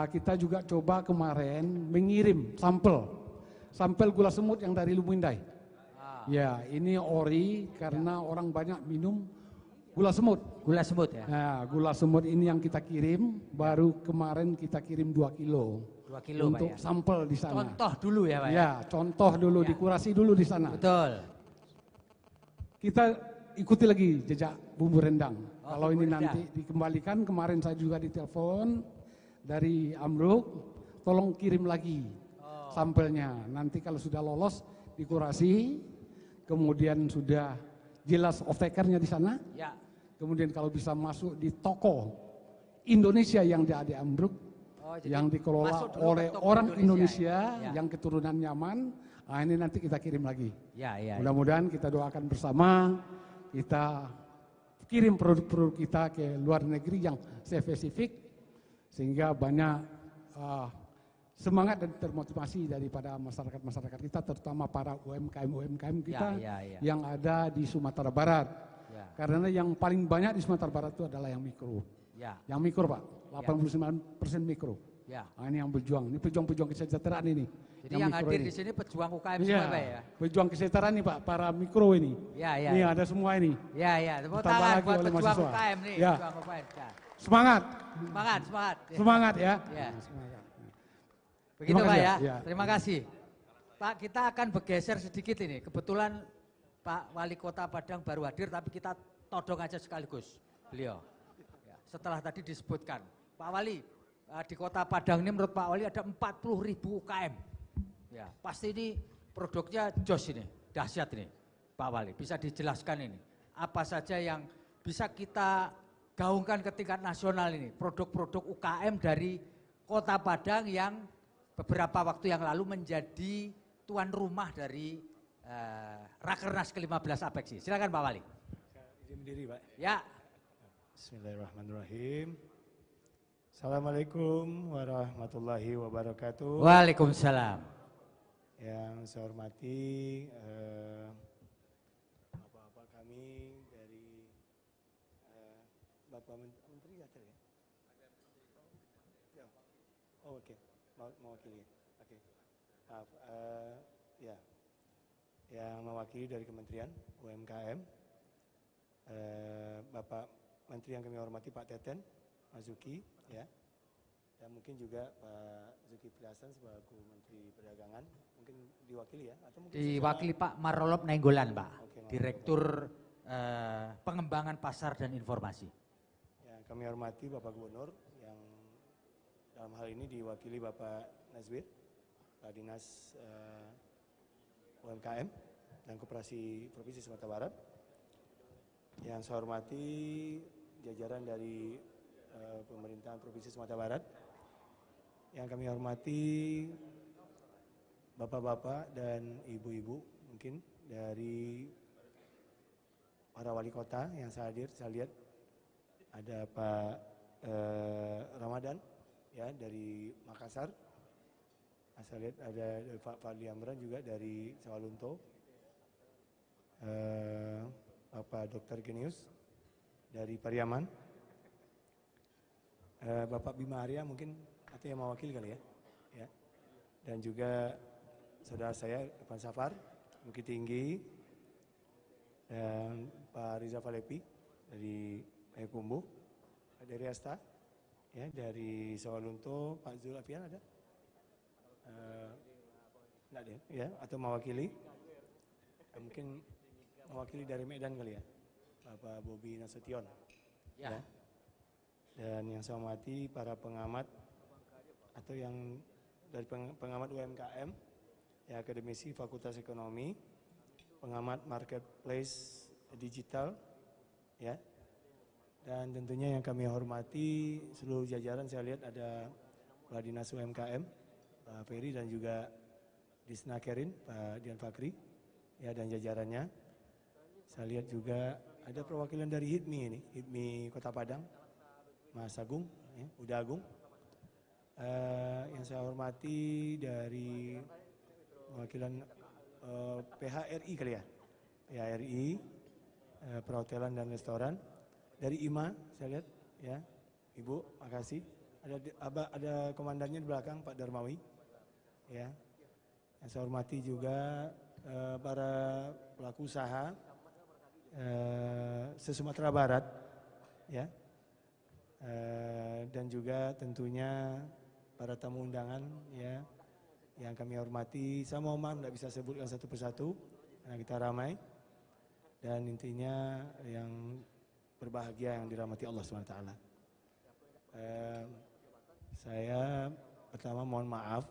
kita juga coba kemarin mengirim sampel gula semut yang dari Lumindai. Ya, ini ori karena orang banyak minum gula semut. Gula semut ya. Nah, gula semut ini yang kita kirim, baru kemarin kita kirim 2 kilo. 2 kilo untuk Pak ya. sampel di sana. Contoh dulu ya Pak ya. Ya, contoh dulu, dikurasi dulu di sana. Betul. Kita ikuti lagi jejak bumbu rendang. Kalau ini nanti dikembalikan, kemarin saya juga ditelepon dari Ambruk, tolong kirim lagi sampelnya. Nanti kalau sudah lolos dikurasi, kemudian sudah jelas off-takernya di sana. Ya. Kemudian kalau bisa masuk di toko Indonesia yang di Ambruk, yang dikelola oleh orang Indonesia yang keturunan nyaman, ini nanti kita kirim lagi. Mudah-mudahan kita doakan bersama, kita kirim produk-produk kita ke luar negeri yang spesifik, sehingga banyak semangat dan termotivasi daripada masyarakat kita, terutama para UMKM kita yang ada di Sumatera Barat. Karena yang paling banyak di Sumatera Barat itu adalah yang mikro. Yang mikro Pak, 89% mikro. Ini yang berjuang, ini pejuang kesejahteraan ini. Jadi yang hadir di sini pejuang UKM semua Pak ya? Pejuang kesejahteraan nih Pak, para mikro ini. Ini ada semua ini. Tepuk tangan buat pejuang UKM nih. Pejuang UKM. Semangat. Semangat ya. Begitu Pak ya. Terima kasih. Pak, kita akan bergeser sedikit ini. Kebetulan Pak Wali Kota Padang baru hadir, tapi kita todong aja sekaligus beliau. Setelah tadi disebutkan, Pak Wali, di Kota Padang ini menurut Pak Wali ada 40.000 UKM. Ya, pasti ini produknya jos ini, dahsyat ini, Pak Wali. Bisa dijelaskan ini, apa saja yang bisa kita gaungkan ke tingkat nasional ini, produk-produk UKM dari Kota Padang yang beberapa waktu yang lalu menjadi tuan rumah dari Rakernas ke-15 Apeksi. Silakan Pak Wali. Izin berdiri Pak. Ya. Bismillahirrahmanirrahim. Assalamualaikum warahmatullahi wabarakatuh. Waalaikumsalam. Yang saya hormati bapak-bapak kami dari Bapak Menteri ya? Oh oke, mewakili. Oke. Maaf, ya. Yang mewakili dari Kementerian UMKM, Bapak Menteri yang kami hormati Pak Teten Mas Zuki, ya, dan mungkin juga Pak Zulkifli Hasan sebagai Menteri Perdagangan, mungkin diwakili ya, atau mungkin diwakili Pak Marolop Nainggolan Pak, Direktur Pengembangan Pasar dan Informasi. Yang kami hormati Bapak Gubernur, yang dalam hal ini diwakili Bapak Nazwir, Pak Dinas UMKM dan Koperasi Provinsi Sumatera Barat. Yang saya hormati jajaran dari pemerintahan Provinsi Sumatera Barat. Yang kami hormati bapak-bapak dan ibu-ibu mungkin dari para wali kota yang saya hadir. Saya lihat ada Pak Ramadan ya dari Makassar. Saya lihat ada Pak Fadli Amran juga dari Sawalunto, Bapak Dr. Genius dari Pariaman, Bapak Bima Arya mungkin atau yang mewakili kali ya, dan juga saudara saya Irfan Safar, Bukit Tinggi, dan Pak Riza Falepi dari Payakumbuh, dari Asta, ya dari Sawalunto, Pak Zul Afian ada? Enggak deh, ya, atau mewakili, mungkin mewakili dari Medan kali ya, Bapak Bobi Nasution, ya. Dan yang saya hormati para pengamat atau yang dari pengamat UMKM, ya akademisi Fakultas Ekonomi, pengamat marketplace digital, ya. Dan tentunya yang kami hormati seluruh jajaran, saya lihat ada Kepala Dinas UMKM, Pak Ferry, dan juga Disnakerin, Pak Dian Fakri, ya, dan jajarannya. Saya lihat juga ada perwakilan dari HIPMI ini, HIPMI Kota Padang, Mas Agung, ya, Uda Agung. Yang saya hormati dari perwakilan PHRI kali ya, PHRI, Perhotelan dan Restoran. Dari IMA saya lihat, ya, Ibu, makasih. Ada komandannya di belakang, Pak Darmawi, ya. Yang saya hormati juga para pelaku usaha se-Sumatera Barat, ya, dan juga tentunya para tamu undangan, ya, yang kami hormati. Saya mohon maaf tidak bisa sebutkan satu persatu karena kita ramai, dan intinya yang berbahagia yang dirahmati Allah SWT. Saya pertama mohon maaf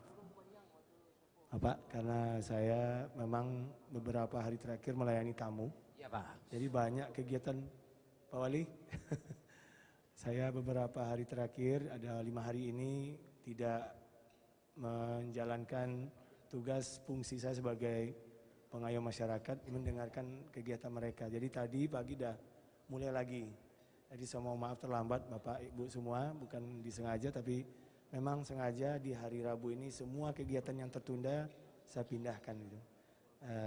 Bapak, karena saya memang beberapa hari terakhir melayani tamu. Ya Pak. Jadi banyak kegiatan Pak Wali. Saya beberapa hari terakhir, ada 5 hari ini tidak menjalankan tugas fungsi saya sebagai pengayom masyarakat, mendengarkan kegiatan mereka. Jadi tadi pagi dah mulai lagi. Jadi saya mohon maaf terlambat Bapak Ibu semua, bukan disengaja tapi memang sengaja di hari Rabu ini semua kegiatan yang tertunda saya pindahkan gitu.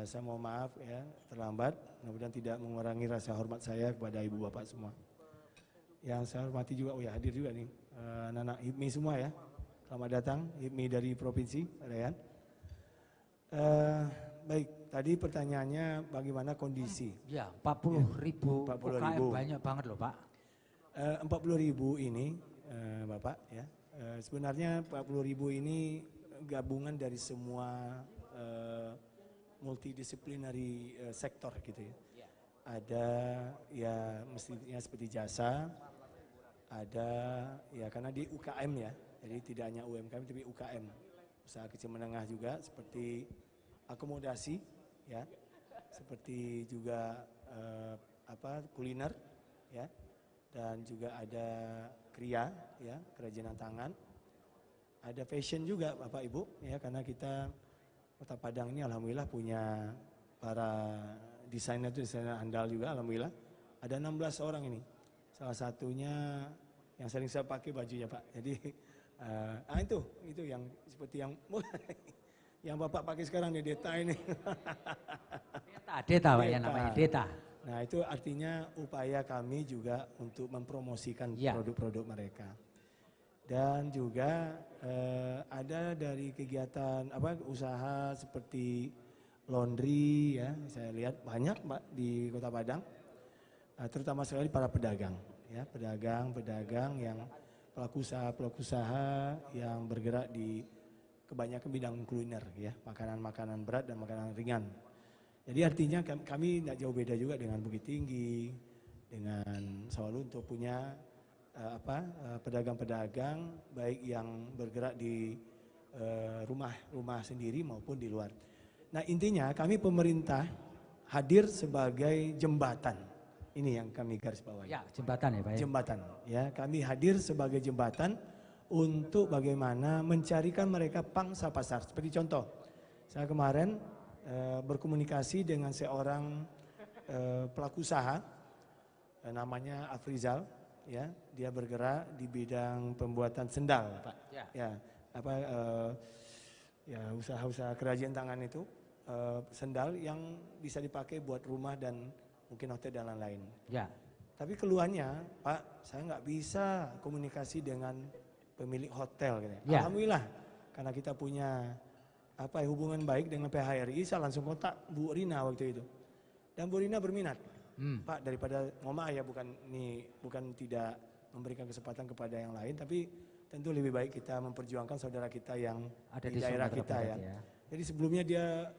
Saya mohon maaf ya terlambat, mudah-mudahan tidak mengurangi rasa hormat saya kepada Ibu Bapak semua. Yang saya hormati juga, oh ya hadir juga nih anak-anak HIPMI semua ya. Selamat datang HIPMI dari Provinsi Rayan. Baik, tadi pertanyaannya bagaimana kondisi? Ya, 40.000 UKM banyak banget loh Pak. 40.000 ini Bapak ya. Sebenarnya 40.000 ini gabungan dari semua multidisciplinary sektor gitu ya. Ada ya mestinya seperti jasa, ada ya karena di UKM ya, jadi tidak hanya UMKM tapi UKM, usaha kecil menengah juga seperti akomodasi ya, seperti juga kuliner ya, dan juga ada kriya ya, kerajinan tangan, ada fashion juga Bapak Ibu, ya, karena kita Kota Padang ini alhamdulillah punya para desainer handal juga alhamdulillah. Ada 16 orang ini. Salah satunya yang sering saya pakai bajunya Pak. Jadi itu yang seperti yang Bapak pakai sekarang nih, Deta ini. Deta Pak ya namanya, Deta. Nah itu artinya upaya kami juga untuk mempromosikan produk-produk mereka. Dan juga ada dari kegiatan usaha seperti laundry ya, saya lihat banyak Pak di Kota Padang, terutama sekali para pedagang ya, pedagang yang pelaku usaha yang bergerak di kebanyakan bidang kuliner ya, makanan berat dan makanan ringan. Jadi artinya kami tidak jauh beda juga dengan Bukit Tinggi, dengan Sawalunto untuk punya pedagang-pedagang baik yang bergerak di rumah sendiri maupun di luar. Nah intinya kami pemerintah hadir sebagai jembatan. Ini yang kami garis bawahi. Ya, jembatan ya Pak. Jembatan ya, kami hadir sebagai jembatan untuk bagaimana mencarikan mereka pangsa pasar. Seperti contoh, saya kemarin berkomunikasi dengan seorang pelaku usaha namanya Afrizal. Ya, dia bergerak di bidang pembuatan sendal, Pak. Ya, usaha-usaha kerajinan tangan itu, sendal yang bisa dipakai buat rumah dan mungkin hotel dan lain-lain. Ya. Tapi keluhannya, Pak, saya nggak bisa komunikasi dengan pemilik hotel. Gitu. Ya. Alhamdulillah, karena kita punya hubungan baik dengan PHRI, saya langsung kontak Bu Rina waktu itu, dan Bu Rina berminat. Pak, daripada ya bukan tidak memberikan kesempatan kepada yang lain, tapi tentu lebih baik kita memperjuangkan saudara kita yang ada di daerah kita ya. Jadi sebelumnya dia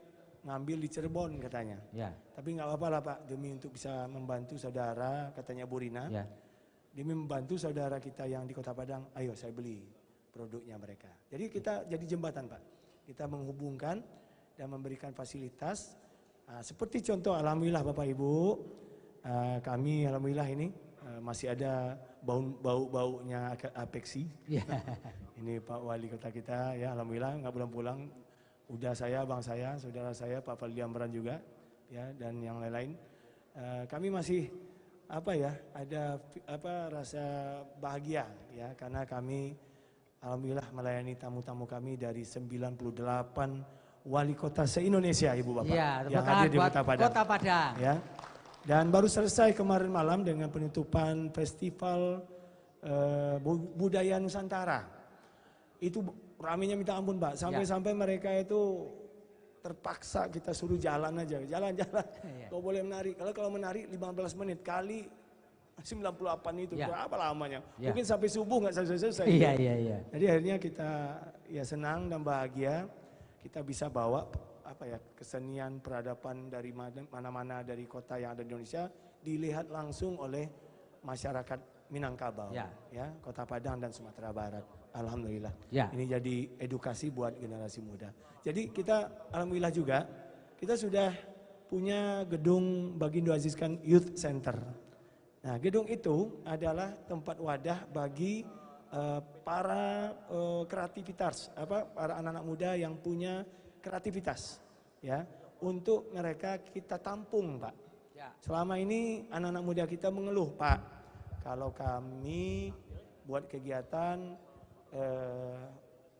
ngambil di Cirebon katanya, tapi nggak apa-apa lah Pak, demi untuk bisa membantu saudara, katanya Bu Rina, demi membantu saudara kita yang di Kota Padang, ayo saya beli produknya mereka. Jadi kita jadi jembatan Pak, kita menghubungkan dan memberikan fasilitas. Seperti contoh alhamdulillah Bapak Ibu, kami alhamdulillah ini masih ada baunya Apexi. Ini Pak Wali Kota kita ya, alhamdulillah nggak pulang-pulang. Udah bang saya, saudara saya Pak Fadli Amran juga ya, dan yang lain-lain. Kami masih ada rasa bahagia ya, karena kami alhamdulillah melayani tamu-tamu kami dari 98 wali kota se-Indonesia Ibu Bapak yang hadir di Kota Padang. Ya. Dan baru selesai kemarin malam dengan penutupan Festival Budaya Nusantara. Itu ramenya minta ampun Pak, sampai-sampai mereka itu terpaksa kita suruh jalan aja, jalan-jalan. Kau boleh menari, kalau menari 15 menit kali 98 itu berapa lamanya? Mungkin sampai subuh nggak selesai. Iya. Jadi akhirnya kita senang dan bahagia kita bisa bawa kesenian peradaban dari mana-mana dari kota yang ada di Indonesia dilihat langsung oleh masyarakat Minangkabau, ya, Kota Padang dan Sumatera Barat. Alhamdulillah. Ini jadi edukasi buat generasi muda. Jadi kita alhamdulillah juga kita sudah punya gedung Bagindo Aziz Khan Youth Center. Nah, gedung itu adalah tempat wadah bagi para kreativitas, para anak-anak muda yang punya kreativitas, ya, untuk mereka kita tampung, Pak. Selama ini anak-anak muda kita mengeluh, Pak, kalau kami buat kegiatan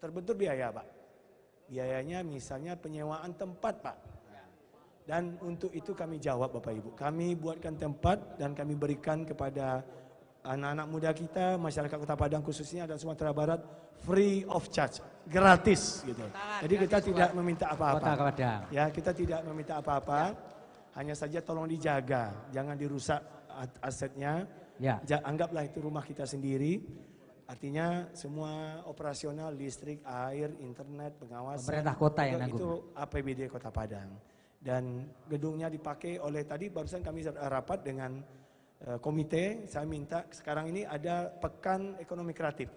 terbentur biaya, Pak. Biayanya misalnya penyewaan tempat, Pak. Dan untuk itu kami jawab, Bapak Ibu, kami buatkan tempat dan kami berikan kepada anak-anak muda kita, masyarakat Kota Padang khususnya dan Sumatera Barat, free of charge, gratis gitu. Jadi kita tidak meminta apa-apa. Ya, kita tidak meminta apa-apa, hanya saja tolong dijaga, jangan dirusak asetnya. Anggaplah itu rumah kita sendiri. Artinya semua operasional listrik, air, internet, pengawasan. Pemerintah kota yang nanggung. Itu APBD Kota Padang. Dan gedungnya dipakai oleh tadi barusan kami rapat dengan komite, saya minta sekarang ini ada pekan ekonomi kreatif.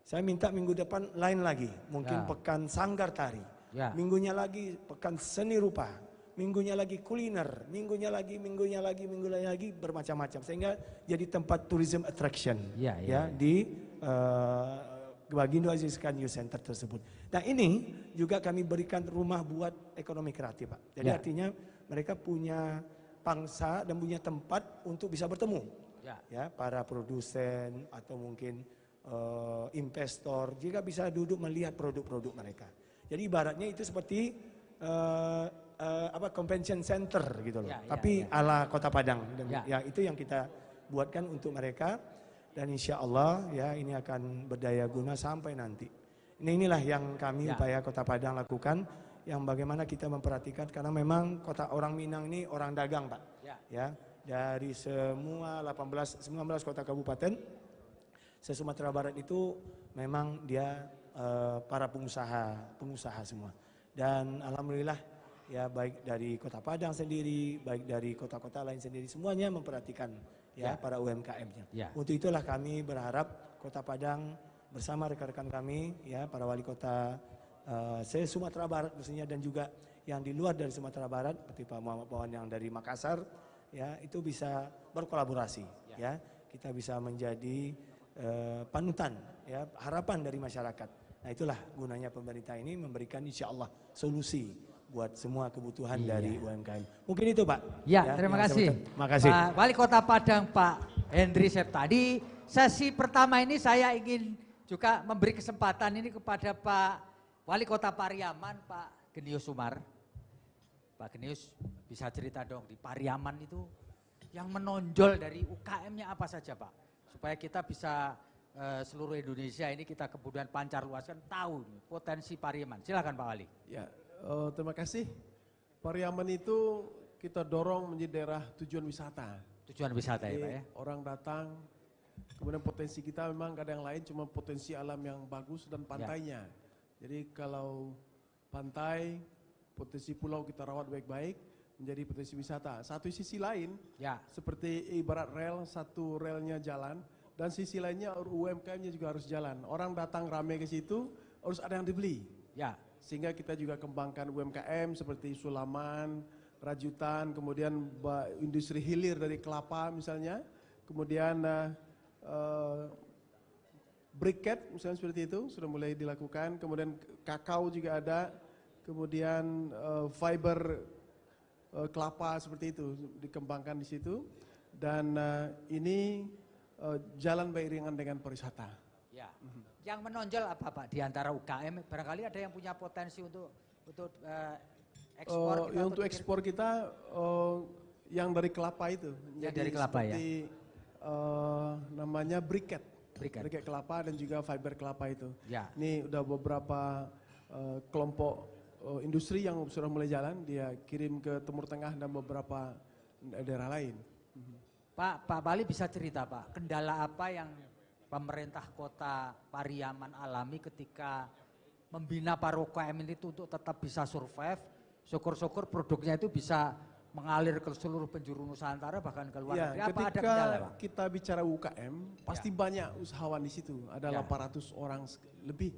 Saya minta minggu depan lain lagi, mungkin pekan sanggar tari. Minggunya lagi pekan seni rupa, minggunya lagi kuliner, minggunya lagi bermacam-macam sehingga jadi tempat tourism attraction di Bagindo Azizkan Youth Center tersebut. Nah ini juga kami berikan rumah buat ekonomi kreatif Pak. Jadi artinya mereka punya pangsa dan punya tempat untuk bisa bertemu. Ya, para produsen atau mungkin investor juga bisa duduk melihat produk-produk mereka. Jadi ibaratnya itu seperti convention center gitu loh. Tapi ala Kota Padang. Dan ya itu yang kita buatkan untuk mereka. Dan insya Allah ya ini akan berdaya guna sampai nanti. Inilah yang kami upaya Kota Padang lakukan, yang bagaimana kita memperhatikan karena memang kota orang Minang ini orang dagang Pak. Ya, dari semua 19 kota kabupaten se-Sumatera Barat itu memang dia para pengusaha semua. Dan alhamdulillah ya baik dari Kota Padang sendiri, baik dari kota-kota lain sendiri semuanya memperhatikan para UMKM-nya. Untuk itulah kami berharap Kota Padang bersama rekan-rekan kami para wali kota se-Sumatera Barat mestinya dan juga yang di luar dari Sumatera Barat seperti Pak Muhammad Pawan yang dari Makassar itu bisa berkolaborasi kita bisa menjadi panutan harapan dari masyarakat. Nah itulah gunanya pemerintah ini memberikan insya Allah solusi buat semua kebutuhan dari UMKM. Mungkin itu Pak. Terima kasih. Makasih. Pak Wali Kota Padang Pak Henry Septa. Di sesi pertama ini saya ingin juga memberi kesempatan ini kepada Pak Wali Kota Pariaman Pak Genius Umar. Pak Genius bisa cerita dong di Pariaman itu yang menonjol dari UKM-nya apa saja Pak? Supaya kita bisa seluruh Indonesia ini kita kemudian pancar luaskan tahu potensi Pariaman. Silakan Pak Wali. Ya, terima kasih. Pariaman itu kita dorong menjadi daerah tujuan wisata. Tujuan wisata ya Pak ya. Orang datang, kemudian potensi kita memang gak ada yang lain, cuma potensi alam yang bagus dan pantainya. Jadi kalau pantai, potensi pulau kita rawat baik-baik, menjadi potensi wisata. Satu sisi lain, seperti ibarat rel, satu relnya jalan, dan sisi lainnya UMKM-nya juga harus jalan. Orang datang rame ke situ, harus ada yang dibeli. Sehingga kita juga kembangkan UMKM seperti sulaman, rajutan, kemudian industri hilir dari kelapa misalnya, kemudian briquette misalnya seperti itu, sudah mulai dilakukan, kemudian kakao juga ada, kemudian fiber kelapa seperti itu dikembangkan di situ, dan ini jalan beriringan dengan pariwisata. Yang menonjol apa Pak di antara UKM? Barangkali ada yang punya potensi untuk ekspor. Untuk ekspor kita yang dari kelapa itu. Yang dari kelapa seperti, namanya briquette kelapa dan juga fiber kelapa itu. Ini udah beberapa kelompok industri yang sudah mulai jalan, dia kirim ke Timur Tengah dan beberapa daerah lain. Pak Bali bisa cerita Pak, kendala apa yang pemerintah kota Pariaman alami ketika membina para UKM ini untuk tetap bisa survive, syukur-syukur produknya itu bisa mengalir ke seluruh penjuru Nusantara bahkan ke luar negeri. Apa ada kendala Pak? Kita bicara UKM, pasti banyak usahawan di situ, ada 800 orang lebih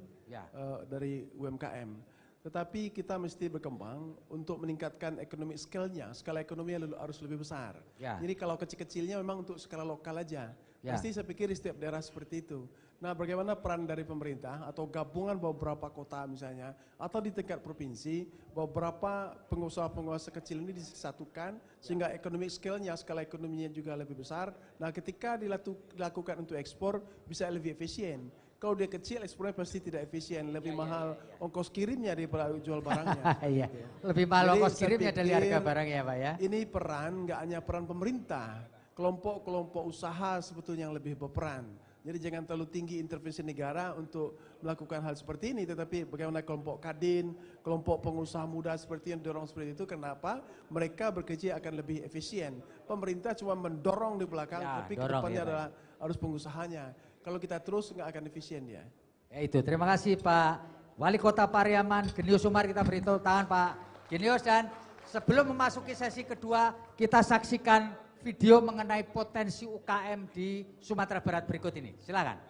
dari UMKM. Tetapi kita mesti berkembang untuk meningkatkan ekonomi scale-nya, skala ekonomi harus lebih besar. Jadi kalau kecil-kecilnya memang untuk skala lokal aja. Pasti saya pikir di setiap daerah seperti itu. Nah bagaimana peran dari pemerintah atau gabungan beberapa kota misalnya, atau di tingkat provinsi, beberapa pengusaha-pengusaha kecil ini disatukan sehingga ekonomi scale-nya, skala ekonominya juga lebih besar. Nah ketika dilakukan untuk ekspor bisa lebih efisien. Kalau dia kecil ekspornya pasti tidak efisien, lebih mahal ongkos kirimnya daripada jual barangnya. Lebih mahal ongkos kirimnya dari harga barangnya Pak ya. Ini peran, nggak hanya peran pemerintah, kelompok-kelompok usaha sebetulnya yang lebih berperan. Jadi jangan terlalu tinggi intervensi negara untuk melakukan hal seperti ini, tetapi bagaimana kelompok kadin, kelompok pengusaha muda seperti yang dorong seperti itu, kenapa? Mereka bekerja akan lebih efisien. Pemerintah cuma mendorong di belakang, tapi kedepannya adalah harus pengusahanya. Kalau kita terus nggak akan efisien ya. Ya itu, terima kasih Pak Wali Kota Pariaman, Genius Umar, kita beri tepuk tangan Pak Genius. Dan sebelum memasuki sesi kedua, kita saksikan video mengenai potensi UKM di Sumatera Barat berikut ini. Silakan.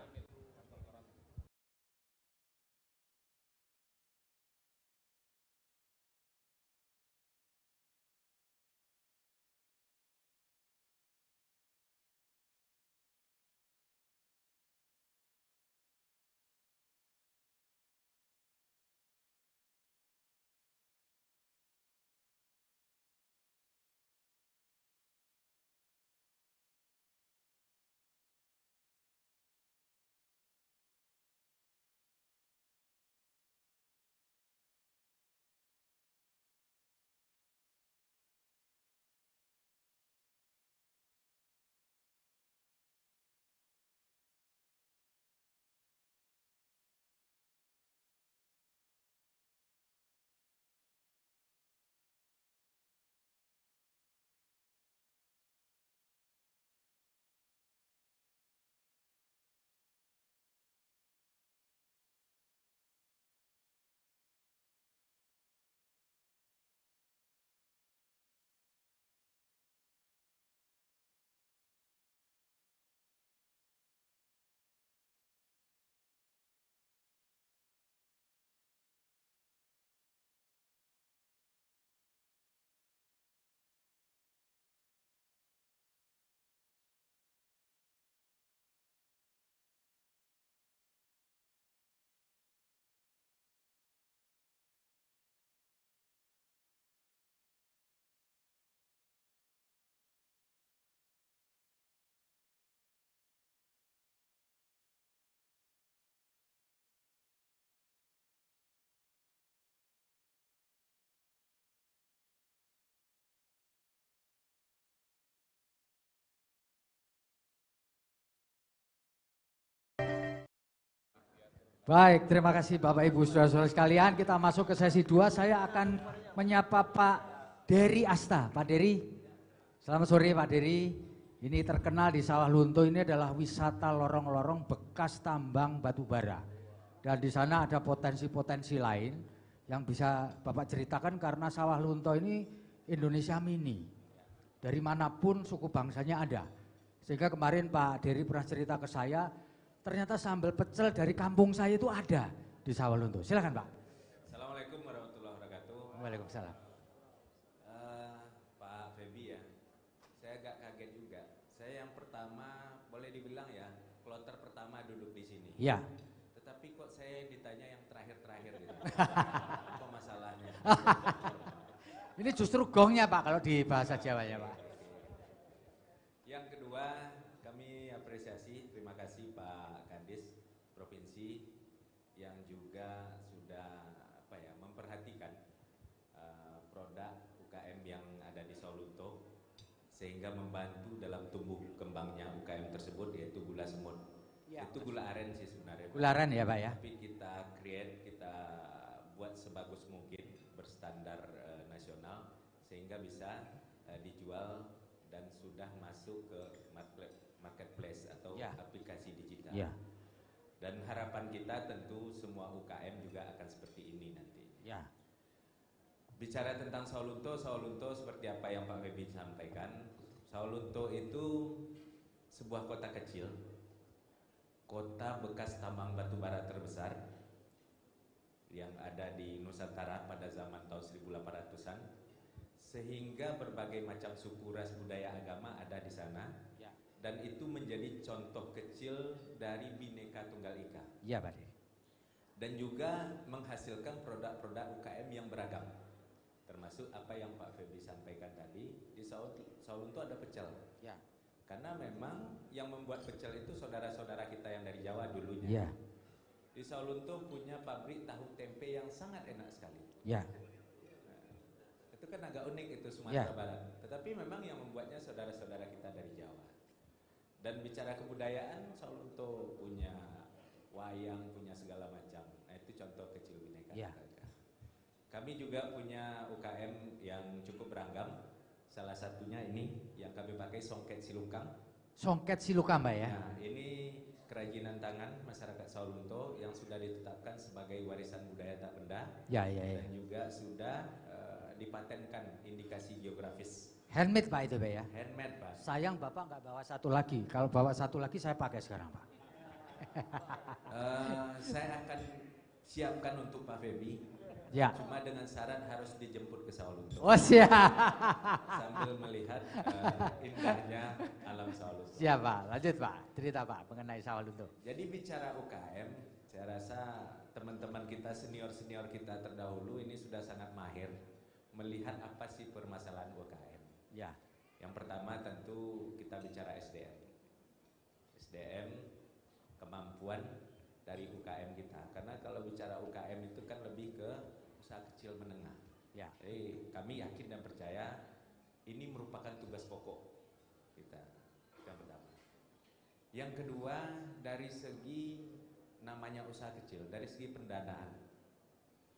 Baik, terima kasih Bapak Ibu saudara-saudara sekalian. Kita masuk ke sesi 2. Saya akan menyapa Pak Dery Asta. Pak Dery, selamat sore Pak Dery. Ini terkenal di Sawah Lunto, ini adalah wisata lorong-lorong bekas tambang batu bara. Dan di sana ada potensi-potensi lain yang bisa Bapak ceritakan karena Sawah Lunto ini Indonesia mini. Dari manapun suku bangsanya ada. Sehingga kemarin Pak Dery pernah cerita ke saya, ternyata sambal pecel dari kampung saya itu ada di Sawah Lunto. Silakan Pak. Assalamualaikum warahmatullahi wabarakatuh. Waalaikumsalam. Pak Febi ya, saya agak kaget juga. Saya yang pertama boleh dibilang ya, kloter pertama duduk di sini. Iya. Tetapi kok saya ditanya yang terakhir-terakhir gitu. Apa masalahnya? Ini justru gongnya Pak kalau di bahasa Jawanya Pak. Yang kedua, kami apresiasi, terima kasih Pak Kadis Provinsi yang juga sudah memperhatikan produk UKM yang ada di Sawah Lunto sehingga membantu dalam tumbuh kembangnya UKM tersebut, yaitu gula semut. Ya, itu gula aren sih sebenarnya. Gula aren ya Pak ya. Tapi kita create, kita buat sebagus mungkin berstandar nasional sehingga bisa dijual dan sudah masuk ke marketplace atau aplikasi digital. Ya. Dan harapan kita tentu semua UKM juga akan seperti ini nanti. Ya. Bicara tentang Sawah Lunto seperti apa yang Pak Febi sampaikan, Sawah Lunto itu sebuah kota kecil, kota bekas tambang batu bara terbesar yang ada di Nusantara pada zaman tahun 1800-an, sehingga berbagai macam suku, ras, budaya, agama ada di sana. Ya. Dan itu menjadi contoh kecil dari Bhinneka Tunggal Ika. Iya Pak. Dan juga menghasilkan produk-produk UKM yang beragam. Termasuk apa yang Pak Febi sampaikan tadi, di Sawah Lunto ada pecel. Ya. Karena memang yang membuat pecel itu saudara-saudara kita yang dari Jawa dulunya. Ya. Di Sawah Lunto punya pabrik tahu tempe yang sangat enak sekali. Ya. Itu kan agak unik itu Sumatera Barat. Tetapi memang yang membuatnya saudara-saudara kita dari Jawa. Dan bicara kebudayaan, Sawah Lunto punya wayang, punya segala macam. Nah itu contoh kecil Bhinneka. Ya. Kami juga punya UKM yang cukup beragam. Salah satunya ini yang kami pakai songket silukang. Songket silukang Mbak ya? Nah ini kerajinan tangan masyarakat Sawah Lunto yang sudah ditetapkan sebagai warisan budaya tak benda. Ya. Dan juga sudah dipatenkan indikasi geografis. Handmade Pak itu Pak ya? Handmade Pak. Sayang Bapak nggak bawa satu lagi. Kalau bawa satu lagi saya pakai sekarang Pak. Saya akan siapkan untuk Pak Febi. Ya. Cuma dengan syarat harus dijemput ke Sawah Lunto. Oh siap. Sambil melihat indahnya alam Sawah Lunto. Siap Pak. Lanjut Pak. Cerita Pak mengenai Sawah Lunto. Jadi bicara UKM, saya rasa teman-teman kita, senior-senior kita terdahulu ini sudah sangat mahir melihat apa sih permasalahan UKM. Ya. Yang pertama tentu kita bicara SDM. SDM, kemampuan dari UKM kita. Karena kalau bicara UKM itu kan lebih ke usaha kecil menengah. Ya. Jadi kami yakin dan percaya ini merupakan tugas pokok kita. Yang pertama. Yang kedua, dari segi namanya usaha kecil, dari segi pendanaan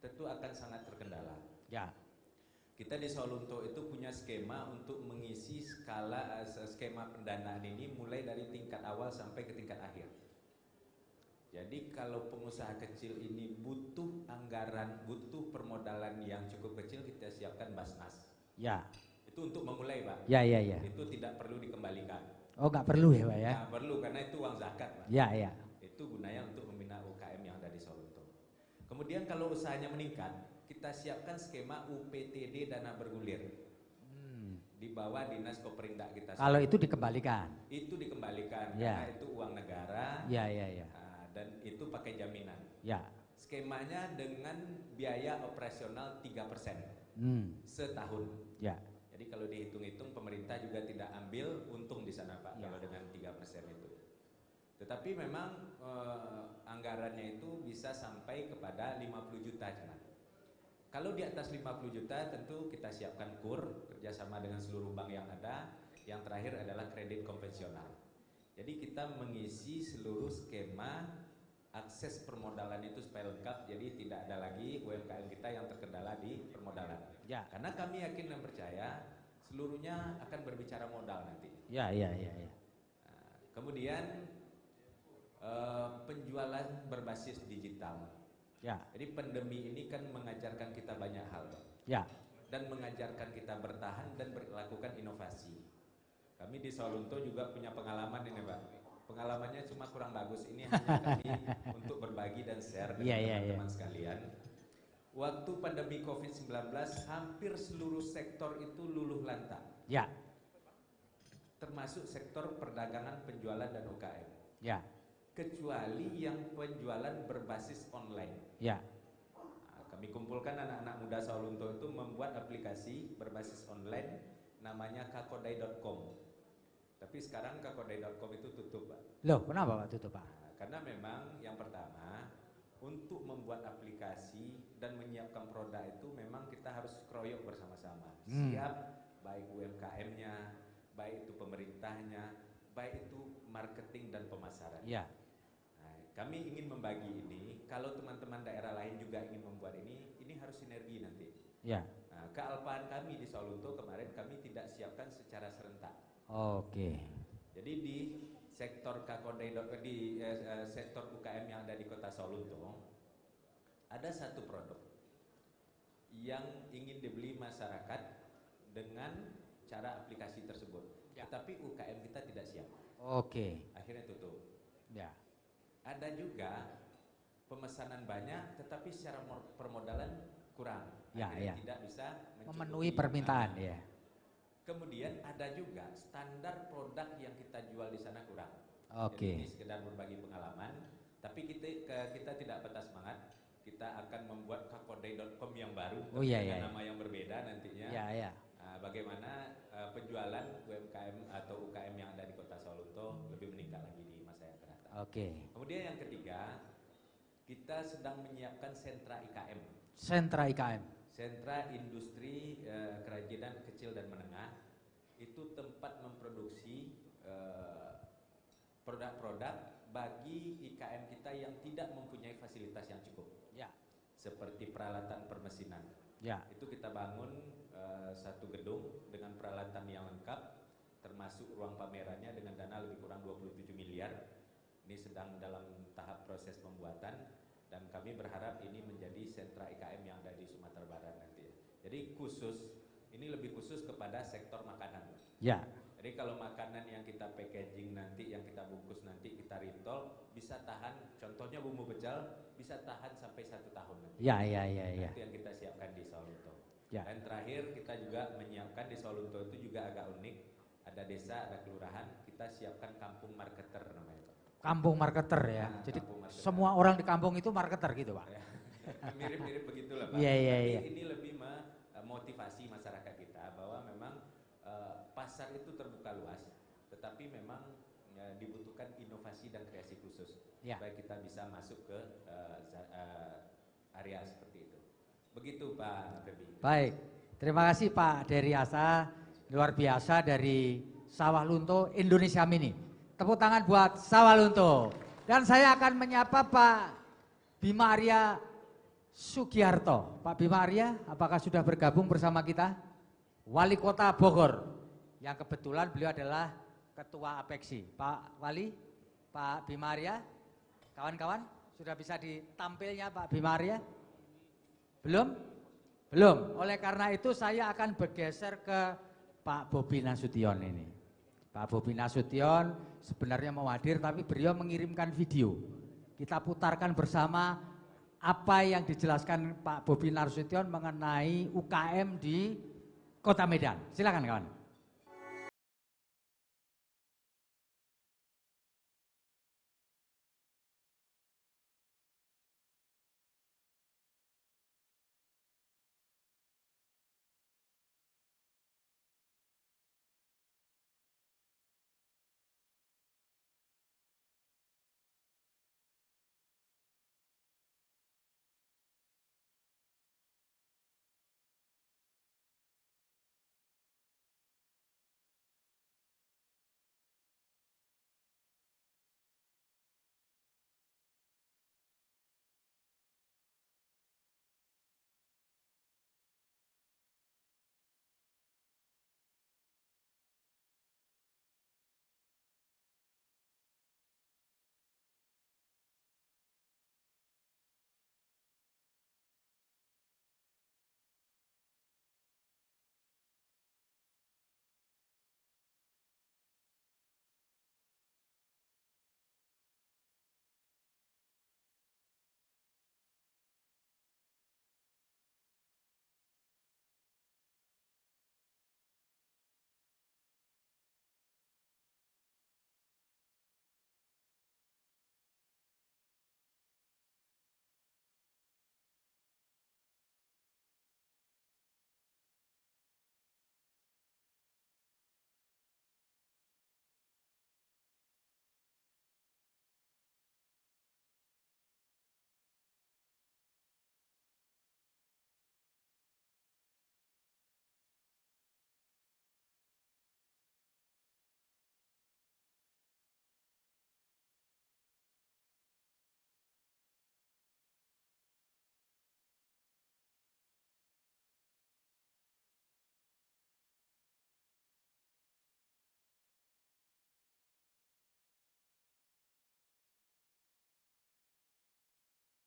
tentu akan sangat terkendala. Ya. Kita di Sawah Lunto itu punya skema untuk mengisi skema pendanaan ini mulai dari tingkat awal sampai ke tingkat akhir. Jadi kalau pengusaha kecil ini butuh anggaran, butuh permodalan yang cukup kecil, kita siapkan Basnas. Ya. Itu untuk memulai Pak. Ya. Itu tidak perlu dikembalikan. Oh nggak perlu ya Pak ya? Nggak perlu karena itu uang zakat Pak. Ya. Itu gunanya untuk membina UKM yang ada di Sawah Lunto. Kemudian kalau usahanya meningkat, kita siapkan skema UPTD dana bergulir. Di bawah Dinas Koperindak kita. Kalau itu dikembalikan? Itu dikembalikan karena itu uang negara. Ya. Dan itu pakai jaminan. Ya. Skemanya dengan biaya operasional 3% setahun. Ya. Jadi kalau dihitung-hitung pemerintah juga tidak ambil untung di sana Pak kalau dengan 3% itu. Tetapi memang anggarannya itu bisa sampai kepada 50 juta cuman. Kalau di atas 50 juta tentu kita siapkan KUR kerjasama dengan seluruh bank yang ada. Yang terakhir adalah kredit konvensional. Jadi kita mengisi seluruh skema akses permodalan itu supaya lengkap, jadi tidak ada lagi UMKM kita yang terkendala di permodalan. Ya. Karena kami yakin dan percaya seluruhnya akan berbicara modal nanti. Ya. Nah, kemudian penjualan berbasis digital. Ya. Jadi pandemi ini kan mengajarkan kita banyak hal, ya, dan mengajarkan kita bertahan dan melakukan inovasi. Kami di Sawalunto juga punya pengalaman ini, Pak. Pengalamannya cuma kurang bagus, ini hanya kami untuk berbagi dan share dengan teman-teman sekalian. Waktu pandemi COVID-19, hampir seluruh sektor itu luluh lantak. Ya. Termasuk sektor perdagangan, penjualan dan UKM. Ya. Kecuali yang penjualan berbasis online. Ya. Nah, kami kumpulkan anak-anak muda Sawalunto itu membuat aplikasi berbasis online namanya kakodai.com. Tapi sekarang kakodai.com itu tutup, Pak. Loh, kenapa Pak tutup, Pak? Nah, karena memang yang pertama, untuk membuat aplikasi dan menyiapkan produk itu memang kita harus keroyok bersama-sama. Siap, baik UMKM-nya, baik itu pemerintahnya, baik itu marketing dan pemasaran. Ya. Nah, kami ingin membagi ini, kalau teman-teman daerah lain juga ingin membuat ini harus sinergi nanti. Ya. Nah, kealpaan kami di Sawalunto kemarin kami tidak siapkan secara serentak. Oke. Jadi di sektor sektor UKM yang ada di Kota Sawalunto ada satu produk yang ingin dibeli masyarakat dengan cara aplikasi tersebut. Ya. Tetapi UKM kita tidak siap. Oke. Akhirnya tutup. Ya. Ada juga pemesanan banyak tetapi secara permodalan kurang. Ya, Akhirnya ya. tidak bisa Memenuhi permintaan, ya. Kemudian ada juga standar produk yang kita jual di sana kurang. Oke. Jadi ini sekedar berbagi pengalaman, tapi kita tidak patah semangat. Kita akan membuat kakodai.com yang baru dengan nama yang berbeda nantinya. Ya. Bagaimana penjualan UMKM atau UKM yang ada di Kota Sawalunto lebih meningkat lagi di masa yang akan datang. Oke. Kemudian yang ketiga, kita sedang menyiapkan sentra IKM. Sentra IKM. Sentra industri kerajinan kecil dan menengah itu tempat memproduksi produk-produk bagi IKM kita yang tidak mempunyai fasilitas yang cukup. Ya. Seperti peralatan permesinan. Ya. Itu kita bangun satu gedung dengan peralatan yang lengkap, termasuk ruang pamerannya dengan dana lebih kurang 27 miliar. Ini sedang dalam tahap proses pembuatan. Dan kami berharap ini menjadi sentra IKM yang ada di Sumatera Barat nanti. Jadi ini lebih khusus kepada sektor makanan. Ya. Jadi kalau makanan yang kita packaging nanti, yang kita bungkus nanti, kita rintol, bisa tahan, contohnya bumbu pecel, bisa tahan sampai 1 tahun nanti. Ya. Itu yang kita siapkan di Sawalunto. Ya. Dan terakhir kita juga menyiapkan di Sawalunto itu juga agak unik. Ada desa, ada kelurahan, kita siapkan kampung marketer namanya. Kampung marketer ya. Nah, jadi marketer. semua orang di kampung itu marketer gitu, Pak. Mirip-mirip begitulah, Pak. Iya. Ini lebih memotivasi masyarakat kita bahwa memang pasar itu terbuka luas, tetapi memang dibutuhkan inovasi dan kreasi khusus supaya kita bisa masuk ke area seperti itu. Begitu, Pak Febi. Baik. Terima kasih Pak Dery Asa, luar biasa dari Sawalunto Indonesia Mini. Tepuk tangan buat Sawalunto. Dan saya akan menyapa Pak Bima Arya Sugiarto. Pak Bima Arya, apakah sudah bergabung bersama kita? Wali Kota Bogor, yang kebetulan beliau adalah Ketua Apexi. Pak Wali, Pak Bima Arya, kawan-kawan sudah bisa ditampilnya Pak Bima Arya? Belum? Belum. Oleh karena itu saya akan bergeser ke Pak Bobi Nasution ini. Pak Bobi Nasution sebenarnya mau hadir tapi beliau mengirimkan video. Kita putarkan bersama apa yang dijelaskan Pak Bobi Nasution mengenai UKM di Kota Medan. Silakan kawan.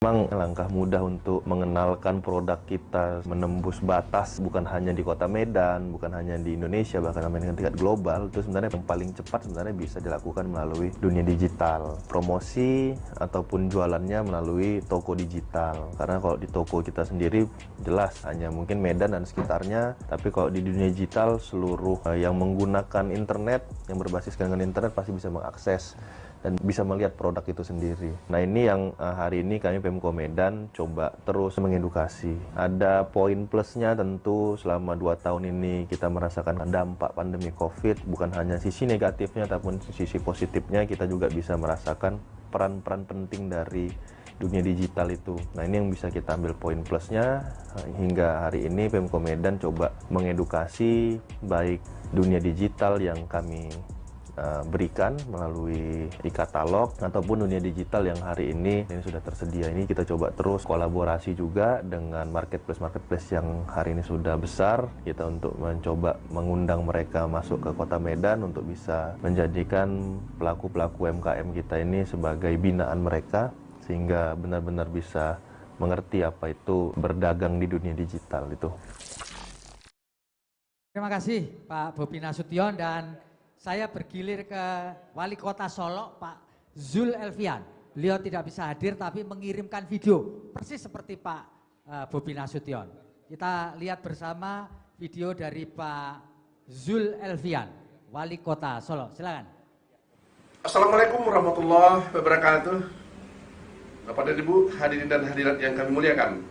Memang langkah mudah untuk mengenalkan produk kita menembus batas bukan hanya di Kota Medan, bukan hanya di Indonesia, bahkan dengan tingkat global. Itu sebenarnya yang paling cepat sebenarnya bisa dilakukan melalui dunia digital. Promosi ataupun jualannya melalui toko digital. Karena kalau di toko kita sendiri jelas hanya mungkin Medan dan sekitarnya, tapi kalau di dunia digital seluruh yang menggunakan internet, yang berbasis dengan internet pasti bisa mengakses dan bisa melihat produk itu sendiri. Nah, ini yang hari ini kami Pemko Medan coba terus mengedukasi. Ada poin plusnya tentu selama 2 tahun ini kita merasakan dampak pandemi COVID, bukan hanya sisi negatifnya ataupun sisi positifnya, kita juga bisa merasakan peran-peran penting dari dunia digital itu. Nah, ini yang bisa kita ambil poin plusnya. Hingga hari ini Pemko Medan coba mengedukasi baik dunia digital yang kami berikan melalui e-katalog ataupun dunia digital yang hari ini sudah tersedia. Ini kita coba terus kolaborasi juga dengan marketplace yang hari ini sudah besar, kita untuk mencoba mengundang mereka masuk ke Kota Medan untuk bisa menjadikan pelaku-pelaku UMKM kita ini sebagai binaan mereka sehingga benar-benar bisa mengerti apa itu berdagang di dunia digital itu. Terima kasih Pak Bobi Nasution, dan saya bergilir ke Wali Kota Solo, Pak Zul Elvian. Beliau tidak bisa hadir tapi mengirimkan video persis seperti Pak Bobi Nasution. Kita lihat bersama video dari Pak Zul Elvian, Wali Kota Solo. Silakan. Assalamualaikum warahmatullahi wabarakatuh. Bapak dan Ibu, hadirin dan hadirat yang kami muliakan.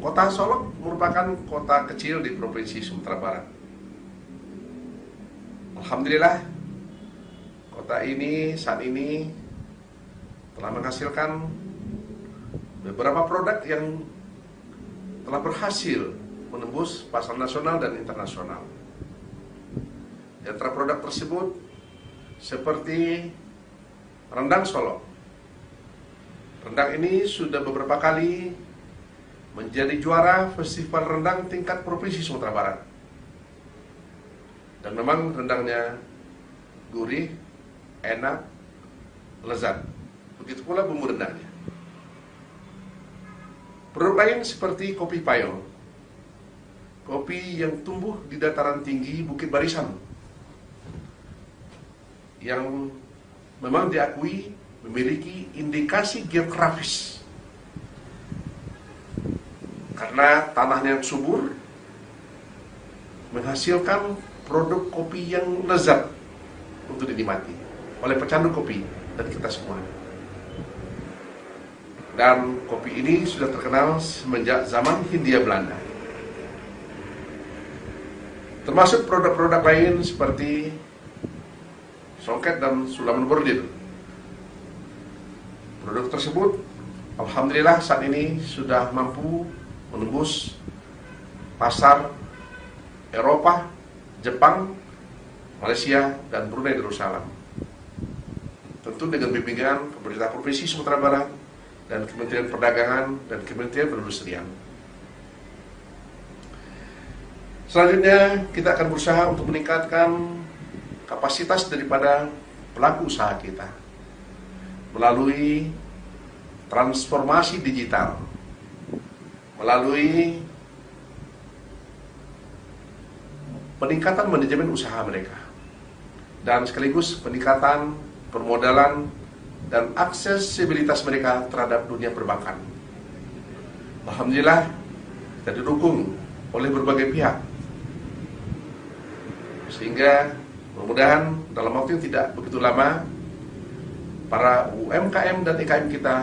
Kota Solo merupakan kota kecil di Provinsi Sumatera Barat. Alhamdulillah, kota ini saat ini telah menghasilkan beberapa produk yang telah berhasil menembus pasar nasional dan internasional. Di antara produk tersebut seperti rendang Solo. Rendang ini sudah beberapa kali menjadi juara festival rendang tingkat Provinsi Sumatera Barat. Dan memang rendangnya gurih, enak, lezat. Begitu pula bumbu rendangnya. Produk lain seperti kopi Payo. Kopi yang tumbuh di dataran tinggi Bukit Barisan. Yang memang diakui memiliki indikasi geografis. Karena tanahnya yang subur, menghasilkan produk kopi yang lezat untuk dinikmati oleh pecandu kopi dan kita semua. Dan kopi ini sudah terkenal semenjak zaman Hindia Belanda. Termasuk produk-produk lain seperti songket dan sulaman bordir. Produk tersebut alhamdulillah saat ini sudah mampu menembus pasar Eropa, Jepang, Malaysia, dan Brunei Darussalam. Tentu dengan bimbingan pemerintah Provinsi Sumatera Barat dan Kementerian Perdagangan dan Kementerian Perindustrian. Selanjutnya kita akan berusaha untuk meningkatkan kapasitas daripada pelaku usaha kita melalui transformasi digital, melalui peningkatan manajemen usaha mereka, dan sekaligus peningkatan permodalan dan aksesibilitas mereka terhadap dunia perbankan. Alhamdulillah, kita didukung oleh berbagai pihak, sehingga mudah-mudahan dalam waktu yang tidak begitu lama, para UMKM dan IKM kita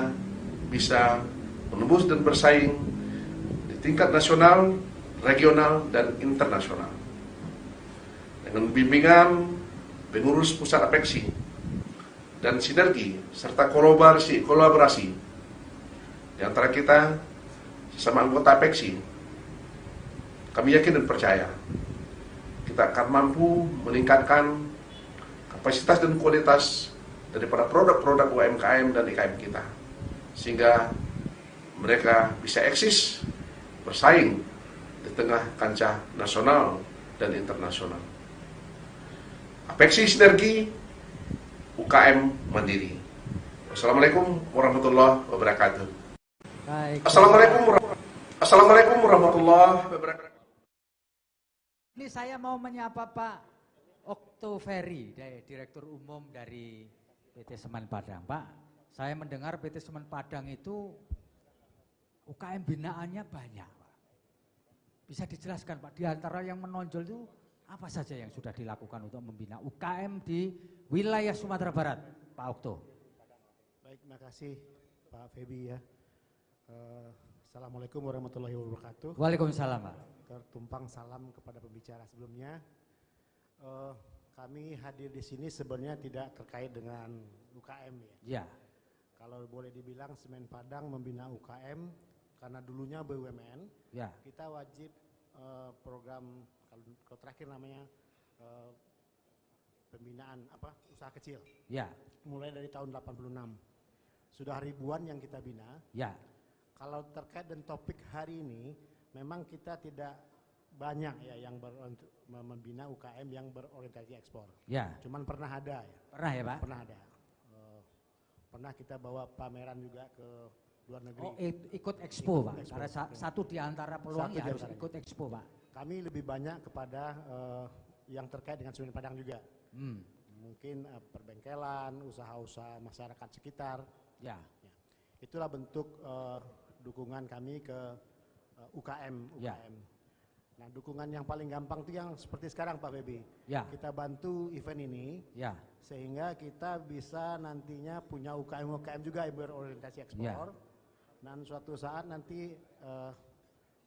bisa menembus dan bersaing di tingkat nasional, regional, dan internasional. Dengan bimbingan pengurus pusat Apeksi dan sinergi serta kolaborasi di antara kita sesama anggota Apeksi, kami yakin dan percaya kita akan mampu meningkatkan kapasitas dan kualitas daripada produk-produk UMKM dan IKM kita, sehingga mereka bisa eksis bersaing di tengah kancah nasional dan internasional. Apeksi sinergi, UKM mandiri. Assalamualaikum warahmatullahi wabarakatuh. Baik. Assalamualaikum warahmatullahi wabarakatuh. Ini saya mau menyapa Pak Okto Ferry, Direktur Umum dari PT Semen Padang. Pak, saya mendengar PT Semen Padang itu UKM binaannya banyak, Pak. Bisa dijelaskan Pak, di antara yang menonjol itu apa saja yang sudah dilakukan untuk membina UKM di wilayah Sumatera Barat, Pak Okto? Baik, terima kasih Pak Febi ya. Assalamualaikum warahmatullahi wabarakatuh. Waalaikumsalam Pak. Tertumpang salam kepada pembicara sebelumnya. Kami hadir di sini sebenarnya tidak terkait dengan UKM ya. Ya. Kalau boleh dibilang Semen Padang membina UKM karena dulunya BUMN. Ya. Kita wajib program kalau terakhir namanya pembinaan usaha kecil. Ya. Mulai dari tahun 86. Sudah ribuan yang kita bina. Ya. Kalau terkait dengan topik hari ini, memang kita tidak banyak ya yang membina UKM yang berorientasi ekspor. Ya. Cuman pernah ada ya. Pernah ya Pak? Pernah ada. Pernah kita bawa pameran juga ke luar negeri. Oh, ikut expo Pak. Karena satu di antara peluang ya harus ikut expo Pak. Kami lebih banyak kepada yang terkait dengan Semen Padang juga. Mungkin perbengkelan, usaha-usaha masyarakat sekitar. Ya. Itulah bentuk dukungan kami ke UKM. Ya. Nah, dukungan yang paling gampang itu yang seperti sekarang Pak Febi. Ya. Kita bantu event ini. Ya. Sehingga kita bisa nantinya punya UKM juga yang berorientasi ekspor. Ya. Dan suatu saat nanti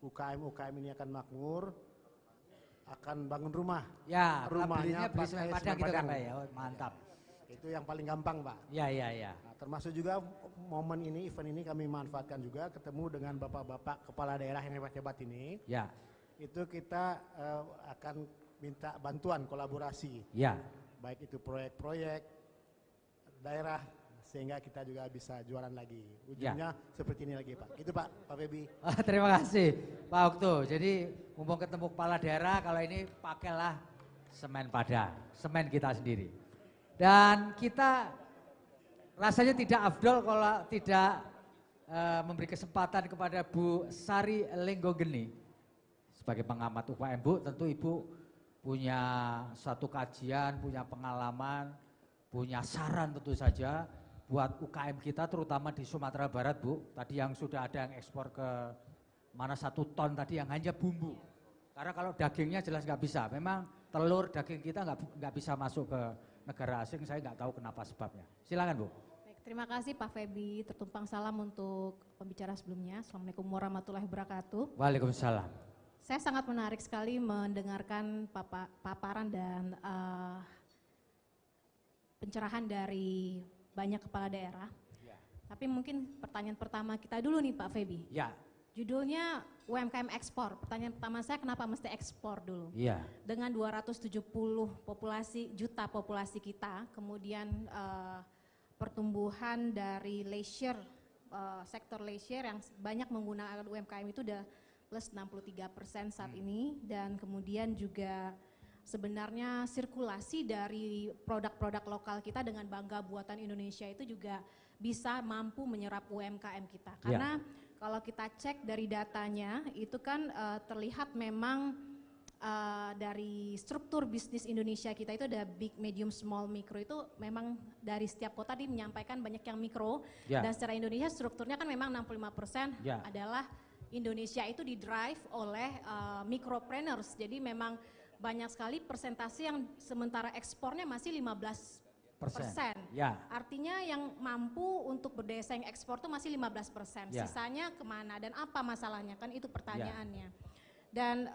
UKM ini akan makmur, akan bangun rumah. Ya, rumahnya beli Semen Padang gitu kan Pak ya. Oh, mantap. Itu yang paling gampang Pak. Ya. Nah, termasuk juga momen ini, event ini kami manfaatkan juga ketemu dengan bapak-bapak kepala daerah yang hebat-hebat ini. Ya. Itu kita akan minta bantuan kolaborasi. Ya. Baik itu proyek-proyek daerah sehingga kita juga bisa jualan lagi. Ujungnya seperti ini lagi Pak. Gitu Pak Febi. Terima kasih Pak Okto. Jadi mumpung ketemu kepala daerah, kalau ini pakailah Semen Padang, semen kita sendiri. Dan kita rasanya tidak afdol kalau tidak memberi kesempatan kepada Bu Sari Lenggogeni. Sebagai pengamat UKM Bu, tentu Ibu punya satu kajian, punya pengalaman, punya saran tentu saja buat UKM kita terutama di Sumatera Barat Bu. Tadi yang sudah ada yang ekspor ke mana 1 ton tadi yang hanya bumbu. Karena kalau dagingnya jelas nggak bisa. Memang telur daging kita nggak bisa masuk ke negara asing, saya nggak tahu kenapa sebabnya. Silakan Bu. Baik, terima kasih Pak Febi. Tertumpang salam untuk pembicara sebelumnya. Assalamualaikum warahmatullahi wabarakatuh. Waalaikumsalam. Saya sangat menarik sekali mendengarkan paparan dan pencerahan dari banyak kepala daerah. Ya. Tapi mungkin pertanyaan pertama kita dulu nih Pak Febi. Ya. Judulnya UMKM ekspor. Pertanyaan pertama saya, kenapa mesti ekspor dulu? Iya. Dengan 270 juta populasi kita, kemudian pertumbuhan dari leisure, sektor leisure yang banyak menggunakan UMKM itu udah plus 63% saat ini, dan kemudian juga sebenarnya sirkulasi dari produk-produk lokal kita dengan bangga buatan Indonesia itu juga bisa mampu menyerap UMKM kita. Karena kalau kita cek dari datanya itu kan terlihat memang dari struktur bisnis Indonesia kita itu ada big, medium, small, mikro, itu memang dari setiap kota dia menyampaikan banyak yang mikro, dan secara Indonesia strukturnya kan memang 65% adalah Indonesia itu didrive oleh micropreneurs. Jadi memang banyak sekali persentase yang sementara ekspornya masih 15%. Artinya yang mampu untuk berdaya saing ekspor itu masih 15%. Sisanya kemana dan apa masalahnya, kan itu pertanyaannya. Dan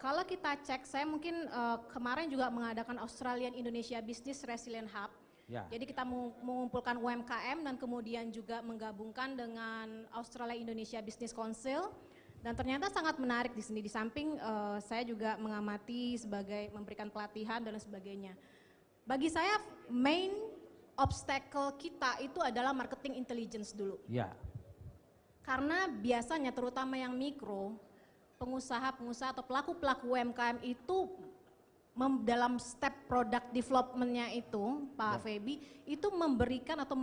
kalau kita cek, saya mungkin kemarin juga mengadakan Australian Indonesia Business Resilient Hub. Jadi kita mengumpulkan UMKM dan kemudian juga menggabungkan dengan Australia Indonesia Business Council, dan ternyata sangat menarik di sini. Di samping saya juga mengamati sebagai memberikan pelatihan dan sebagainya. Bagi saya main obstacle kita itu adalah marketing intelligence dulu. Karena biasanya terutama yang mikro, pengusaha-pengusaha atau pelaku-pelaku UMKM itu dalam step product development-nya itu, Pak Feby, itu memberikan atau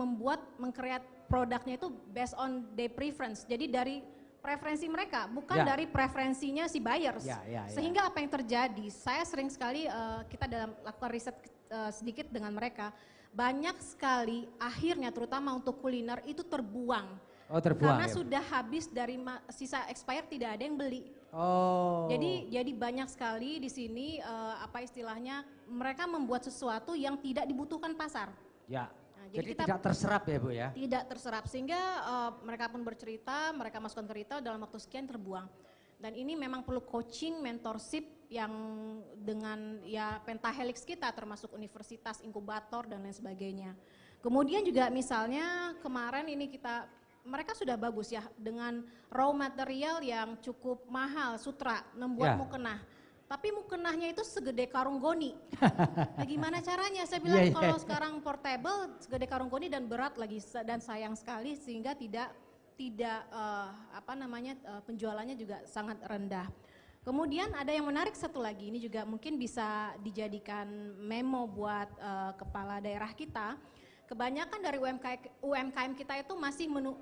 mengcreate produknya itu based on their preference. Jadi dari preferensi mereka, bukan dari preferensinya si buyers. Sehingga apa yang terjadi, saya sering sekali kita dalam lakukan riset sedikit dengan mereka, banyak sekali akhirnya terutama untuk kuliner itu terbuang. Oh, terbuang. Karena sudah habis dari sisa expired, tidak ada yang beli. Oh. Jadi banyak sekali di sini apa istilahnya, mereka membuat sesuatu yang tidak dibutuhkan pasar. Ya. Nah, jadi tidak terserap ya Bu ya? Tidak terserap, sehingga mereka pun bercerita, mereka masukkan ke retail dalam waktu sekian terbuang. Dan ini memang perlu coaching, mentorship yang dengan ya pentahelix kita, termasuk universitas, inkubator dan lain sebagainya. Kemudian juga misalnya kemarin ini mereka sudah bagus ya dengan raw material yang cukup mahal, sutra, membuat mukena. Tapi mukenahnya itu segede karung goni. Nah, gimana caranya? Saya bilang kalau sekarang portable segede karung goni dan berat lagi dan sayang sekali sehingga tidak penjualannya juga sangat rendah. Kemudian ada yang menarik satu lagi, ini juga mungkin bisa dijadikan memo buat kepala daerah kita. Kebanyakan dari UMKM kita itu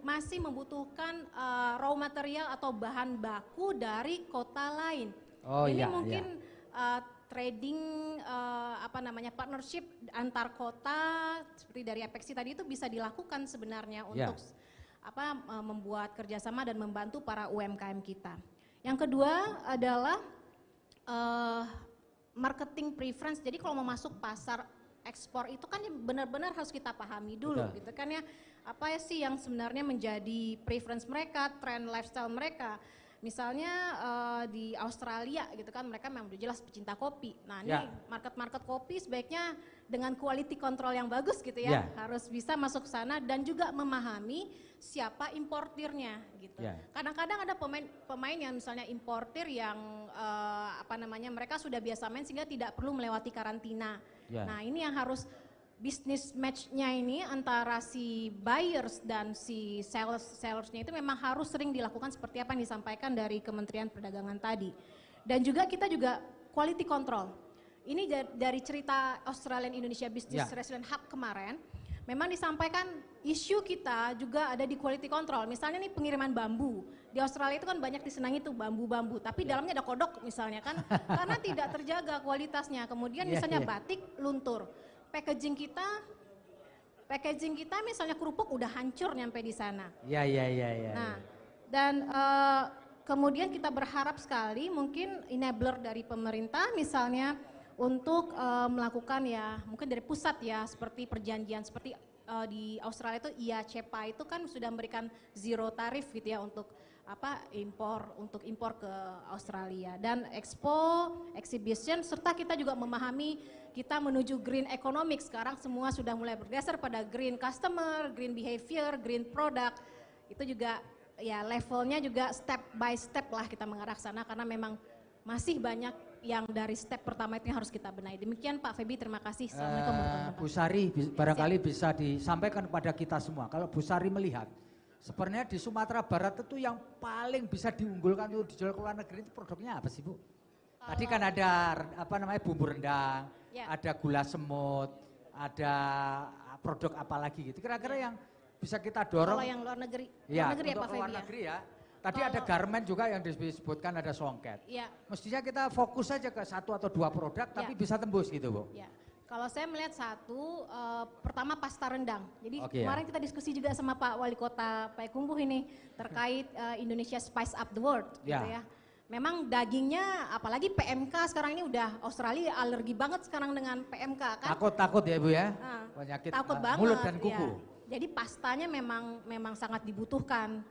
masih membutuhkan raw material atau bahan baku dari kota lain. Ini mungkin trading partnership antar kota seperti dari Apexi tadi itu bisa dilakukan sebenarnya untuk membuat kerjasama dan membantu para UMKM kita. Yang kedua adalah marketing preference. Jadi kalau mau masuk pasar ekspor itu kan benar-benar harus kita pahami dulu gitu kan ya, apa sih yang sebenarnya menjadi preference mereka, trend lifestyle mereka. Misalnya di Australia gitu kan, mereka memang udah jelas pecinta kopi. Nah ini market kopi sebaiknya dengan quality control yang bagus gitu ya, harus bisa masuk ke sana dan juga memahami siapa importirnya gitu. Kadang-kadang ada pemain yang misalnya importir yang mereka sudah biasa main sehingga tidak perlu melewati karantina. Nah ini yang harus bisnis match-nya ini antara si buyers dan si sellersnya itu memang harus sering dilakukan seperti apa yang disampaikan dari Kementerian Perdagangan tadi. Dan juga kita juga quality control. Ini dari cerita Australian Indonesia Business Resident Hub kemarin, memang disampaikan isu kita juga ada di quality control. Misalnya nih pengiriman bambu. Di Australia itu kan banyak disenangi tuh bambu-bambu, tapi dalamnya ada kodok misalnya kan, karena tidak terjaga kualitasnya. Kemudian misalnya batik luntur. Packaging kita misalnya kerupuk udah hancur nyampe di sana. Nah, dan kemudian kita berharap sekali mungkin enabler dari pemerintah misalnya untuk melakukan ya mungkin dari pusat ya seperti perjanjian seperti di Australia itu IACPA itu kan sudah memberikan zero tarif gitu ya untuk impor ke Australia, dan exhibition serta kita juga memahami kita menuju green economic. Sekarang semua sudah mulai bergeser pada green customer, green behavior, green product. Itu juga ya levelnya juga step by step lah kita mengarah ke sana karena memang masih banyak yang dari step pertama itu yang harus kita benahi. Demikian Pak Feby, terima kasih. Assalamualaikum warahmatullahi wabarakatuh. Bu Sari barangkali bisa disampaikan kepada kita semua. Kalau Bu Sari melihat sebenarnya di Sumatera Barat itu yang paling bisa diunggulkan untuk dijual ke luar negeri itu produknya apa sih Bu? Tadi kan ada bumbu rendang, ada gula semut, ada produk apa lagi gitu. Kira-kira yang bisa kita dorong. Kalau yang luar negeri, untuk luar negeri ya. Tadi ada garment juga yang disebutkan ada songket. Mestinya kita fokus saja ke satu atau dua produk tapi bisa tembus gitu Bu. Kalau saya melihat pertama pasta rendang. Jadi kemarin kita diskusi juga sama Pak Wali Kota Payakumbuh ini terkait Indonesia Spice Up the World gitu ya. Memang dagingnya apalagi PMK sekarang ini udah Australia alergi banget sekarang dengan PMK kan. Takut ya Bu ya, penyakit mulut dan kuku. Jadi pastanya memang sangat dibutuhkan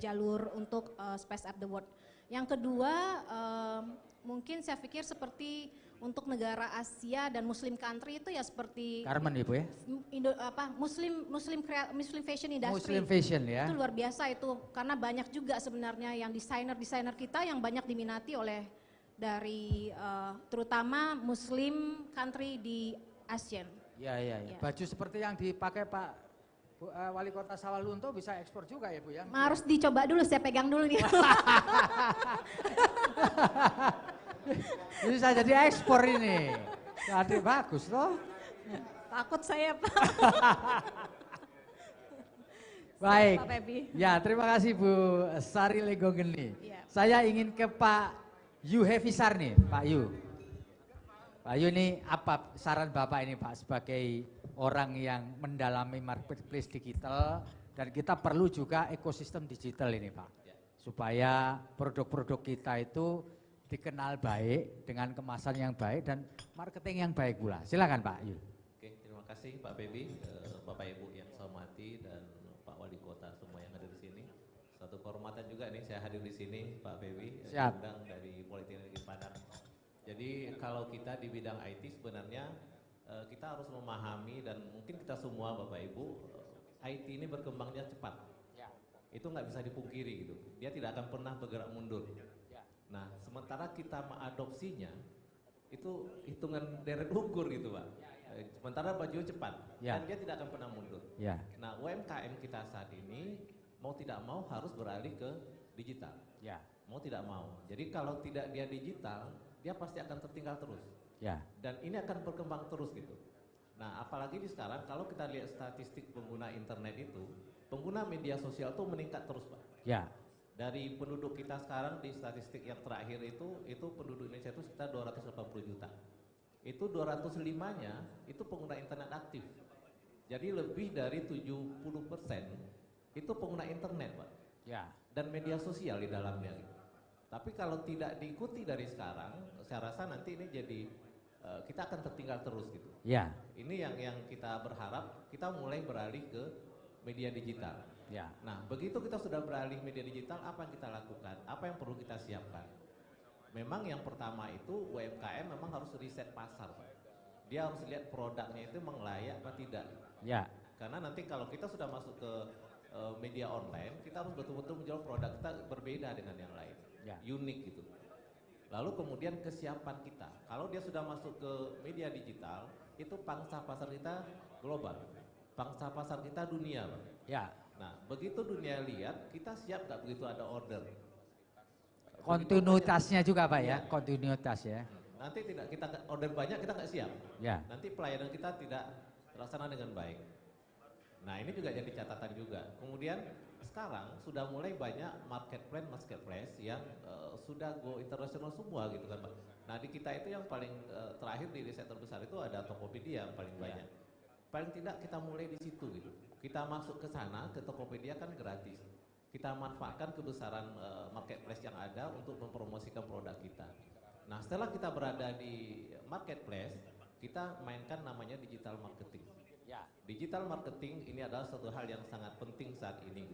jalur untuk Spice Up the World. Yang kedua mungkin saya pikir seperti untuk negara Asia dan Muslim country itu ya seperti Carmen ya Bu ya? Muslim fashion industry. Muslim fashion ya. Itu luar biasa itu karena banyak juga sebenarnya yang desainer kita yang banyak diminati oleh dari terutama Muslim country di ASEAN. Ya. Baju seperti yang dipakai Pak Wali Kota Sawalunto bisa ekspor juga ya Bu ya? Harus dicoba dulu, saya pegang dulu nih. Bisa jadi ekspor ini. Jadi bagus loh. Takut saya, Pak. Baik. Pak Febi. Ya, terima kasih Bu Sari Legogeni. Ya. Saya ingin ke Pak Yu Hevisar nih, Pak Yu. Pak Yu ini apa saran Bapak ini Pak sebagai orang yang mendalami marketplace digital dan kita perlu juga ekosistem digital ini Pak. Supaya produk-produk kita itu dikenal baik dengan kemasan yang baik dan marketing yang baik pula. Silakan Pak Yu. Oke, terima kasih Pak Febi, Bapak Ibu yang saya hormati dan Pak Wali Kota semua yang hadir di sini. Suatu kehormatan juga nih saya hadir di sini Pak Febi, diundang dari Politeknik Negeri Padang. Jadi kalau kita di bidang IT sebenarnya kita harus memahami dan mungkin kita semua Bapak Ibu, IT ini berkembangnya cepat. Ya. Itu nggak bisa dipungkiri gitu. Dia tidak akan pernah bergerak mundur. Ya. Nah, sementara kita mengadopsinya itu hitungan deret ukur gitu Pak. Ya. Sementara baju cepat dan dia tidak akan pernah mundur. Ya. Nah, UMKM kita saat ini mau tidak mau harus beralih ke digital. Ya. Mau tidak mau. Jadi kalau tidak dia digital, dia pasti akan tertinggal terus. Ya. Dan ini akan berkembang terus gitu. Nah, apalagi di sekarang kalau kita lihat statistik pengguna internet itu, pengguna media sosial itu meningkat terus, Pak. Ya. Dari penduduk kita sekarang di statistik yang terakhir itu penduduk Indonesia itu sekitar 280 juta. Itu 205-nya itu pengguna internet aktif. Jadi lebih dari 70% itu pengguna internet, Pak. Ya. Dan media sosial di dalamnya gitu. Tapi kalau tidak diikuti dari sekarang, saya rasa nanti ini jadi kita akan tertinggal terus gitu. Ya. Ini yang kita berharap kita mulai beralih ke media digital. Ya. Nah, begitu kita sudah beralih media digital, apa yang kita lakukan? Apa yang perlu kita siapkan? Memang yang pertama itu UMKM memang harus riset pasar, Pak. Dia harus lihat produknya itu memang layak apa tidak. Ya. Karena nanti kalau kita sudah masuk ke media online, kita harus betul-betul menjual produk kita berbeda dengan yang lain. Ya. Unik gitu. Lalu kemudian kesiapan kita. Kalau dia sudah masuk ke media digital, itu pangsa pasar kita global. Pangsa pasar kita dunia, Pak. Ya. Nah, begitu dunia lihat, kita siap nggak begitu ada order. Kontinuitasnya juga Pak ya, kontinuitas ya. Nanti tidak kita order banyak kita nggak siap. Ya. Nanti pelayanan kita tidak terlaksana dengan baik. Nah, ini juga jadi catatan juga. Kemudian sekarang sudah mulai banyak marketplace yang sudah go internasional semua gitu kan Pak. Nah di kita itu yang paling terakhir di riset terbesar itu ada Tokopedia yang paling banyak. Paling tidak kita mulai di situ gitu. Kita masuk ke sana, ke Tokopedia kan gratis. Kita manfaatkan kebesaran marketplace yang ada untuk mempromosikan produk kita. Nah setelah kita berada di marketplace, kita mainkan namanya digital marketing. Ya. Digital marketing ini adalah suatu hal yang sangat penting saat ini.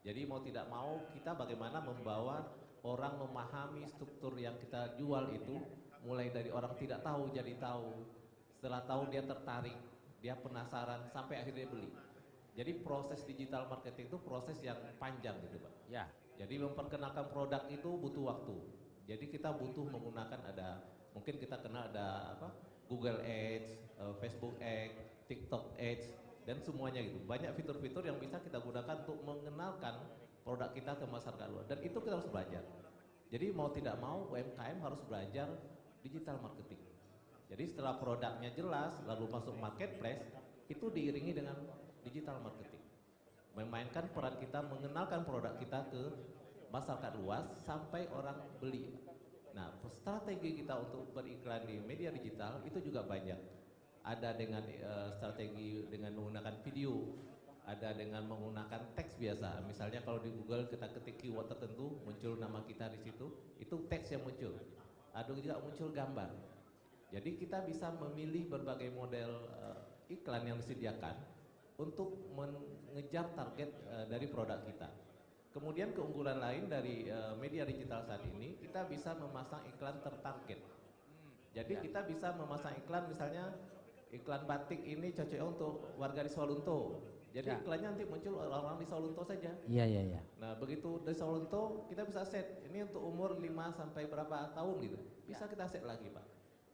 Jadi mau tidak mau kita bagaimana membawa orang memahami struktur yang kita jual itu, mulai dari orang tidak tahu jadi tahu, setelah tahu dia tertarik, dia penasaran sampai akhirnya beli. Jadi proses digital marketing itu proses yang panjang gitu Pak. Ya. Jadi memperkenalkan produk itu butuh waktu. Jadi kita butuh menggunakan mungkin kita kenal ada Google Ads, Facebook Ads, TikTok Ads, dan semuanya gitu. Banyak fitur-fitur yang bisa kita gunakan untuk mengenalkan produk kita ke masyarakat luar. Dan itu kita harus belajar. Jadi mau tidak mau UMKM harus belajar digital marketing. Jadi setelah produknya jelas, lalu masuk marketplace, itu diiringi dengan digital marketing. Memainkan peran kita mengenalkan produk kita ke masyarakat luas sampai orang beli. Nah, strategi kita untuk beriklan di media digital itu juga banyak. Ada dengan strategi dengan menggunakan video, ada dengan menggunakan teks biasa. Misalnya kalau di Google kita ketik keyword tertentu, muncul nama kita di situ, itu teks yang muncul. Ada juga muncul gambar. Jadi kita bisa memilih berbagai model iklan yang disediakan untuk mengejar target dari produk kita. Kemudian keunggulan lain dari media digital saat ini, kita bisa memasang iklan tertarget. Jadi kita bisa memasang iklan misalnya iklan batik ini cocok untuk warga di Sawalunto. Jadi iklannya nanti muncul orang-orang di Sawalunto saja. Iya. Nah, begitu di Sawalunto kita bisa set ini untuk umur 5 sampai berapa tahun gitu. Bisa kita set lagi, Pak.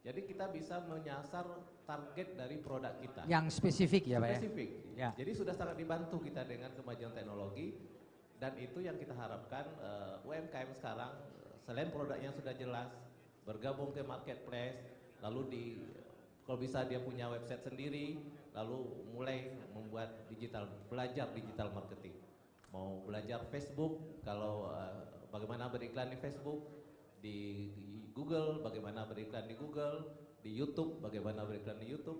Jadi kita bisa menyasar target dari produk kita. Yang spesifik ya, Pak ya. Spesifik. Ya. Jadi sudah sangat dibantu kita dengan kemajuan teknologi dan itu yang kita harapkan UMKM sekarang selain produknya sudah jelas, bergabung ke marketplace, lalu kalau bisa dia punya website sendiri, lalu mulai membuat belajar digital marketing. Mau belajar Facebook, kalau bagaimana beriklan di Facebook, di Google, bagaimana beriklan di Google, di YouTube, bagaimana beriklan di YouTube,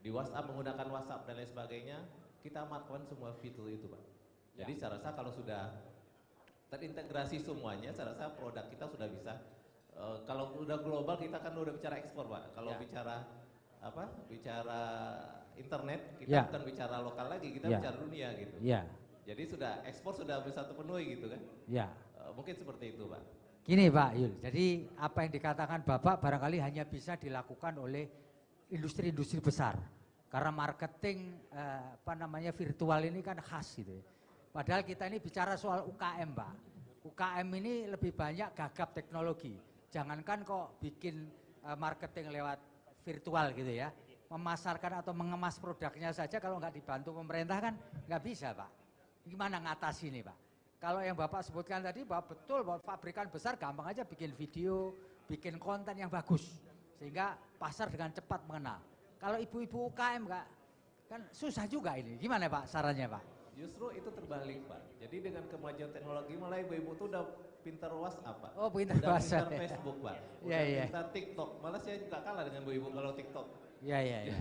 di WhatsApp, menggunakan WhatsApp dan lain sebagainya, kita amankan semua fitur itu, Pak. Jadi saya rasa kalau sudah terintegrasi semuanya, saya rasa produk kita sudah bisa. Kalau udah global kita kan udah bicara ekspor, Pak. Kalau bicara internet, kita bukan bicara lokal lagi, kita bicara dunia gitu. Jadi sudah ekspor sudah bisa terpenuhi gitu kan? Mungkin seperti itu, Pak. Gini Pak Yul, jadi apa yang dikatakan Bapak barangkali hanya bisa dilakukan oleh industri-industri besar. Karena marketing virtual ini kan khas gitu. Padahal kita ini bicara soal UKM, Pak. UKM ini lebih banyak gagap teknologi. Jangankan kok bikin marketing lewat virtual gitu ya. Memasarkan atau mengemas produknya saja kalau nggak dibantu pemerintah kan nggak bisa, Pak. Gimana ngatasi ini, Pak? Kalau yang Bapak sebutkan tadi bahwa betul bahwa pabrikan besar gampang aja bikin video, bikin konten yang bagus. Sehingga pasar dengan cepat mengenal. Kalau ibu-ibu UKM kan susah juga ini. Gimana Pak sarannya, Pak? Justru itu terbalik, Pak. Jadi dengan kemajuan teknologi mulai ibu-ibu tuh udah pintar WhatsApp, Pak. Oh, pintar WhatsApp. Pintar Facebook, Pak. Iya, iya. Pintar TikTok. Malah saya juga kalah dengan ibu-ibu kalau TikTok. Iya, iya, iya.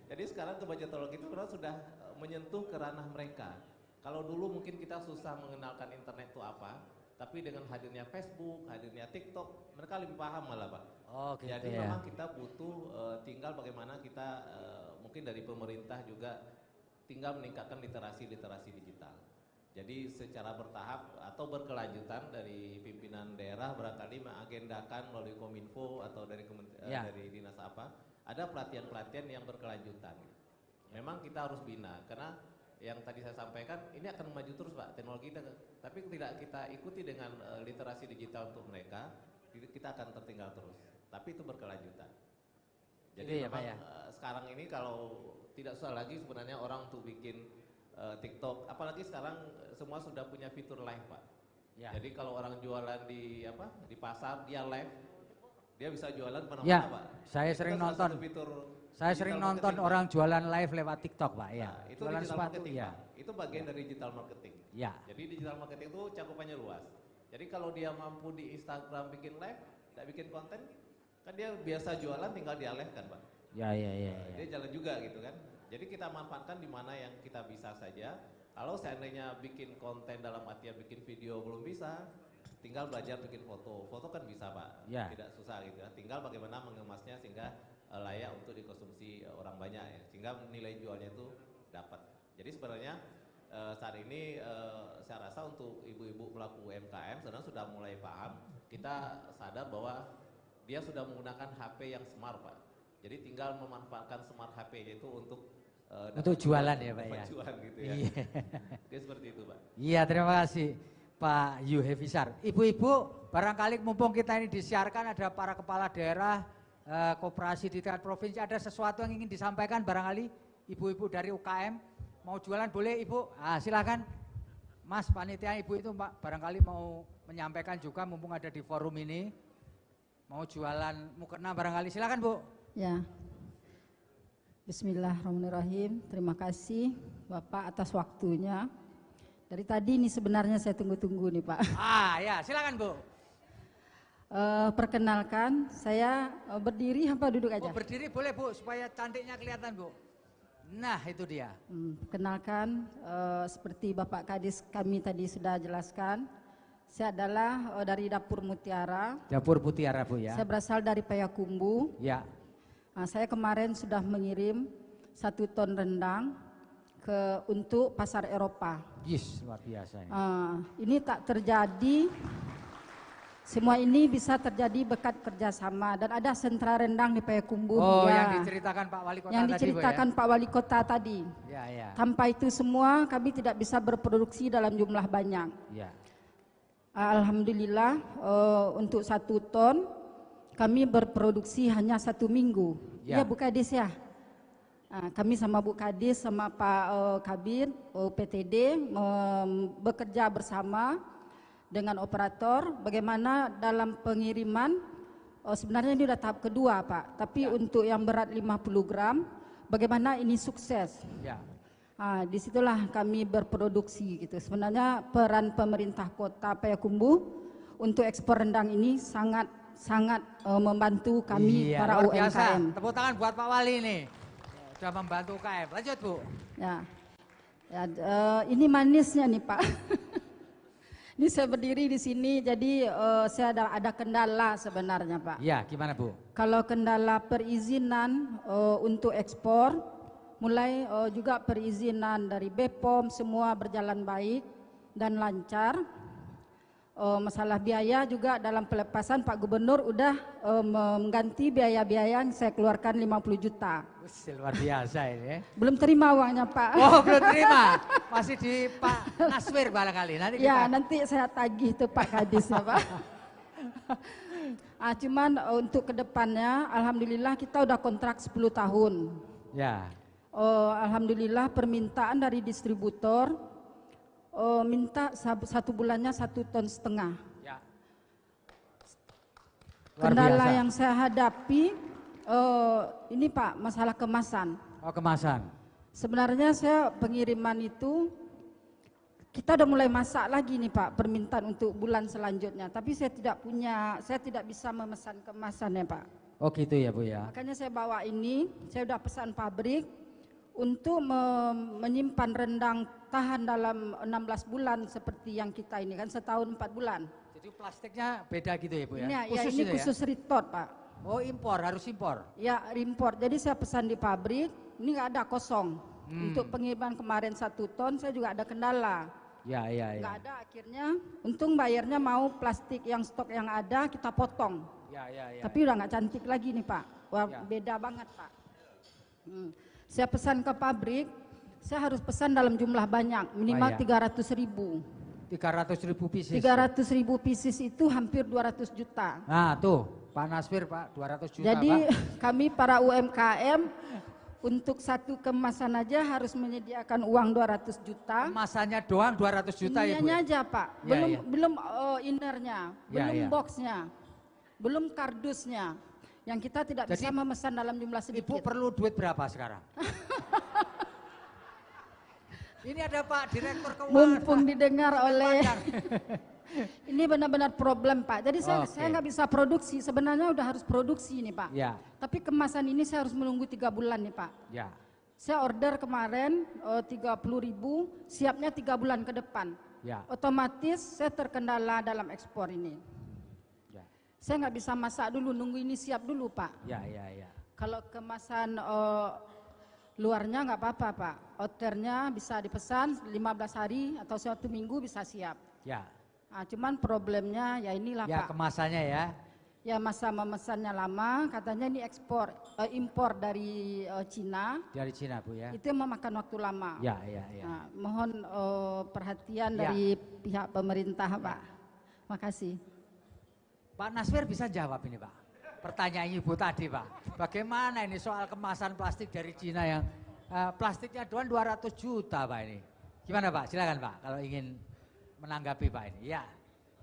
Jadi sekarang kemajuan teknologi itu sudah menyentuh ke ranah mereka. Kalau dulu mungkin kita susah mengenalkan internet itu apa, tapi dengan hadirnya Facebook, hadirnya TikTok, mereka lebih paham malah, Pak. Oh, gitu. Jadi memang kita butuh tinggal bagaimana kita mungkin dari pemerintah juga tinggal meningkatkan literasi digital. Jadi secara bertahap atau berkelanjutan dari pimpinan daerah barangkali mengagendakan melalui Kominfo atau dari dari dinas apa, ada pelatihan-pelatihan yang berkelanjutan. Memang kita harus bina karena yang tadi saya sampaikan ini akan maju terus, Pak, teknologi kita, tapi tidak kita ikuti dengan literasi digital untuk mereka, kita akan tertinggal terus. Tapi itu berkelanjutan. Jadi memang sekarang ini kalau tidak susah lagi sebenarnya orang untuk bikin TikTok, apalagi sekarang semua sudah punya fitur live, Pak. Jadi kalau orang jualan di pasar dia live, dia bisa jualan mana-mana, Pak. Saya sering nonton. Saya sering nonton orang jualan live lewat TikTok, Pak. Ya. Nah, itu jualan digital sepatu, marketing, ya. Pak. Itu bagian dari digital marketing. Ya. Jadi digital marketing itu cakupannya luas. Jadi kalau dia mampu di Instagram bikin live, tidak bikin konten, kan dia biasa jualan tinggal dia live kan, Pak. Ya. Dia jalan juga gitu kan. Jadi kita manfaatkan di mana yang kita bisa saja. Kalau seandainya bikin konten dalam artian bikin video belum bisa, tinggal belajar bikin foto. Foto kan bisa, Pak. Ya. Tidak susah gitu ya. Tinggal bagaimana mengemasnya sehingga layak untuk dikonsumsi orang banyak ya. Sehingga nilai jualnya itu dapat. Jadi sebenarnya saat ini saya rasa untuk ibu-ibu pelaku UMKM sebenarnya sudah mulai paham. Kita sadar bahwa dia sudah menggunakan HP yang smart, Pak. Jadi tinggal memanfaatkan smart HP itu untuk jualan ya, Pak, ya. Jualan gitu ya. Iya. Oke, seperti itu, Pak. Iya, terima kasih Pak Yuhefisar. Ibu-ibu, barangkali mumpung kita ini disiarkan ada para kepala daerah, koperasi di tingkat provinsi, ada sesuatu yang ingin disampaikan barangkali ibu-ibu dari UKM mau jualan boleh, Ibu. Silakan Mas panitia, Ibu itu Pak barangkali mau menyampaikan juga mumpung ada di forum ini, mau jualan mukena barangkali, silakan Bu. Ya. Bismillahirrahmanirrahim. Terima kasih Bapak atas waktunya. Dari tadi ini sebenarnya saya tunggu-tunggu nih, Pak. Ya, silakan Bu. Perkenalkan, saya berdiri apa duduk aja? Oh, berdiri boleh Bu, supaya cantiknya kelihatan Bu. Nah, itu dia. Perkenalkan, seperti Bapak Kadis kami tadi sudah jelaskan, saya adalah dari Dapur Mutiara. Dapur Mutiara Bu ya. Saya berasal dari Payakumbuh. Ya. Saya kemarin sudah mengirim 1 ton rendang untuk pasar Eropa. Yes, luar biasa. Ini tak terjadi. Semua ini bisa terjadi berkat kerjasama dan ada sentra rendang di Payakumbuh. Oh, yang diceritakan Pak Wali Kota yang tadi, diceritakan Bu, ya? Pak Wali Kota tadi. Ya. Tanpa itu semua kami tidak bisa berproduksi dalam jumlah banyak. Ya. Alhamdulillah untuk 1 ton kami berproduksi hanya 1 minggu. Ya. Ya Bu Kadis ya. Kami sama Bu Kadis sama Pak Kabir PTD bekerja bersama dengan operator bagaimana dalam pengiriman sebenarnya ini udah tahap kedua Pak, tapi untuk yang berat 50 gram, bagaimana ini sukses? Ya. Disitulah kami berproduksi gitu. Sebenarnya peran pemerintah Kota Payakumbuh untuk ekspor rendang ini sangat membantu kami para luar biasa. UMKM. Tepuk tangan buat Pak Wali nih, sudah membantu UKM. Lanjut Bu. Ini manisnya nih Pak. Ini saya berdiri di sini, jadi saya ada kendala sebenarnya Pak. Iya, gimana Bu? Kalau kendala perizinan untuk ekspor, mulai juga perizinan dari BPOM semua berjalan baik dan lancar. Masalah biaya juga dalam pelepasan Pak Gubernur udah mengganti biaya-biaya yang saya keluarkan 50 juta. Luar biasa ini. Belum terima uangnya Pak. Oh belum terima, masih di Pak Naswir barangkali. Nanti saya tagih tuh Pak Kadisnya Pak. Cuman untuk kedepannya, alhamdulillah kita udah kontrak 10 tahun. Ya. Alhamdulillah permintaan dari distributor minta 1 bulannya 1,5 ton. Ya. Kendala yang saya hadapi ini Pak, masalah kemasan. Oh kemasan. Sebenarnya saya pengiriman itu kita udah mulai masak lagi nih Pak, permintaan untuk bulan selanjutnya. Tapi saya tidak bisa memesan kemasan ya Pak. Oh gitu ya Bu ya. Makanya saya bawa ini, saya udah pesan pabrik untuk menyimpan rendang tahan dalam 16 bulan seperti yang kita ini kan setahun 4 bulan. Jadi plastiknya beda gitu ya Bu ya? Ini khusus retort Pak. Oh impor, harus impor? Ya impor, jadi saya pesan di pabrik, ini nggak ada kosong. Untuk pengiriman kemarin 1 ton saya juga ada kendala. Ya. Nggak ada, akhirnya untung bayarnya mau plastik yang stok yang ada kita potong. Ya. Tapi udah nggak cantik lagi nih Pak, wah beda banget Pak. Saya pesan ke pabrik, saya harus pesan dalam jumlah banyak, minimal 300.000. 300.000 pieces. 300.000 pieces itu hampir 200 juta. Nah tuh, Pak Naswir Pak, 200 juta Jadi Pak. kami para UMKM untuk 1 kemasan aja harus menyediakan uang 200 juta. Kemasannya doang 200 juta ya Bu? Ininya aja Pak, belum innernya, belum boxnya, belum kardusnya. Yang kita tidak bisa memesan dalam jumlah sedikit. Ibu perlu duit berapa sekarang? Ini ada Pak Direktur Keuangan. Mumpung didengar oleh ini benar-benar problem Pak. Jadi saya nggak bisa produksi. Sebenarnya udah harus produksi nih Pak. Ya. Tapi kemasan ini saya harus menunggu 3 bulan nih Pak. Ya. Saya order kemarin 30.000, siapnya 3 bulan ke depan. Ya. Otomatis saya terkendala dalam ekspor ini. Ya. Saya nggak bisa masak dulu, nunggu ini siap dulu Pak. Ya. Kalau kemasan luarnya nggak apa-apa Pak. Outernya bisa dipesan 15 hari atau 1 minggu bisa siap. Ya. Cuman problemnya ya inilah ya, Pak. Kemasannya ya. Ya masa memesannya lama, katanya ini impor dari Cina. Dari Cina Bu ya. Itu memakan waktu lama. Ya. Nah, mohon perhatian dari pihak pemerintah Pak. Makasih. Pak Naswir bisa jawab ini Pak. Pertanyaan Ibu tadi Pak. Bagaimana ini soal kemasan plastik dari Cina yang plastiknya doang 200 juta Pak ini. Gimana Pak? Silakan Pak kalau ingin menanggapi Pak ini. Ya.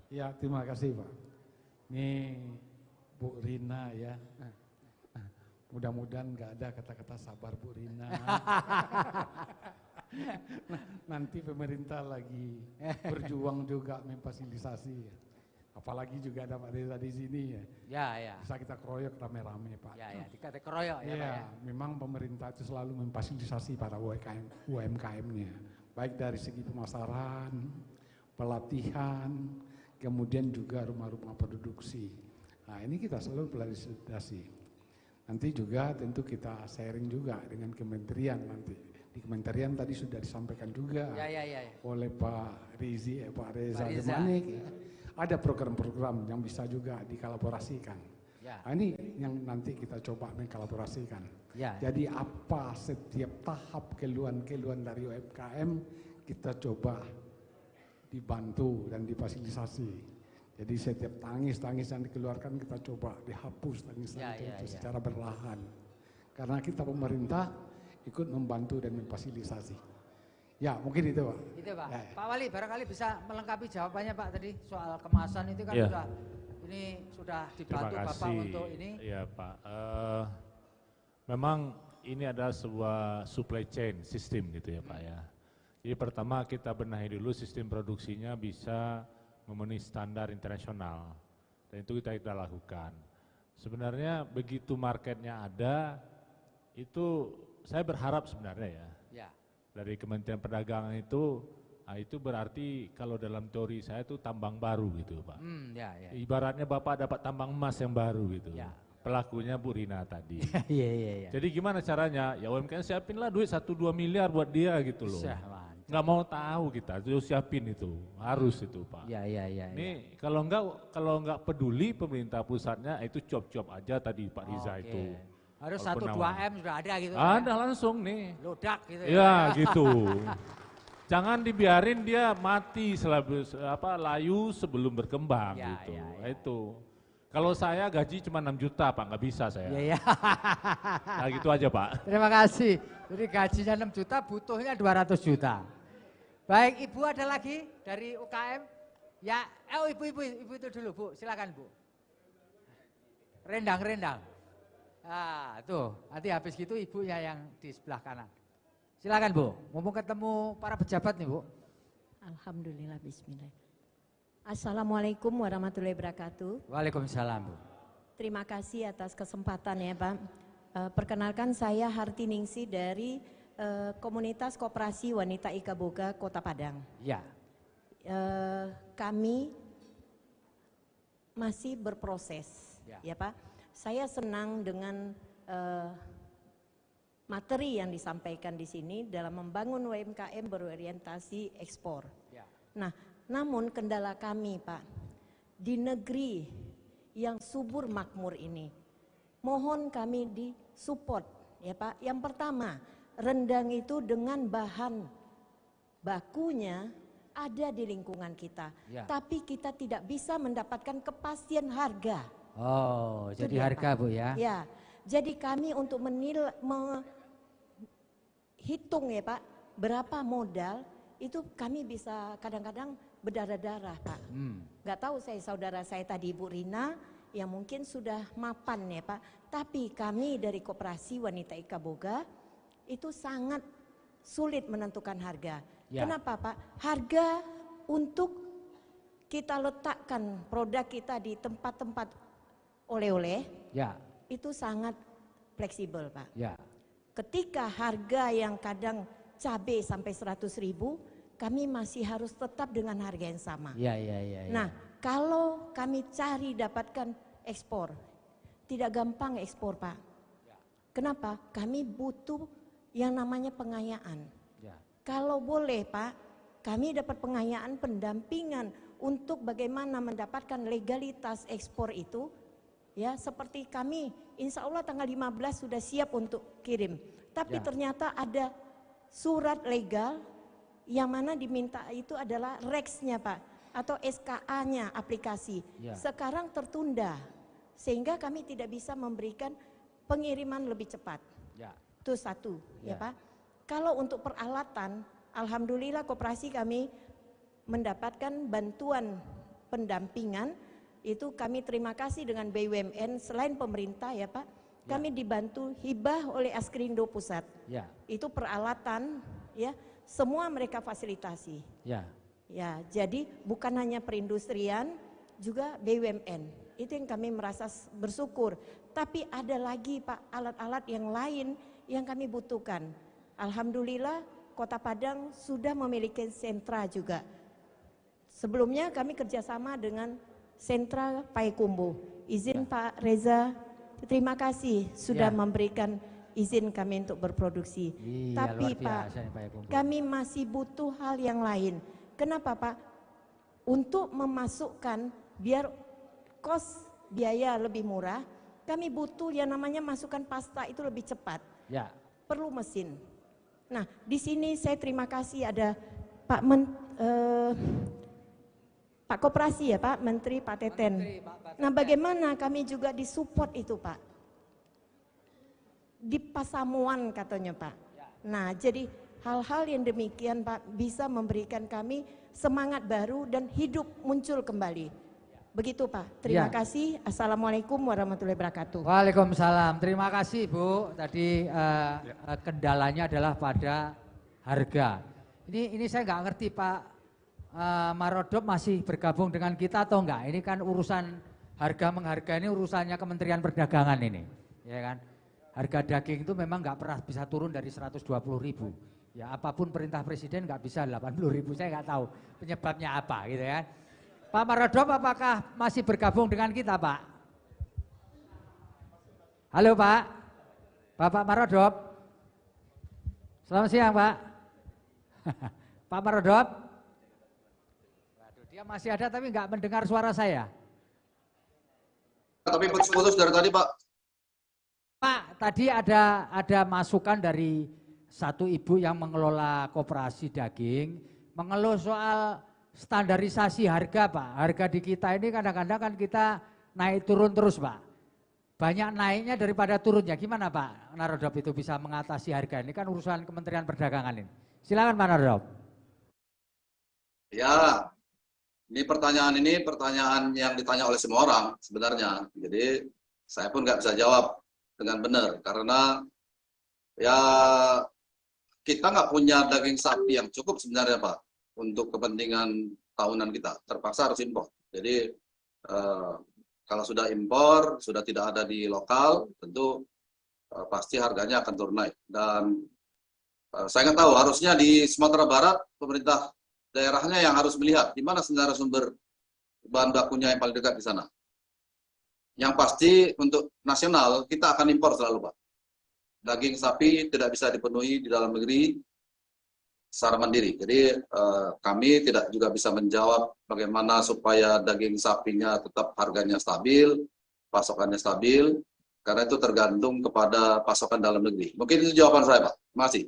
Ya, terima kasih Pak. Ini Bu Rina ya. Mudah-mudahan nggak ada kata-kata sabar Bu Rina. Nanti pemerintah lagi berjuang juga memfasilitasi. Apalagi juga ada Pak Desa di sini ya. Ya. Bisa kita keroyok rame-rame Pak. Ya. Dikata keroyok ya Pak ya. Memang pemerintah itu selalu memfasilitasi para UMKM-nya. Baik dari segi pemasaran, pelatihan, kemudian juga rumah-rumah produksi. Nah ini kita selalu fasilitasi. Nanti juga tentu kita sharing juga dengan kementerian nanti. Di kementerian tadi sudah disampaikan juga oleh Pak Reza Zemanik. Ada program-program yang bisa juga dikolaborasikan. Nah, ini yang nanti kita coba mengkolaborasikan. Jadi apa setiap tahap keluhan-keluhan dari UMKM kita coba dibantu dan difasilitasi. Jadi setiap tangis yang dikeluarkan kita coba dihapus tangisan itu secara berlahan. Karena kita pemerintah ikut membantu dan memfasilitasi. Ya mungkin itu Pak. Itu Pak. Pak Wali barangkali bisa melengkapi jawabannya Pak tadi soal kemasan itu kan sudah Ini sudah dibantu Bapak untuk ini. Iya Pak. Memang ini adalah sebuah supply chain system gitu ya Pak ya. Jadi pertama kita benahi dulu sistem produksinya bisa memenuhi standar internasional. Dan itu kita lakukan. Sebenarnya begitu marketnya ada, itu saya berharap sebenarnya ya. Dari Kementerian Perdagangan itu berarti kalau dalam teori saya itu tambang baru gitu Pak. Ibaratnya Bapak dapat tambang emas yang baru gitu. Pelakunya Bu Rina tadi. Jadi gimana caranya? Ya UMKM siapinlah duit 1-2 miliar buat dia gitu loh. Nggak mau tahu kita, itu siapin itu, harus itu Pak. Ini kalau nggak peduli pemerintah pusatnya itu cop-cop aja tadi Pak Riza itu. Harus 1-2 M sudah ada gitu. Ada langsung nih. Ludak gitu ya. Gitu. Jangan dibiarin dia mati layu sebelum berkembang gitu. Itu. Kalau saya gaji cuma 6 juta Pak, nggak bisa saya. Nah gitu aja Pak. Terima kasih. Jadi gajinya 6 juta, butuhnya 200 juta. Baik, Ibu ada lagi dari UKM? Ya, ibu itu dulu Bu, silakan Bu. Rendang. Nah, tuh, nanti habis gitu ibunya yang di sebelah kanan. Silakan Bu, mumpung ketemu para pejabat nih Bu. Alhamdulillah, bismillah. Assalamualaikum warahmatullahi wabarakatuh. Waalaikumsalam Bu. Terima kasih atas kesempatan ya Pak. Perkenalkan saya Harti Ningsi dari Komunitas Koperasi Wanita Ika Boga Kota Padang. Ya. Kami masih berproses ya Pak. Saya senang dengan materi yang disampaikan di sini dalam membangun UMKM berorientasi ekspor. Nah, namun kendala kami Pak, di negeri yang subur makmur ini, mohon kami disupport ya Pak. Yang pertama, rendang itu dengan bahan bakunya ada di lingkungan kita, tapi kita tidak bisa mendapatkan kepastian harga. Oh, itu jadi harga Pak. Bu ya? Ya, jadi kami untuk menghitung ya Pak, berapa modal itu kami bisa kadang-kadang berdarah-darah Pak. Nggak tahu saudara saya tadi Ibu Rina yang mungkin sudah mapan ya Pak, tapi kami dari Koperasi Wanita Ika Boga itu sangat sulit menentukan harga. Kenapa Pak? Harga untuk kita letakkan produk kita di tempat-tempat oleh-oleh itu sangat fleksibel Pak. Ketika harga yang kadang cabai sampai 100.000, kami masih harus tetap dengan harga yang sama. Nah, kalau kami cari dapatkan ekspor, tidak gampang ekspor Pak. Kenapa? Kami butuh yang namanya pengayaan. Kalau boleh Pak, kami dapat pengayaan pendampingan untuk bagaimana mendapatkan legalitas ekspor itu. Ya, seperti kami insya Allah tanggal 15 sudah siap untuk kirim. Tapi ternyata ada surat legal yang mana diminta itu adalah REX-nya Pak, atau SKA-nya aplikasi. Sekarang tertunda, sehingga kami tidak bisa memberikan pengiriman lebih cepat. Itu satu ya Pak. Kalau untuk peralatan, alhamdulillah koperasi kami mendapatkan bantuan pendampingan. Itu kami terima kasih dengan BUMN selain pemerintah ya Pak. Kami dibantu hibah oleh Askrindo Pusat. Itu peralatan ya, semua mereka fasilitasi. Ya, jadi bukan hanya perindustrian, juga BUMN. Itu yang kami merasa bersyukur. Tapi ada lagi Pak alat-alat yang lain yang kami butuhkan. Alhamdulillah Kota Padang sudah memiliki sentra juga. Sebelumnya kami kerjasama dengan sentra Payakumbuh. Izin Pak Reza, terima kasih sudah memberikan izin kami untuk berproduksi. Tapi Pak, kami masih butuh hal yang lain. Kenapa Pak? Untuk memasukkan biar kos biaya lebih murah, kami butuh yang namanya masukkan pasta itu lebih cepat. Perlu mesin. Nah, di sini saya terima kasih ada Pak Pak Koperasi ya Pak, Menteri Pak Teten. Nah, bagaimana kami juga disupport itu Pak? Di Pasamuan katanya Pak. Nah, jadi hal-hal yang demikian Pak bisa memberikan kami semangat baru dan hidup muncul kembali. Begitu Pak, terima kasih. Assalamualaikum warahmatullahi wabarakatuh. Waalaikumsalam, terima kasih Bu. Tadi kendalanya adalah pada harga. Ini saya nggak ngerti Pak Marodop masih bergabung dengan kita atau enggak. Ini kan urusan harga mengharga ini urusannya Kementerian Perdagangan ini, ya kan. Harga daging itu memang nggak pernah bisa turun dari 120.000. Ya apapun perintah Presiden nggak bisa 80.000. Saya nggak tahu penyebabnya apa gitu ya. Pak Marodop apakah masih bergabung dengan kita Pak? Halo Pak, Bapak Marodop. Selamat siang Pak. Pak Marodop. Waduh, dia masih ada tapi nggak mendengar suara saya. Tapi putus-putus dari tadi Pak. Pak, tadi ada masukan dari satu ibu yang mengelola koperasi daging, mengeluh soal standarisasi harga Pak. Harga di kita ini kadang-kadang kan kita naik turun terus Pak. Banyak naiknya daripada turunnya. Gimana Pak Marodop itu bisa mengatasi harga ini? Kan urusan Kementerian Perdagangan ini. Silakan Pak Marodop. Ya, ini pertanyaan yang ditanya oleh semua orang sebenarnya. Jadi saya pun nggak bisa jawab dengan benar karena ya kita nggak punya daging sapi yang cukup sebenarnya Pak untuk kepentingan tahunan kita. Terpaksa harus impor. Jadi kalau sudah impor, sudah tidak ada di lokal, tentu pasti harganya akan turun naik. Dan saya nggak tahu, harusnya di Sumatera Barat pemerintah daerahnya yang harus melihat di mana sebenarnya sumber bahan bakunya yang paling dekat di sana. Yang pasti untuk nasional kita akan impor selalu Pak. Daging sapi tidak bisa dipenuhi di dalam negeri secara mandiri. Jadi kami tidak juga bisa menjawab bagaimana supaya daging sapinya tetap harganya stabil, pasokannya stabil, karena itu tergantung kepada pasokan dalam negeri. Mungkin itu jawaban saya Pak. Terima kasih.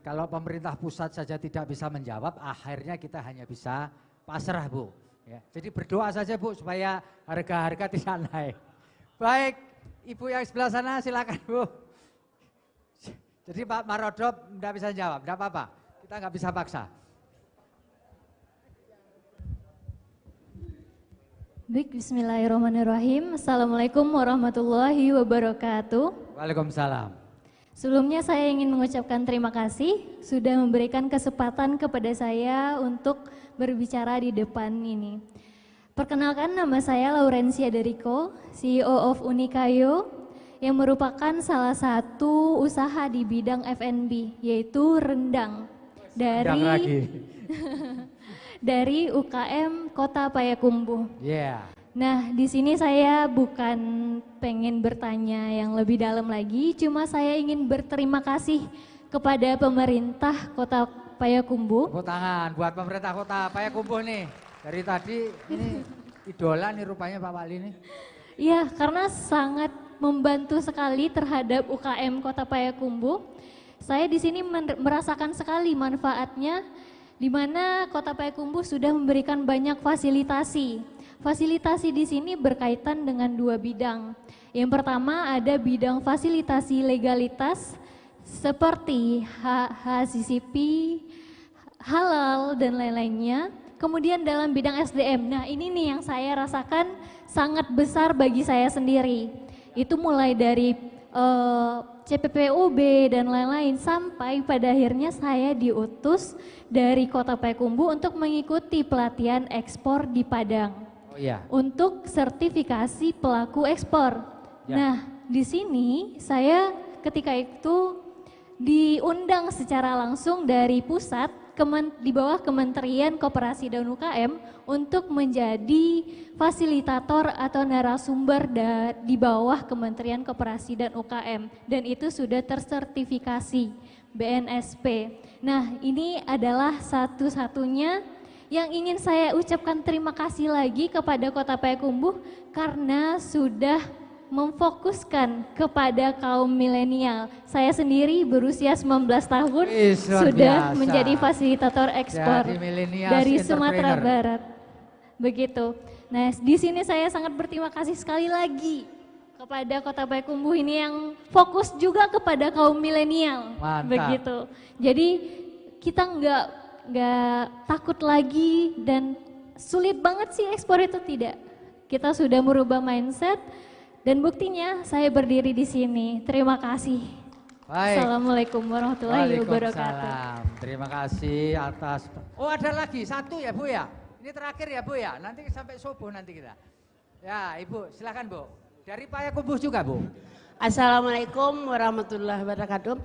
Kalau pemerintah pusat saja tidak bisa menjawab, akhirnya kita hanya bisa pasrah Bu. Ya, jadi berdoa saja Bu supaya harga-harga tidak naik. Baik, Ibu yang sebelah sana silakan Bu. Jadi Pak Marodop tidak bisa jawab, tidak apa-apa. Kita nggak bisa paksa. Baik, bismillahirrahmanirrahim. Assalamualaikum warahmatullahi wabarakatuh. Waalaikumsalam. Sebelumnya saya ingin mengucapkan terima kasih sudah memberikan kesempatan kepada saya untuk berbicara di depan ini. Perkenalkan, nama saya Laurencia Deriko, CEO of Unikayo, yang merupakan salah satu usaha di bidang F&B, yaitu rendang dari UKM Kota Payakumbuh. Nah, di sini saya bukan pengen bertanya yang lebih dalam lagi, cuma saya ingin berterima kasih kepada pemerintah Kota Payakumbuh. Tepuk tangan buat pemerintah Kota Payakumbuh nih. Dari tadi ini idola nih rupanya Pak Wali nih. Iya, karena sangat membantu sekali terhadap UKM Kota Payakumbuh. Saya di sini merasakan sekali manfaatnya, di mana Kota Payakumbuh sudah memberikan banyak fasilitasi. Fasilitasi di sini berkaitan dengan dua bidang. Yang pertama ada bidang fasilitasi legalitas seperti HACCP, halal dan lain-lainnya. Kemudian dalam bidang SDM, nah ini nih yang saya rasakan sangat besar bagi saya sendiri. Itu mulai dari CPPUB dan lain-lain sampai pada akhirnya saya diutus dari Kota Payakumbuh untuk mengikuti pelatihan ekspor di Padang. Untuk sertifikasi pelaku ekspor. Nah, di sini saya ketika itu diundang secara langsung dari pusat di bawah Kementerian Koperasi dan UKM untuk menjadi fasilitator atau narasumber di bawah Kementerian Koperasi dan UKM, dan itu sudah tersertifikasi BNSP. Nah, ini adalah satu-satunya yang ingin saya ucapkan terima kasih lagi kepada Kota Payakumbuh karena sudah memfokuskan kepada kaum milenial. Saya sendiri berusia 19 tahun sudah menjadi fasilitator ekspor dari Sumatera Barat. Begitu. Nah, di sini saya sangat berterima kasih sekali lagi kepada Kota Payakumbuh ini yang fokus juga kepada kaum milenial. Begitu. Jadi kita nggak takut lagi dan sulit banget sih ekspor itu tidak. kita sudah merubah mindset, dan buktinya saya berdiri di sini. Terima kasih. Baik. Assalamualaikum warahmatullahi wabarakatuh. Waalaikumsalam. Terima kasih atas. Oh, ada lagi satu ya Bu ya. Ini terakhir ya Bu ya. Nanti sampai subuh nanti kita. Ya Ibu, silakan Bu. Dari Payakumbuh juga Bu. Assalamualaikum warahmatullahi wabarakatuh.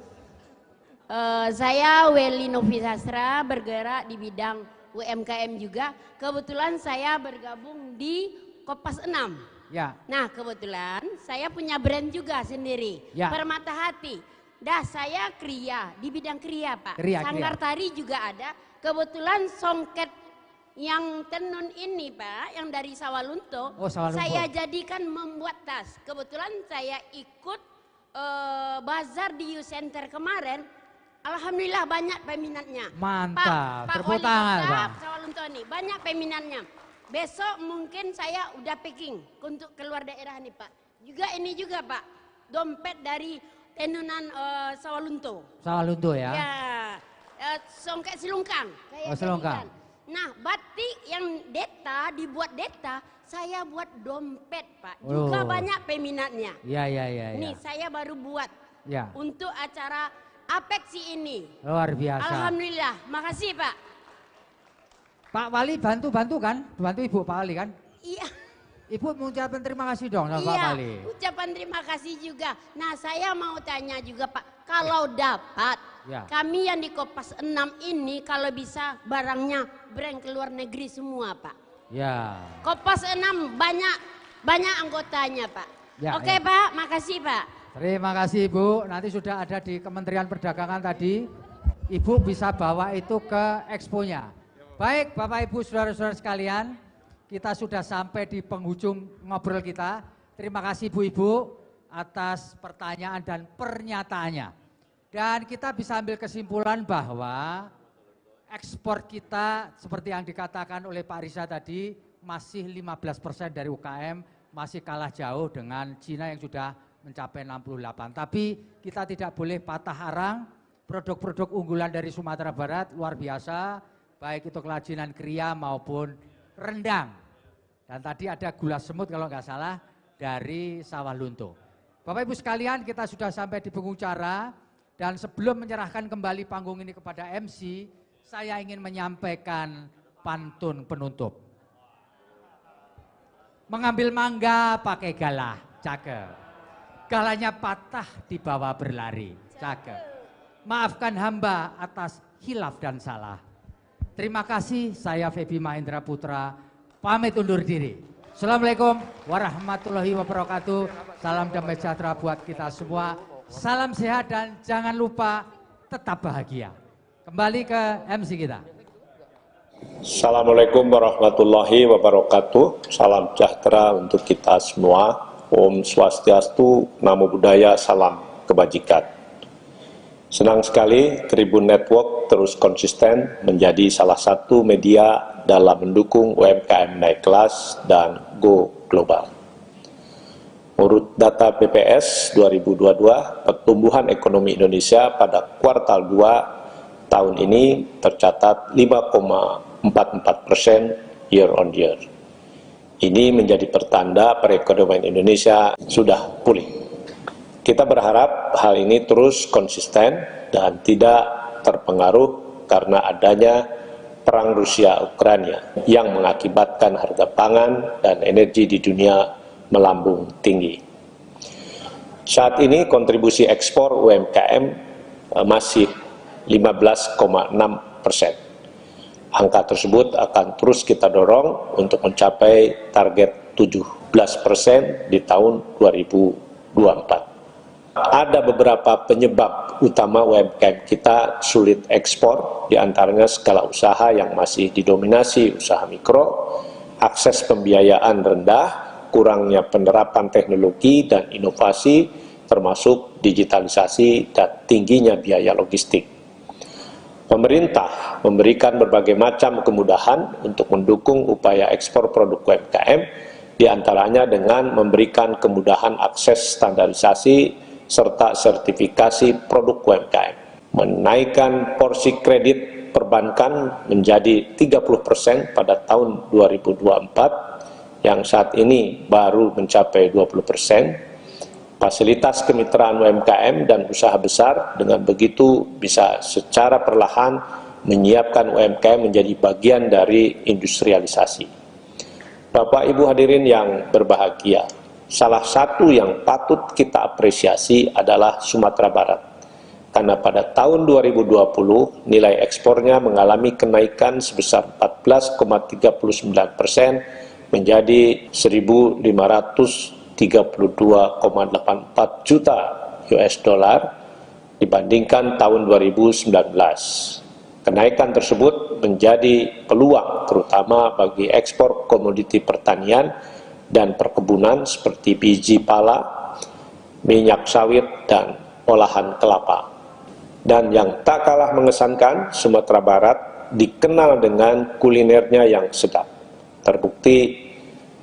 Saya Weli Novisastra, bergerak di bidang UMKM juga. Kebetulan saya bergabung di Kopas 6. Ya. Nah kebetulan saya punya brand juga sendiri, Ya. Permata Hati. Dah saya kriya, di bidang kriya Pak. Kriya, Sanggar kriya. tari juga ada. Kebetulan songket yang tenun ini Pak, yang dari Sawalunto, Oh, Sawalunto. saya jadikan membuat tas. Kebetulan saya ikut bazar di Youth Center kemarin. Alhamdulillah banyak peminatnya. Mantap. Pak Tepuk Wali tangan, Kota Pak. Sawalunto nih, banyak peminatnya. Besok mungkin saya udah packing untuk keluar daerah nih Pak. Juga ini juga Pak, dompet dari tenunan Sawalunto. Sawalunto ya. Ya, songket Silungkang. Oh, Silungkang. Nah, batik yang deta, dibuat deta, saya buat dompet Pak. Oh. Juga banyak peminatnya. Ya, ya, ya, ya. Nih saya baru buat Ya. untuk acara Apeksi ini. Luar biasa. Alhamdulillah, makasih Pak. Pak Wali bantu kan? Bantu Ibu Pak Wali kan? Iya. Ibu mengucapkan terima kasih dong sama Pak Iya, Wali. ucapan terima kasih juga. Nah, saya mau tanya juga Pak, kalau dapat, Ya. kami yang di Kopas 6 ini kalau bisa barangnya brand ke luar negeri semua Pak. Ya. Kopas 6 banyak anggotanya Pak. Ya, Oke ya. Pak, makasih Pak. Terima kasih Ibu. Nanti sudah ada di Kementerian Perdagangan tadi. Ibu bisa bawa itu ke exponya. Baik Bapak Ibu saudara-saudara sekalian, kita sudah sampai di penghujung ngobrol kita. Terima kasih Ibu-Ibu atas pertanyaan dan pernyataannya. Dan kita bisa ambil kesimpulan bahwa ekspor kita seperti yang dikatakan oleh Pak Riza tadi masih 15% dari UKM, masih kalah jauh dengan Cina yang sudah mencapai 68. Tapi kita tidak boleh patah arang, produk-produk unggulan dari Sumatera Barat luar biasa, baik itu kerajinan kriya maupun rendang. Dan tadi ada gula semut kalau nggak salah dari Sawalunto. Bapak Ibu sekalian, kita sudah sampai di penghujung acara, dan sebelum menyerahkan kembali panggung ini kepada MC, saya ingin menyampaikan pantun penutup. Mengambil mangga pakai galah, cakep. Galanya patah dibawa berlari, cakep. Maafkan hamba atas hilaf dan salah. Terima kasih, saya Febi Mahendra Putra, pamit undur diri. Assalamualaikum warahmatullahi wabarakatuh. Salam damai sejahtera buat kita semua. Salam sehat dan jangan lupa tetap bahagia. Kembali ke MC kita. Assalamualaikum warahmatullahi wabarakatuh. Salam sejahtera untuk kita semua. Om Swastiastu, Namo Buddhaya, salam kebajikan. Senang sekali Tribun Network terus konsisten menjadi salah satu media dalam mendukung UMKM naik kelas dan go global. Menurut data BPS 2022, pertumbuhan ekonomi Indonesia pada kuartal 2 tahun ini tercatat 5,44% year on year. Ini menjadi pertanda perekonomian Indonesia sudah pulih. Kita berharap hal ini terus konsisten dan tidak terpengaruh karena adanya perang Rusia-Ukraina yang mengakibatkan harga pangan dan energi di dunia melambung tinggi. Saat ini kontribusi ekspor UMKM masih 15,6%. Angka tersebut akan terus kita dorong untuk mencapai target 17% di tahun 2024. Ada beberapa penyebab utama UMKM kita sulit ekspor, diantaranya skala usaha yang masih didominasi usaha mikro, akses pembiayaan rendah, kurangnya penerapan teknologi dan inovasi, termasuk digitalisasi dan tingginya biaya logistik. Pemerintah memberikan berbagai macam kemudahan untuk mendukung upaya ekspor produk UMKM, diantaranya dengan memberikan kemudahan akses standarisasi serta sertifikasi produk UMKM, menaikkan porsi kredit perbankan menjadi 30% pada tahun 2024, yang saat ini baru mencapai 20%, fasilitas kemitraan UMKM dan usaha besar dengan begitu bisa secara perlahan menyiapkan UMKM menjadi bagian dari industrialisasi. Bapak Ibu hadirin yang berbahagia, salah satu yang patut kita apresiasi adalah Sumatera Barat. Karena pada tahun 2020 nilai ekspornya mengalami kenaikan sebesar 14,39% menjadi 1.532,84 juta US dollar dibandingkan tahun 2019. Kenaikan tersebut menjadi peluang terutama bagi ekspor komoditi pertanian dan perkebunan seperti biji pala, minyak sawit, dan olahan kelapa. Dan yang tak kalah mengesankan, Sumatera Barat dikenal dengan kulinernya yang sedap. Terbukti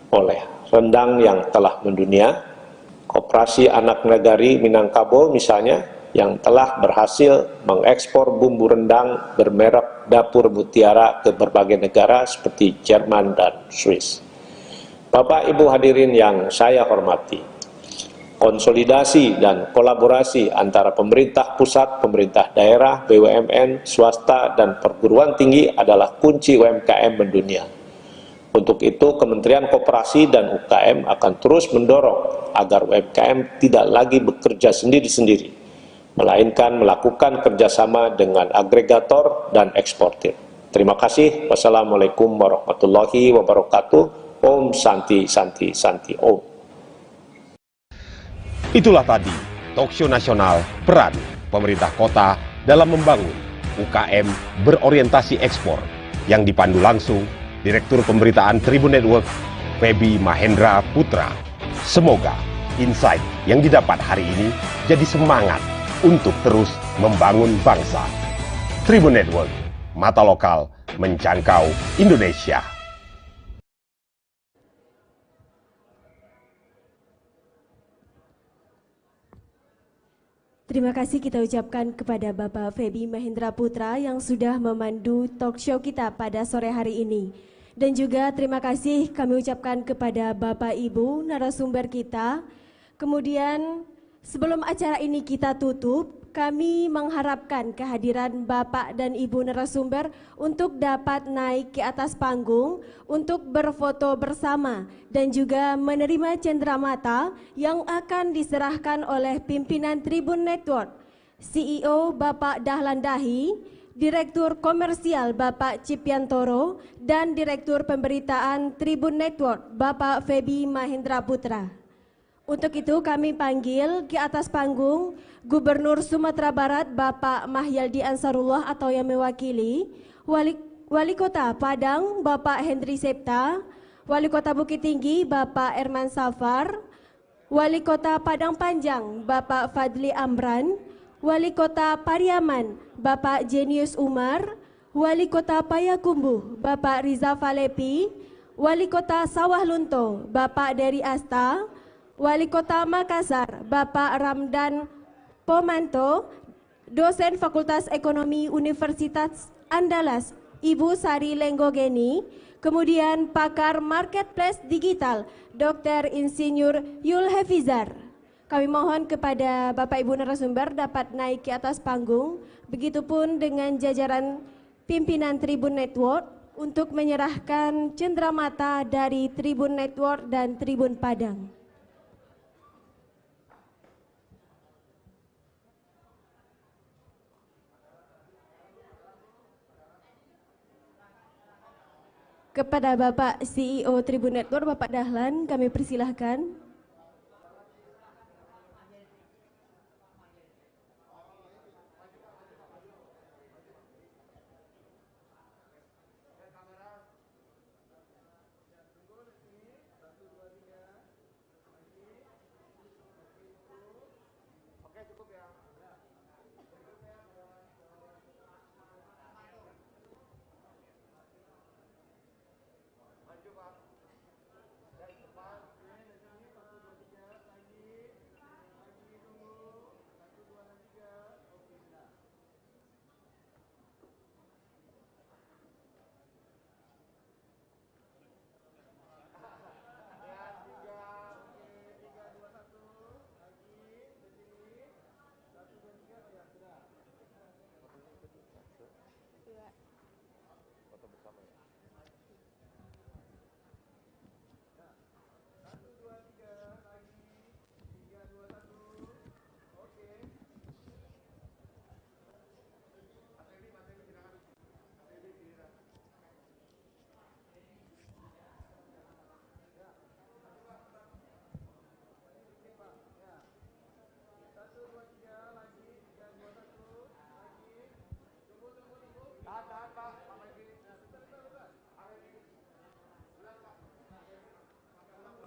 oleh rendang yang telah mendunia, Koperasi Anak Nagari Minangkabau misalnya, yang telah berhasil mengekspor bumbu rendang bermerek Dapur Mutiara ke berbagai negara seperti Jerman dan Swiss. Bapak Ibu hadirin yang saya hormati, konsolidasi dan kolaborasi antara pemerintah pusat, pemerintah daerah, BUMN, swasta, dan perguruan tinggi adalah kunci UMKM mendunia. Untuk itu, Kementerian Koperasi dan UKM akan terus mendorong agar UMKM tidak lagi bekerja sendiri-sendiri, melainkan melakukan kerjasama dengan agregator dan eksportir. Terima kasih. Wassalamualaikum warahmatullahi wabarakatuh. Om Santi Santi Santi Om. Itulah tadi talkshow nasional peran pemerintah kota dalam membangun UKM berorientasi ekspor yang dipandu langsung Direktur Pemberitaan Tribun Network Feby Mahendra Putra. Semoga insight yang didapat hari ini jadi semangat untuk terus membangun bangsa. Tribun Network, mata lokal menjangkau Indonesia. Terima kasih kita ucapkan kepada Bapak Feby Mahendra Putra yang sudah memandu talkshow kita pada sore hari ini. Dan juga terima kasih kami ucapkan kepada Bapak Ibu narasumber kita. Kemudian sebelum acara ini kita tutup, kami mengharapkan kehadiran Bapak dan Ibu narasumber untuk dapat naik ke atas panggung untuk berfoto bersama dan juga menerima cenderamata yang akan diserahkan oleh pimpinan Tribun Network, CEO Bapak Dahlan Dahi, Direktur Komersial Bapak Cipiantoro, dan Direktur Pemberitaan Tribun Network Bapak Feby Mahendra Putra. Untuk itu kami panggil ke atas panggung Gubernur Sumatera Barat Bapak Mahyaldi Ansarullah atau yang mewakili, Wali Kota Padang Bapak Hendri Septa, Wali Kota Bukit Tinggi Bapak Erman Safar, Wali Kota Padang Panjang Bapak Fadli Amran, Wali Kota Pariaman Bapak Jenius Umar, Wali Kota Payakumbuh Bapak Riza Falepi, Wali Kota Sawah Lunto Bapak Dery Asta, Wali Kota Makassar Bapak Ramdan Pomanto, Dosen Fakultas Ekonomi Universitas Andalas Ibu Sari Lenggogeni, kemudian pakar Marketplace Digital Dr. Insinyur Yul Hafizar. Kami mohon kepada Bapak Ibu narasumber dapat naik ke atas panggung, begitupun dengan jajaran pimpinan Tribun Network untuk menyerahkan cenderamata dari Tribun Network dan Tribun Padang. Kepada Bapak CEO Tribun Network, Bapak Dahlan, kami persilahkan.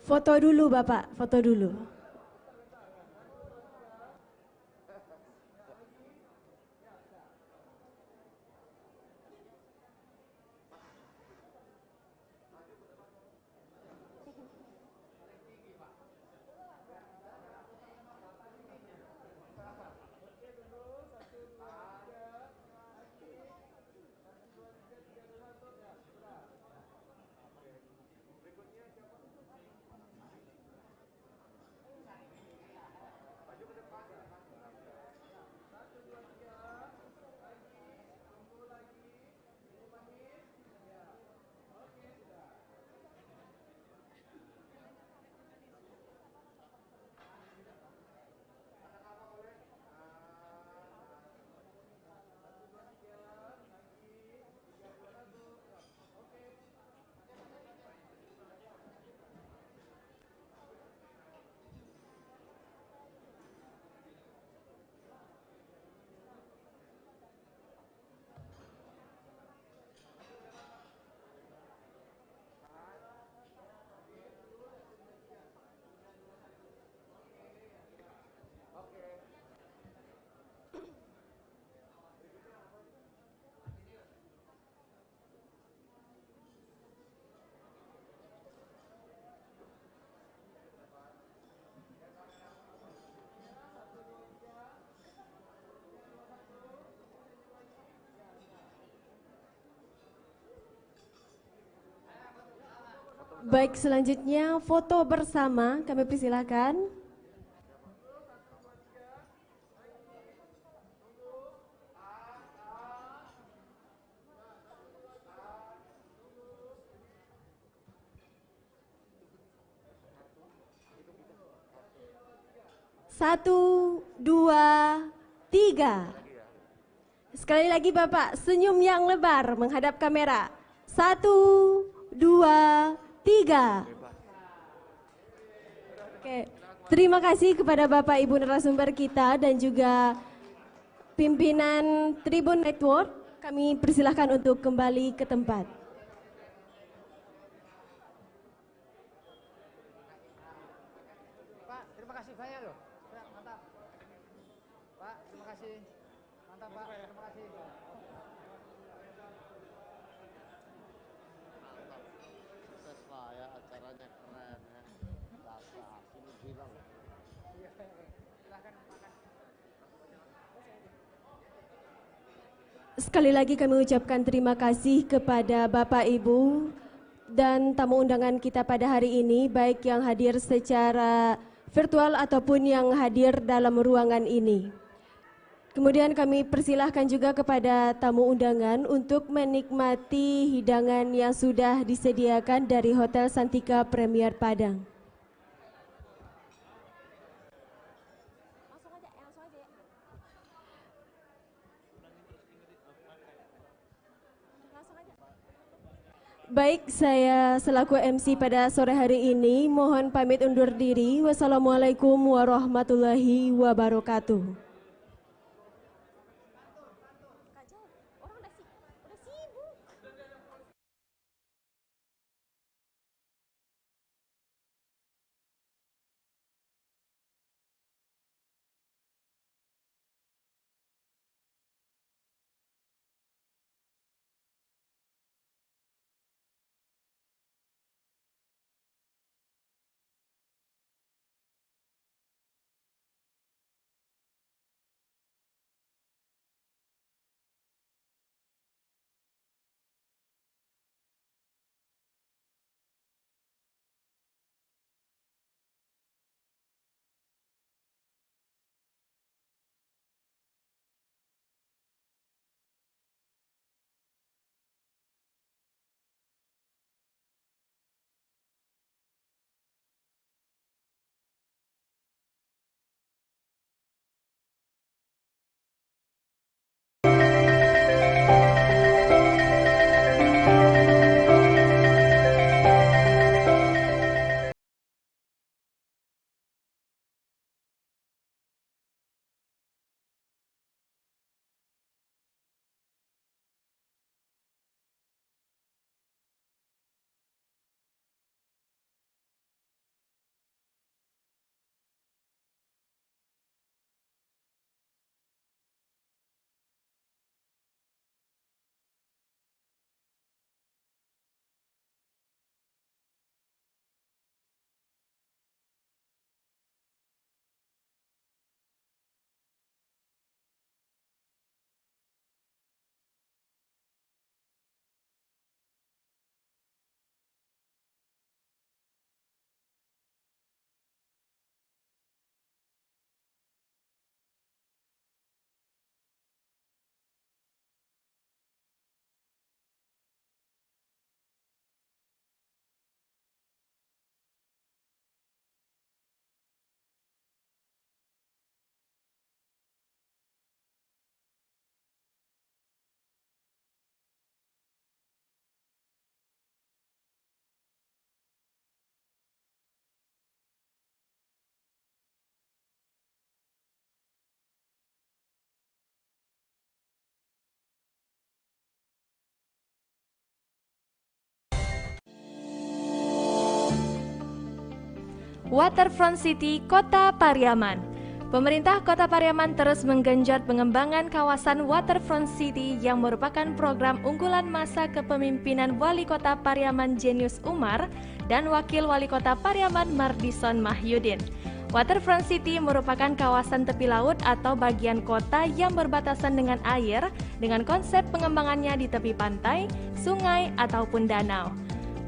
Foto dulu Bapak, foto dulu. Baik, selanjutnya foto bersama kami persilakan. Satu, dua, tiga. Sekali lagi Bapak, senyum yang lebar menghadap kamera. Satu, dua, tiga. Oke, terima kasih kepada Bapak Ibu narasumber kita dan juga pimpinan Tribun Network. Kami persilahkan untuk kembali ke tempat. Pak, terima kasih banyak loh. Mantap. Pak, terima kasih. Mantap Pak, terima kasih. Sukses Pak ya, acaranya keren ya. Dasar, ini bilang. Silahkan makan. Sekali lagi kami ucapkan terima kasih kepada Bapak Ibu dan tamu undangan kita pada hari ini, baik yang hadir secara virtual ataupun yang hadir dalam ruangan ini. Kemudian kami persilahkan juga kepada tamu undangan untuk menikmati hidangan yang sudah disediakan dari Hotel Santika Premier Padang. Baik, saya selaku MC pada sore hari ini mohon pamit undur diri. Wassalamualaikum warahmatullahi wabarakatuh. Waterfront City Kota Pariaman. Pemerintah Kota Pariaman terus menggenjot pengembangan kawasan Waterfront City yang merupakan program unggulan masa kepemimpinan Wali Kota Pariaman Jenius Umar dan Wakil Wali Kota Pariaman Mardison Mahyudin. Waterfront City merupakan kawasan tepi laut atau bagian kota yang berbatasan dengan air dengan konsep pengembangannya di tepi pantai, sungai, ataupun danau.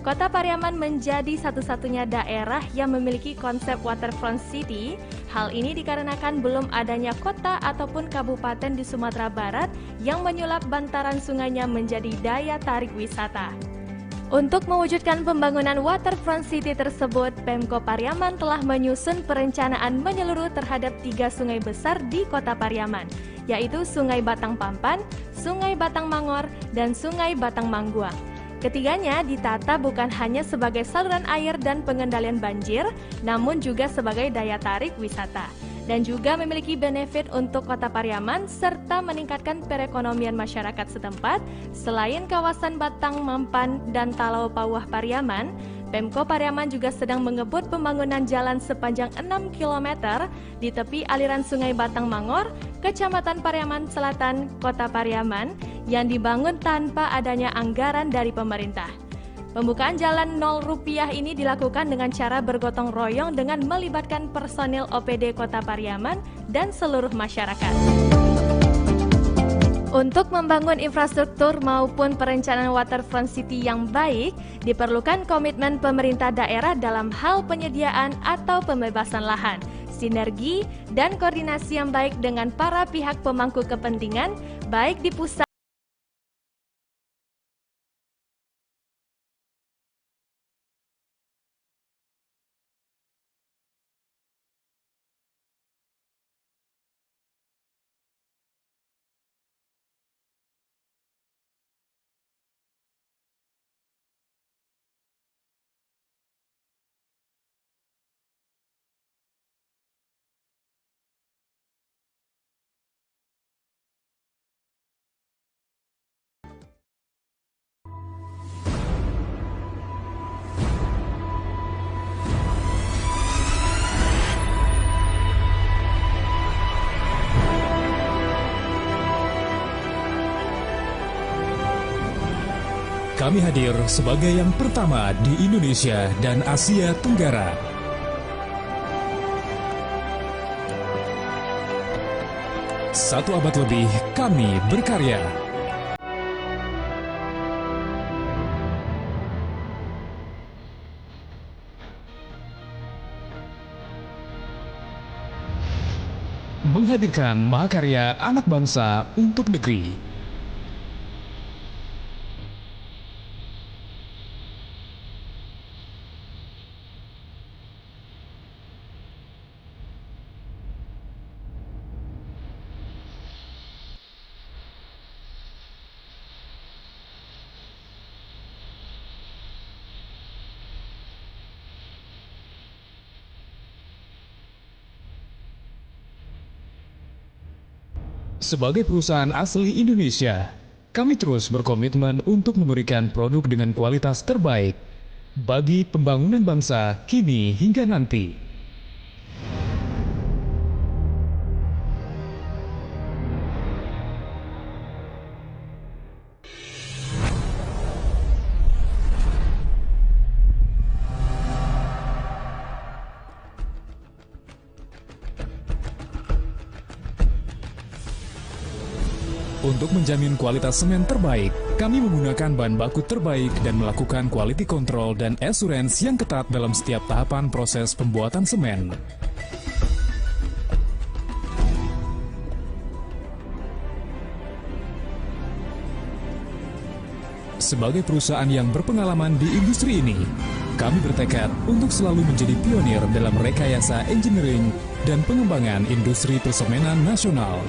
Kota Pariaman menjadi satu-satunya daerah yang memiliki konsep Waterfront City. Hal ini dikarenakan belum adanya kota ataupun kabupaten di Sumatera Barat yang menyulap bantaran sungainya menjadi daya tarik wisata. Untuk mewujudkan pembangunan Waterfront City tersebut, Pemko Pariaman telah menyusun perencanaan menyeluruh terhadap 3 sungai besar di Kota Pariaman, yaitu Sungai Batang Pampan, Sungai Batang Mangor, dan Sungai Batang Mangguang. Ketiganya ditata bukan hanya sebagai saluran air dan pengendalian banjir, namun juga sebagai daya tarik wisata. Dan juga memiliki benefit untuk Kota Pariaman serta meningkatkan perekonomian masyarakat setempat. Selain kawasan Batang Mampan dan Talau Pawah Pariaman, Pemko Pariaman juga sedang mengebut pembangunan jalan sepanjang 6 km di tepi aliran Sungai Batang Mangor, Kecamatan Pariaman Selatan, Kota Pariaman, yang dibangun tanpa adanya anggaran dari pemerintah. Pembukaan jalan Rp0 ini dilakukan dengan cara bergotong royong dengan melibatkan personil OPD Kota Pariaman dan seluruh masyarakat. Untuk membangun infrastruktur maupun perencanaan Waterfront City yang baik, diperlukan komitmen pemerintah daerah dalam hal penyediaan atau pembebasan lahan, sinergi, dan koordinasi yang baik dengan para pihak pemangku kepentingan, baik di pusat Kami hadir sebagai yang pertama di Indonesia dan Asia Tenggara. Satu abad lebih kami berkarya. Menghadirkan mahakarya anak bangsa untuk negeri. Sebagai perusahaan asli Indonesia, kami terus berkomitmen untuk memberikan produk dengan kualitas terbaik bagi pembangunan bangsa kini hingga nanti. Untuk menjamin kualitas semen terbaik, kami menggunakan bahan baku terbaik dan melakukan quality control dan assurance yang ketat dalam setiap tahapan proses pembuatan semen. Sebagai perusahaan yang berpengalaman di industri ini, kami bertekad untuk selalu menjadi pionir dalam rekayasa engineering dan pengembangan industri persemenan nasional.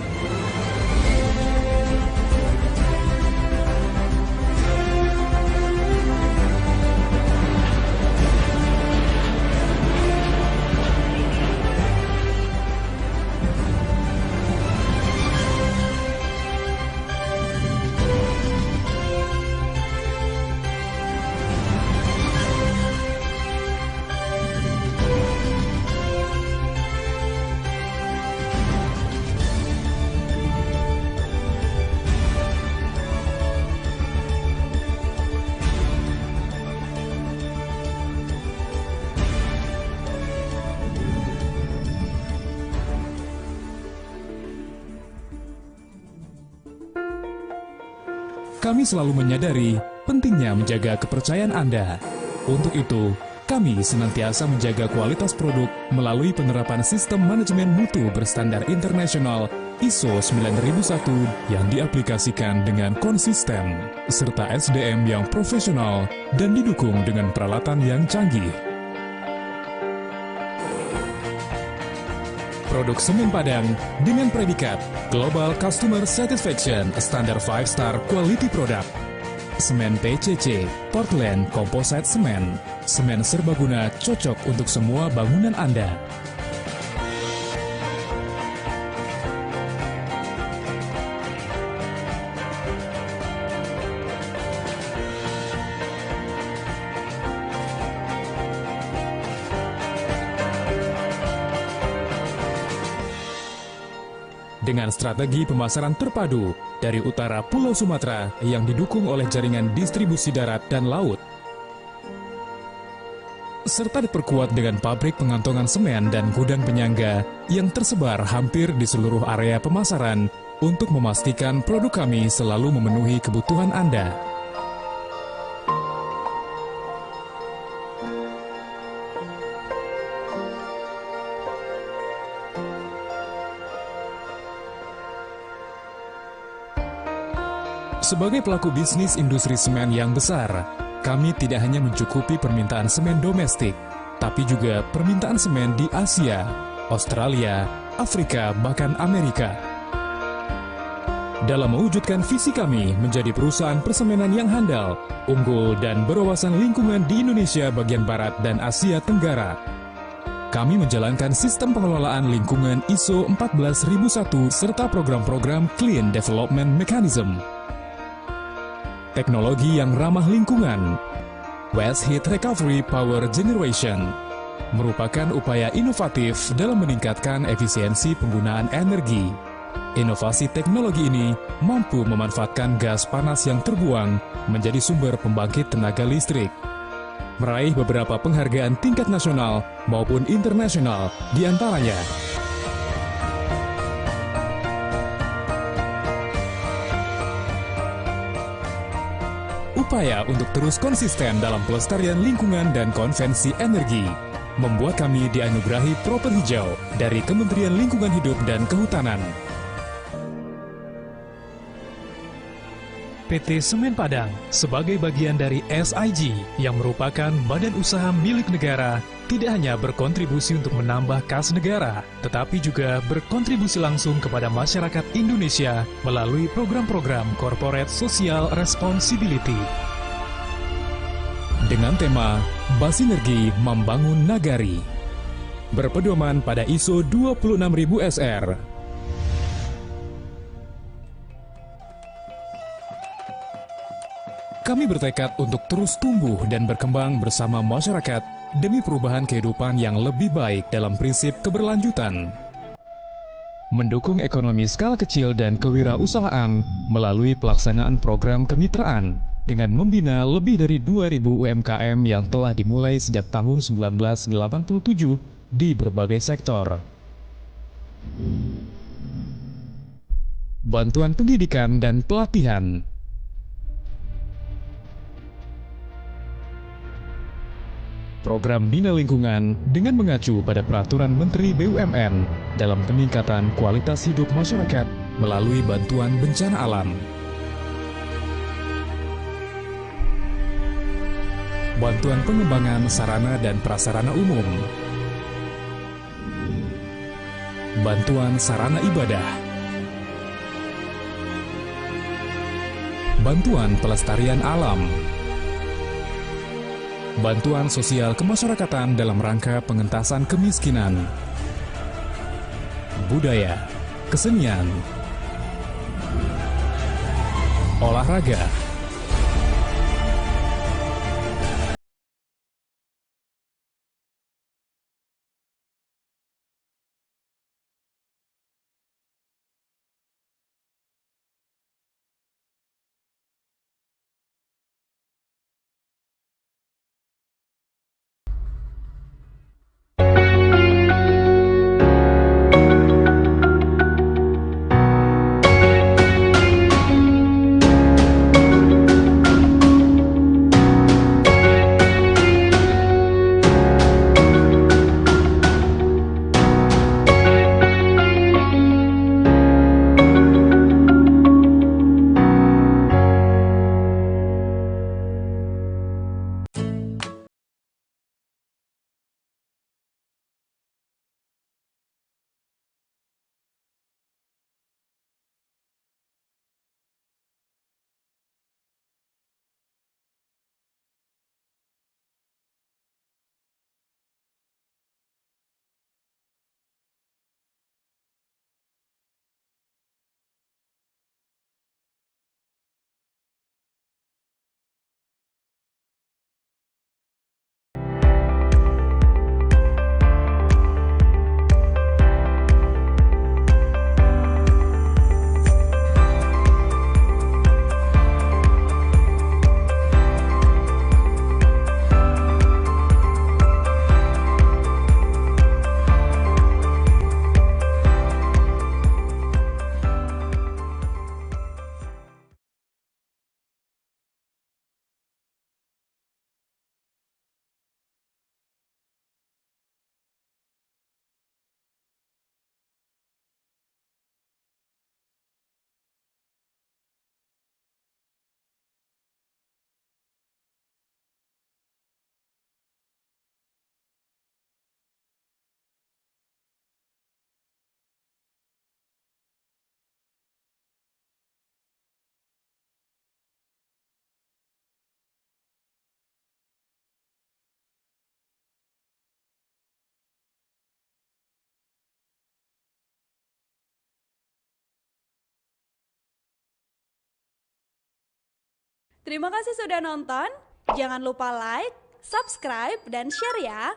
kami selalu menyadari pentingnya menjaga kepercayaan Anda. Untuk itu, kami senantiasa menjaga kualitas produk melalui penerapan sistem manajemen mutu berstandar internasional ISO 9001 yang diaplikasikan dengan konsisten, serta SDM yang profesional dan didukung dengan peralatan yang canggih. Produk semen Padang dengan predikat Global Customer Satisfaction Standard 5-Star Quality Product. Semen PCC, Portland Composite Semen, semen serbaguna cocok untuk semua bangunan Anda. Dengan strategi pemasaran terpadu dari utara Pulau Sumatera yang didukung oleh jaringan distribusi darat dan laut, serta diperkuat dengan pabrik pengantongan semen dan gudang penyangga yang tersebar hampir di seluruh area pemasaran untuk memastikan produk kami selalu memenuhi kebutuhan Anda. Sebagai pelaku bisnis industri semen yang besar, kami tidak hanya mencukupi permintaan semen domestik, tapi juga permintaan semen di Asia, Australia, Afrika, bahkan Amerika. Dalam mewujudkan visi kami menjadi perusahaan persemenan yang handal, unggul, dan berwawasan lingkungan di Indonesia bagian Barat dan Asia Tenggara, kami menjalankan sistem pengelolaan lingkungan ISO 14001 serta program-program Clean Development Mechanism. Teknologi yang ramah lingkungan, Waste Heat Recovery Power Generation, merupakan upaya inovatif dalam meningkatkan efisiensi penggunaan energi. Inovasi teknologi ini mampu memanfaatkan gas panas yang terbuang menjadi sumber pembangkit tenaga listrik, meraih beberapa penghargaan tingkat nasional maupun internasional di antaranya. Upaya untuk terus konsisten dalam pelestarian lingkungan dan konvensi energi membuat kami dianugerahi Proper Hijau dari Kementerian Lingkungan Hidup dan Kehutanan. PT Semen Padang sebagai bagian dari SIG yang merupakan badan usaha milik negara tidak hanya berkontribusi untuk menambah kas negara, tetapi juga berkontribusi langsung kepada masyarakat Indonesia melalui program-program Corporate Social Responsibility. Dengan tema Basinergi Membangun Nagari, berpedoman pada ISO 26000 SR. Kami bertekad untuk terus tumbuh dan berkembang bersama masyarakat demi perubahan kehidupan yang lebih baik dalam prinsip keberlanjutan. Mendukung ekonomi skala kecil dan kewirausahaan melalui pelaksanaan program kemitraan dengan membina lebih dari 2.000 UMKM yang telah dimulai sejak tahun 1987 di berbagai sektor. Bantuan pendidikan dan pelatihan. Program Bina Lingkungan dengan mengacu pada Peraturan Menteri BUMN dalam peningkatan kualitas hidup masyarakat melalui bantuan bencana alam. Bantuan pengembangan sarana dan prasarana umum. Bantuan sarana ibadah. Bantuan pelestarian alam. Bantuan sosial kemasyarakatan dalam rangka pengentasan kemiskinan, budaya, kesenian, olahraga, Terima kasih sudah nonton. Jangan lupa like, subscribe, dan share ya.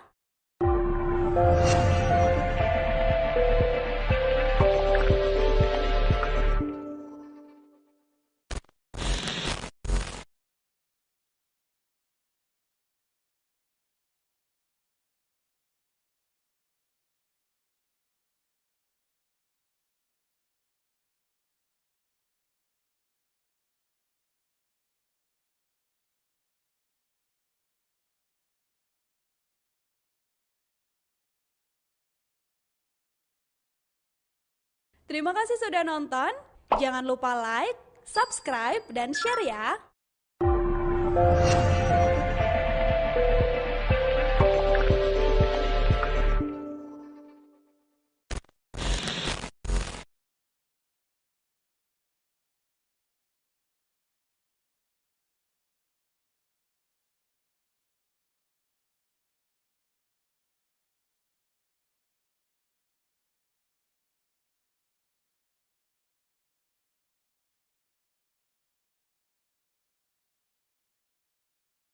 Terima kasih sudah nonton. Jangan lupa like, subscribe, dan share ya.